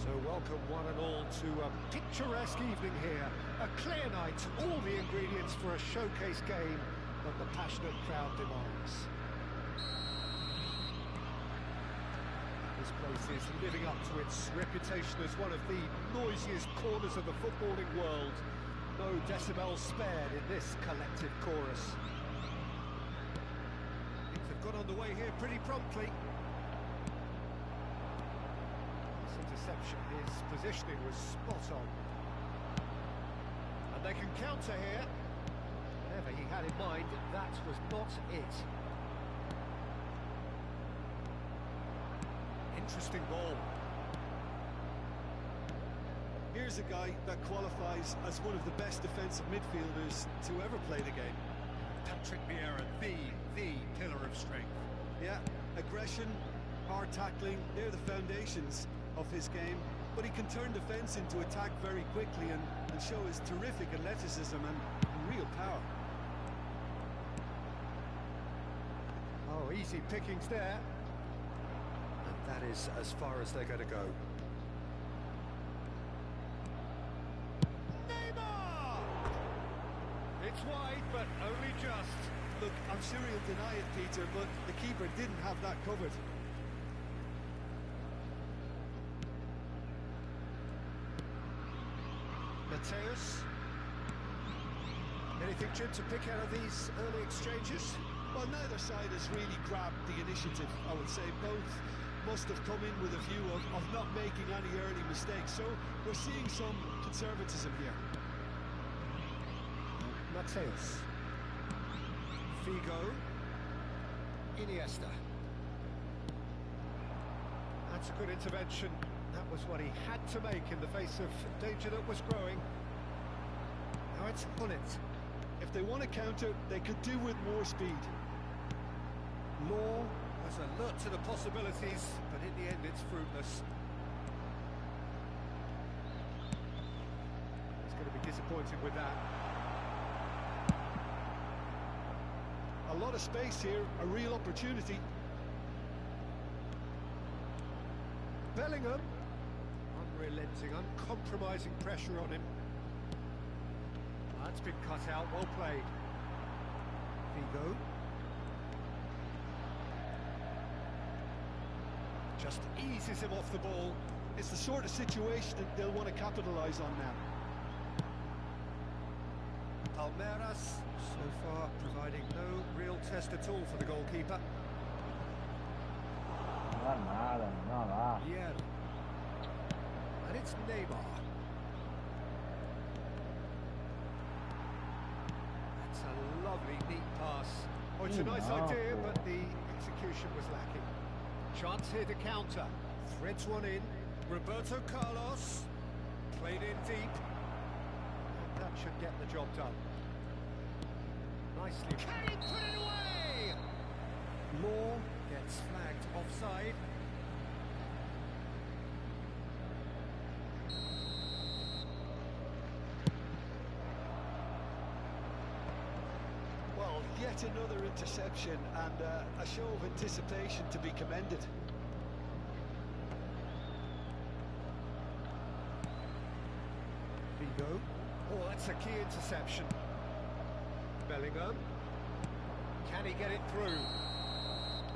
So welcome one and all to a picturesque evening here. A clear night, all the ingredients for a showcase game that the passionate crowd demands. This place is living up to its reputation as one of the noisiest corners of the footballing world. No decibels spared in this collective chorus. Things have got underway here pretty promptly. Interception, his positioning was spot on. And they can counter here. Whatever he had in mind, that was not it. Interesting ball.
Here's a guy that qualifies as one of the best defensive midfielders to ever play the game.
Patrick Vieira, the pillar of strength.
Yeah, aggression, hard tackling, they're the foundations of his game, but he can turn defence into attack very quickly and show his terrific athleticism and real power.
Oh, easy pickings there. And that is as far as they're going to go. Neymar! It's wide, but only just.
Look, I'm sure he'll deny it, Peter, but the keeper didn't have that covered.
Mateus. Anything, Jim, to pick out of these early exchanges?
Well, neither side has really grabbed the initiative, I would say. Both must have come in with a view of not making any early mistakes. So we're seeing some conservatism here.
Mateus. Figo. Iniesta. That's a good intervention. That was what he had to make in the face of danger that was growing. Now it's Gullit.
If they want to counter, they could do with more speed.
Law was alert to the possibilities, but in the end it's fruitless. He's going to be disappointed with that.
A lot of space here, a real opportunity.
Bellingham. Unrelenting, uncompromising pressure on him. That's been cut out, well played. Figo. Just eases him off the ball.
It's the sort of situation that they'll want to capitalise on now.
Palmeiras, so far, providing no real test at all for the goalkeeper.
Nada, nada.
Yeah. And it's Neymar. That's a lovely, neat pass. Oh, it's a nice idea, but the execution was lacking. Chance here to counter. Threads one in. Roberto Carlos. Played in deep. And that should get the job done. Nicely. Can he put it away? Moore gets flagged offside.
Well, yet another interception and a show of anticipation to be commended.
Figo. Oh, that's a key interception. Bellingham. Can he get it through?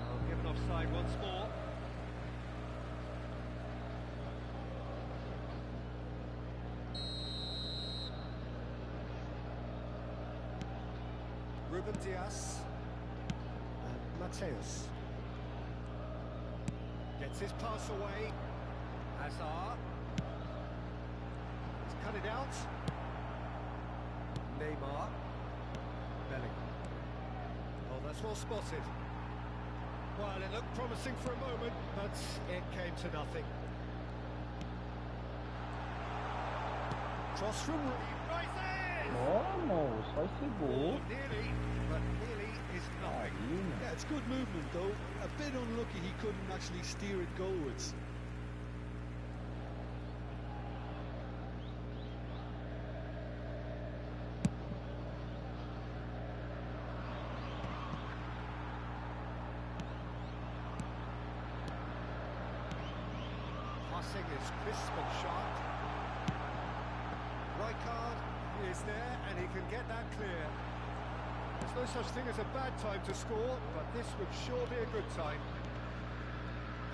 Oh, given offside once more. Ruben Dias. And Mateus. Gets his pass away. Hazard. He's cut it out. Neymar. Bellingham. Oh, that's well spotted. Well, it looked promising for a moment, but it came to nothing. Cross from rises!
Vamos, só esse gol.
Nearly, but nearly is nothing.
Yeah, it's good movement though. A bit unlucky he couldn't actually steer it goalwards.
Passing is crisp and sharp. Rijkaard is there and he can get that clear. There's no such thing as a bad time to score, but this would sure be a good time.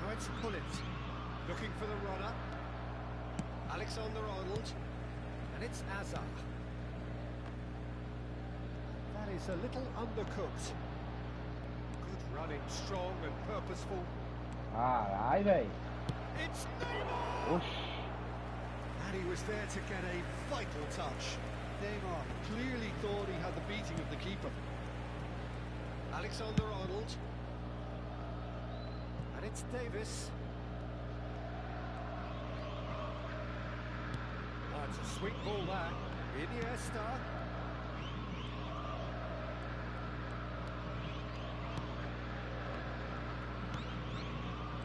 Now it's Pullet, looking for the runner. Alexander-Arnold, and it's Azar. That is a little undercooked. Good running, strong and purposeful.
Caralho, velho.
It's Neymar!
Oxi.
And he was there to get a vital touch.
Neymar clearly thought he had the beating of the keeper.
Alexander-Arnold. And it's Davis. That's a sweet ball there. Iniesta.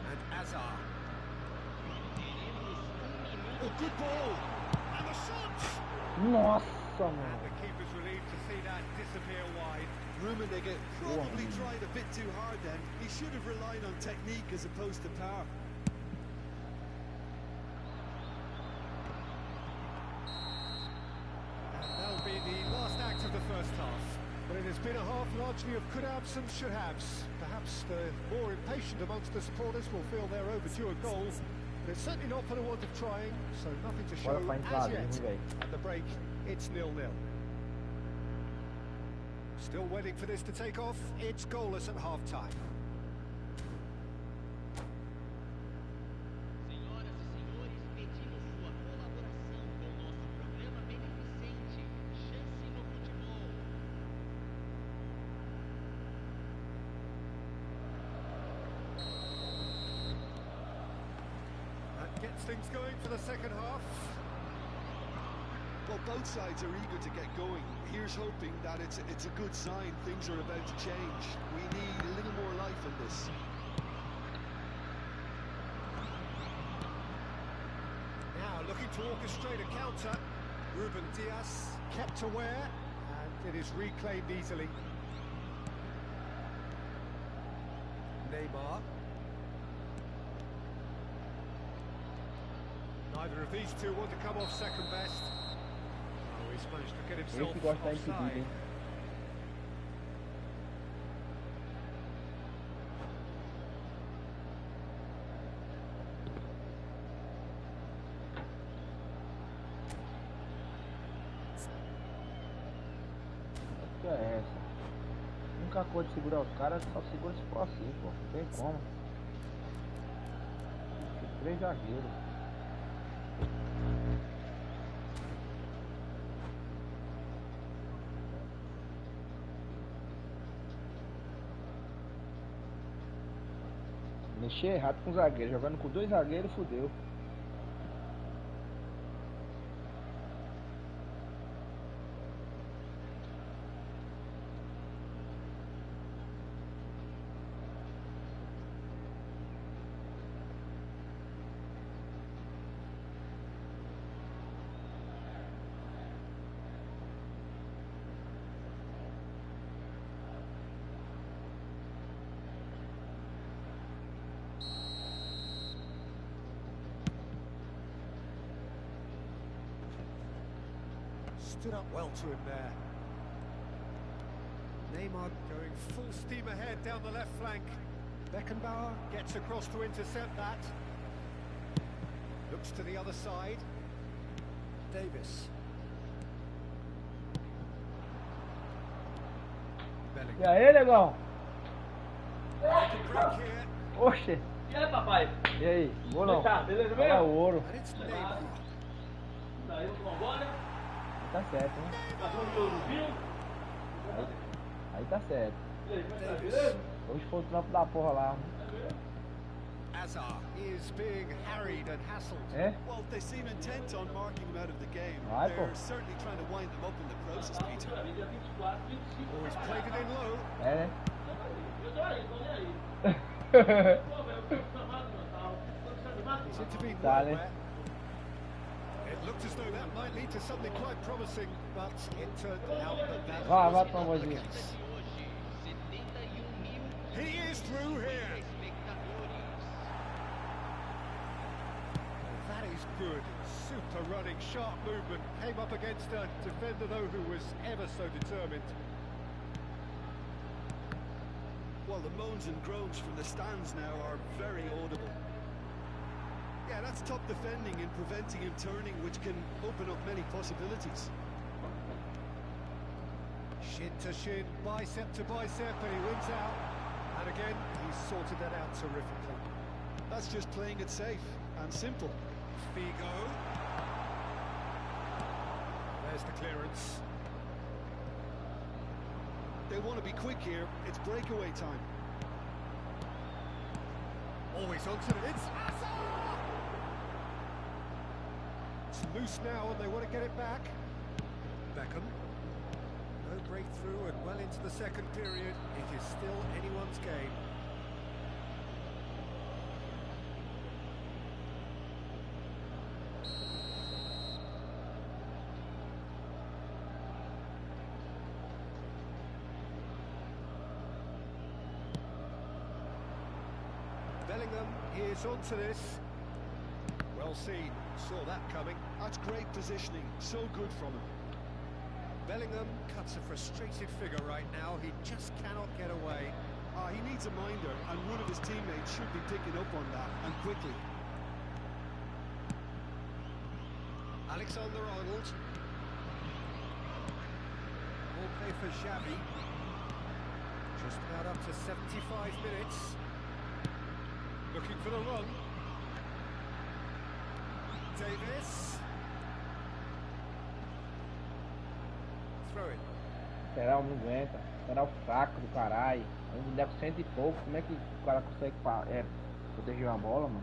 And Azar. Oh, good ball. And the shot!
Nossa,
And
mano.
the keeper's relieved to see that disappear wide.
Rummenigge probably tried a bit too hard then. He should have relied on technique as opposed to power.
And that'll be the last act of the first half. But it has been a half largely of could-haves and should-haves. Perhaps the more impatient amongst the supporters will feel they're overdue a goal. But it's certainly not for the want of trying, so nothing to show as yet. At the break, it's 0-0. Still waiting for this to take off. It's goalless at half-time.
Senhoras e senhores, pedimos sua colaboração com o nosso programa beneficente Chance no Futebol.
That gets things going for the second half.
Well, both sides are eager to get going. Here's hoping that it's a good sign things are about to change. We need a little more life in this.
Now looking to orchestrate a counter. Ruben Dias kept aware, and it is reclaimed easily. Neymar. Neither of these two want to come off second best. Oh, he's managed to get himself
Esse gosta da impedida,
offside.
hein? Que é essa? Nunca cor de segurar os caras, só segura se for assim, pô. Não tem como. Tem 3 zagueiros. Mexer errado com o zagueiro, jogando com 2 zagueiros, fudeu.
Stood up well to him there. Neymar going full steam ahead down the left flank. Beckenbauer gets across to intercept that. Looks to the other side. Davis.
E aí, negão?
Making break here.
Oxe!
E aí, papai?
E aí? Vou não.
Tá, beleza
Olha
mesmo?
o ouro.
And it's Neymar.
Saiu com a bola,
Tá certo, né?
passou o jogo, viu?
Aí Aí tá certo.
Davis.
Hoje foi o trampo da porra lá.
Azar is being harried and hassled.
É?
Well, they seem intent on marking him out of the game.
Vai, pô.
They're certainly trying to wind them up in the process, Peter.
Oh, he's played it in low.
É, né?
He's intervened
Tá,
well
né?
there. It looked as though that might lead to something quite promising, but it turned out that that
Vai,
wasn't
pra
the
vozinha.
case.
Hoje, 71.000
He is through here.
espectadores.
That is good. Super running, sharp movement. Came up against a defender, though, who was ever so determined.
Well, the moans and groans from the stands now are very audible. Yeah, that's top defending and preventing him turning, which can open up many possibilities.
Shin to shin, bicep to bicep, and he wins out. And again, he's sorted that out terrifically.
That's just playing it safe and simple.
Figo. There's the clearance.
They want to be quick here. It's breakaway time.
Always onto it. It's Hazard! It's loose now and they want to get it back. Beckham. No breakthrough and well into the second period. It is still anyone's game. Bellingham is onto this. Well seen, saw that coming.
That's great positioning. So good from him.
Bellingham cuts a frustrated figure right now. He just cannot get away.
He needs a minder, and one of his teammates should be picking up on that, and quickly.
Alexander-Arnold. Ball play for Xavi. Just about up to 75 minutes. Looking for the run. Davis. Throw it.
Lateral não aguenta. Lateral fraco do caralho. Aí um boneco 100 e pouco. Como é que o cara consegue proteger uma bola, mano?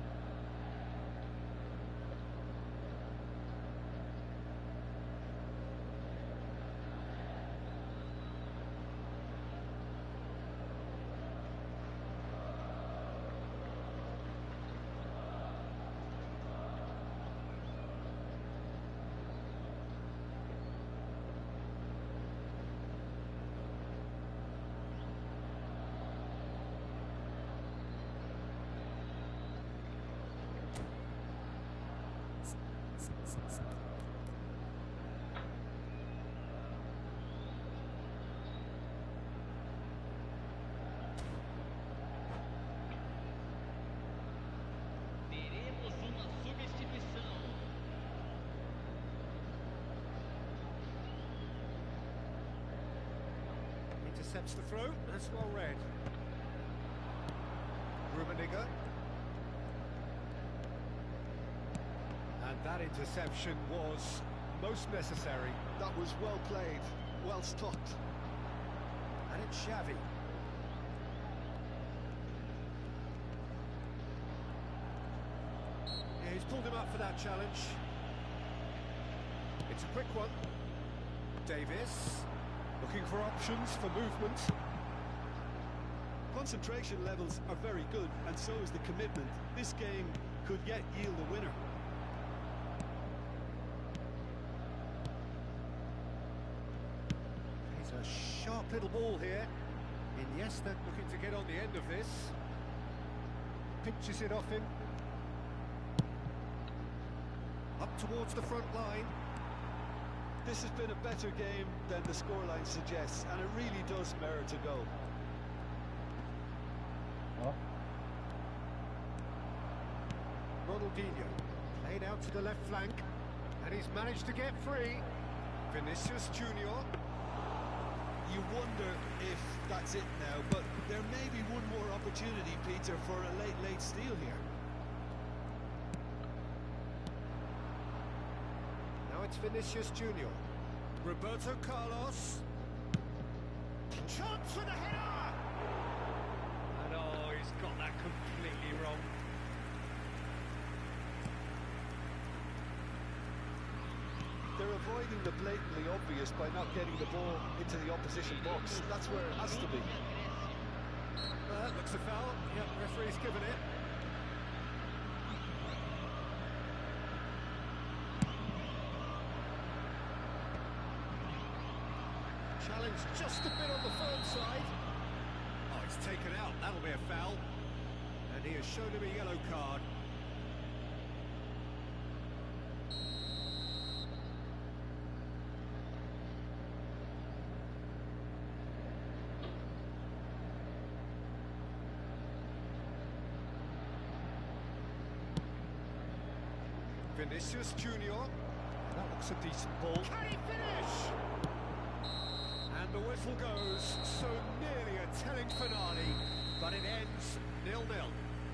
Teremos uma substituição.
Intercepts the throw. That's well read. Rummenigge. And that interception was most necessary.
That was well played, well stopped.
And it's Xavi. Yeah, he's pulled him up for that challenge. It's a quick one. Davis. Looking for options for movement.
Concentration levels are very good, and so is the commitment. This game could yet yield a winner.
He's a sharp little ball here. Iniesta looking to get on the end of this. Pinches it off him. Up towards the front line.
This has been a better game than the scoreline suggests, and it really does merit a goal.
Ó.
Ronaldinho played out to the left flank, and he's managed to get free. Vinicius Junior.
You wonder if that's it now, but there may be one more opportunity, Peter, for a late steal here.
Now it's Vinicius Junior. Roberto Carlos. Chance
avoiding the blatantly obvious by not getting the ball into the opposition box. That's where it has to be.
That looks a foul. Yep, referee's given it. Challenge just a bit on the firm side. Oh, it's taken out. That'll be a foul. And he has shown him a yellow card. Vinicius Junior. That looks a decent ball. Can he finish? And the whistle goes. So nearly a telling finale, but it ends 0-0.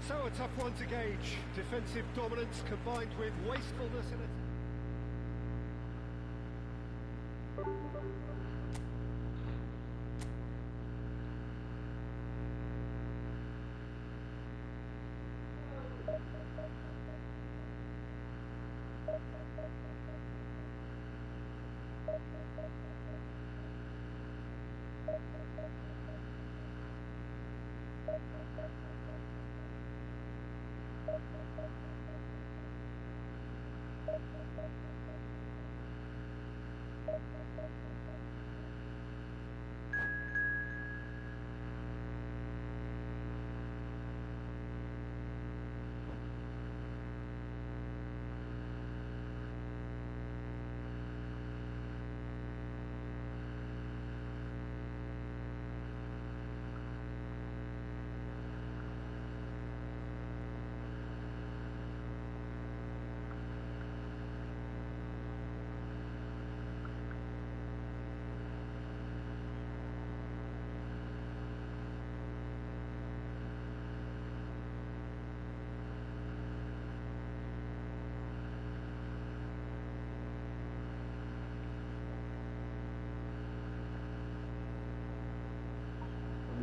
So a tough one to gauge. Defensive dominance combined with wastefulness in it.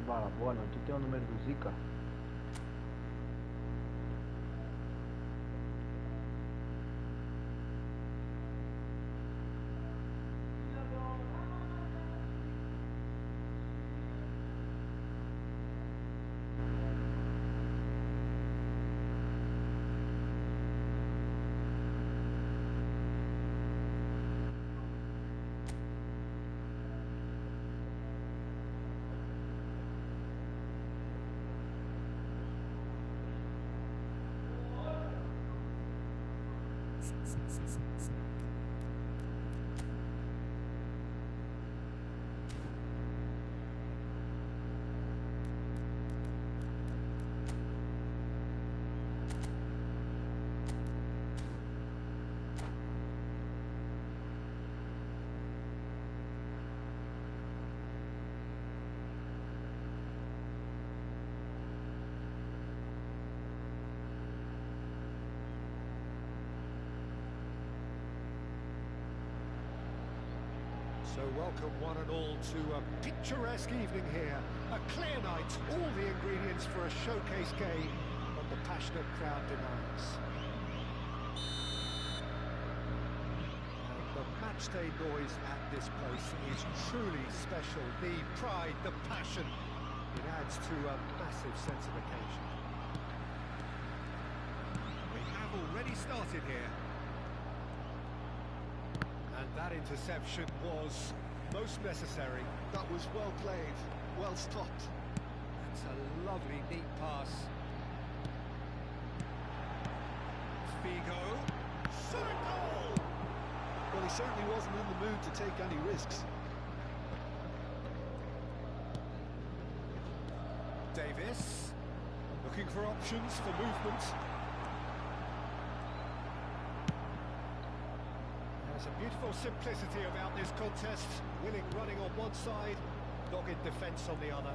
Bala, boa noite. Tu tem o número do Zica?
So welcome one and all to a picturesque evening here. A clear night, all the ingredients for a showcase game that the passionate crowd demands. And the matchday noise at this place is truly special. The pride, the passion, it adds to a massive sense of occasion. We have already started here. And that interception was most necessary.
That was well played, well stopped.
That's a lovely, neat pass. Figo. Shot a goal!
Well, he certainly wasn't in the mood to take any risks.
Davis. Looking for options for movement. There's a beautiful simplicity about this contest. Willing running on one side, dogged defence on the other.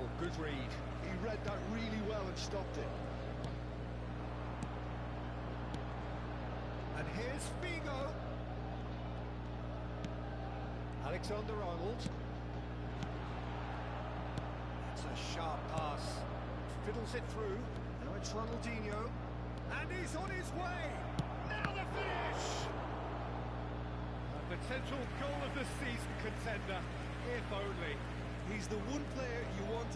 Oh, good read.
He read that really well and stopped it.
And here's Figo. Alexander-Arnold. That's a sharp pass. Fiddles it through. Now it's Ronaldinho. And he's on his way. Now the finish! potential goal of the season contender, if only.
He's the one player you want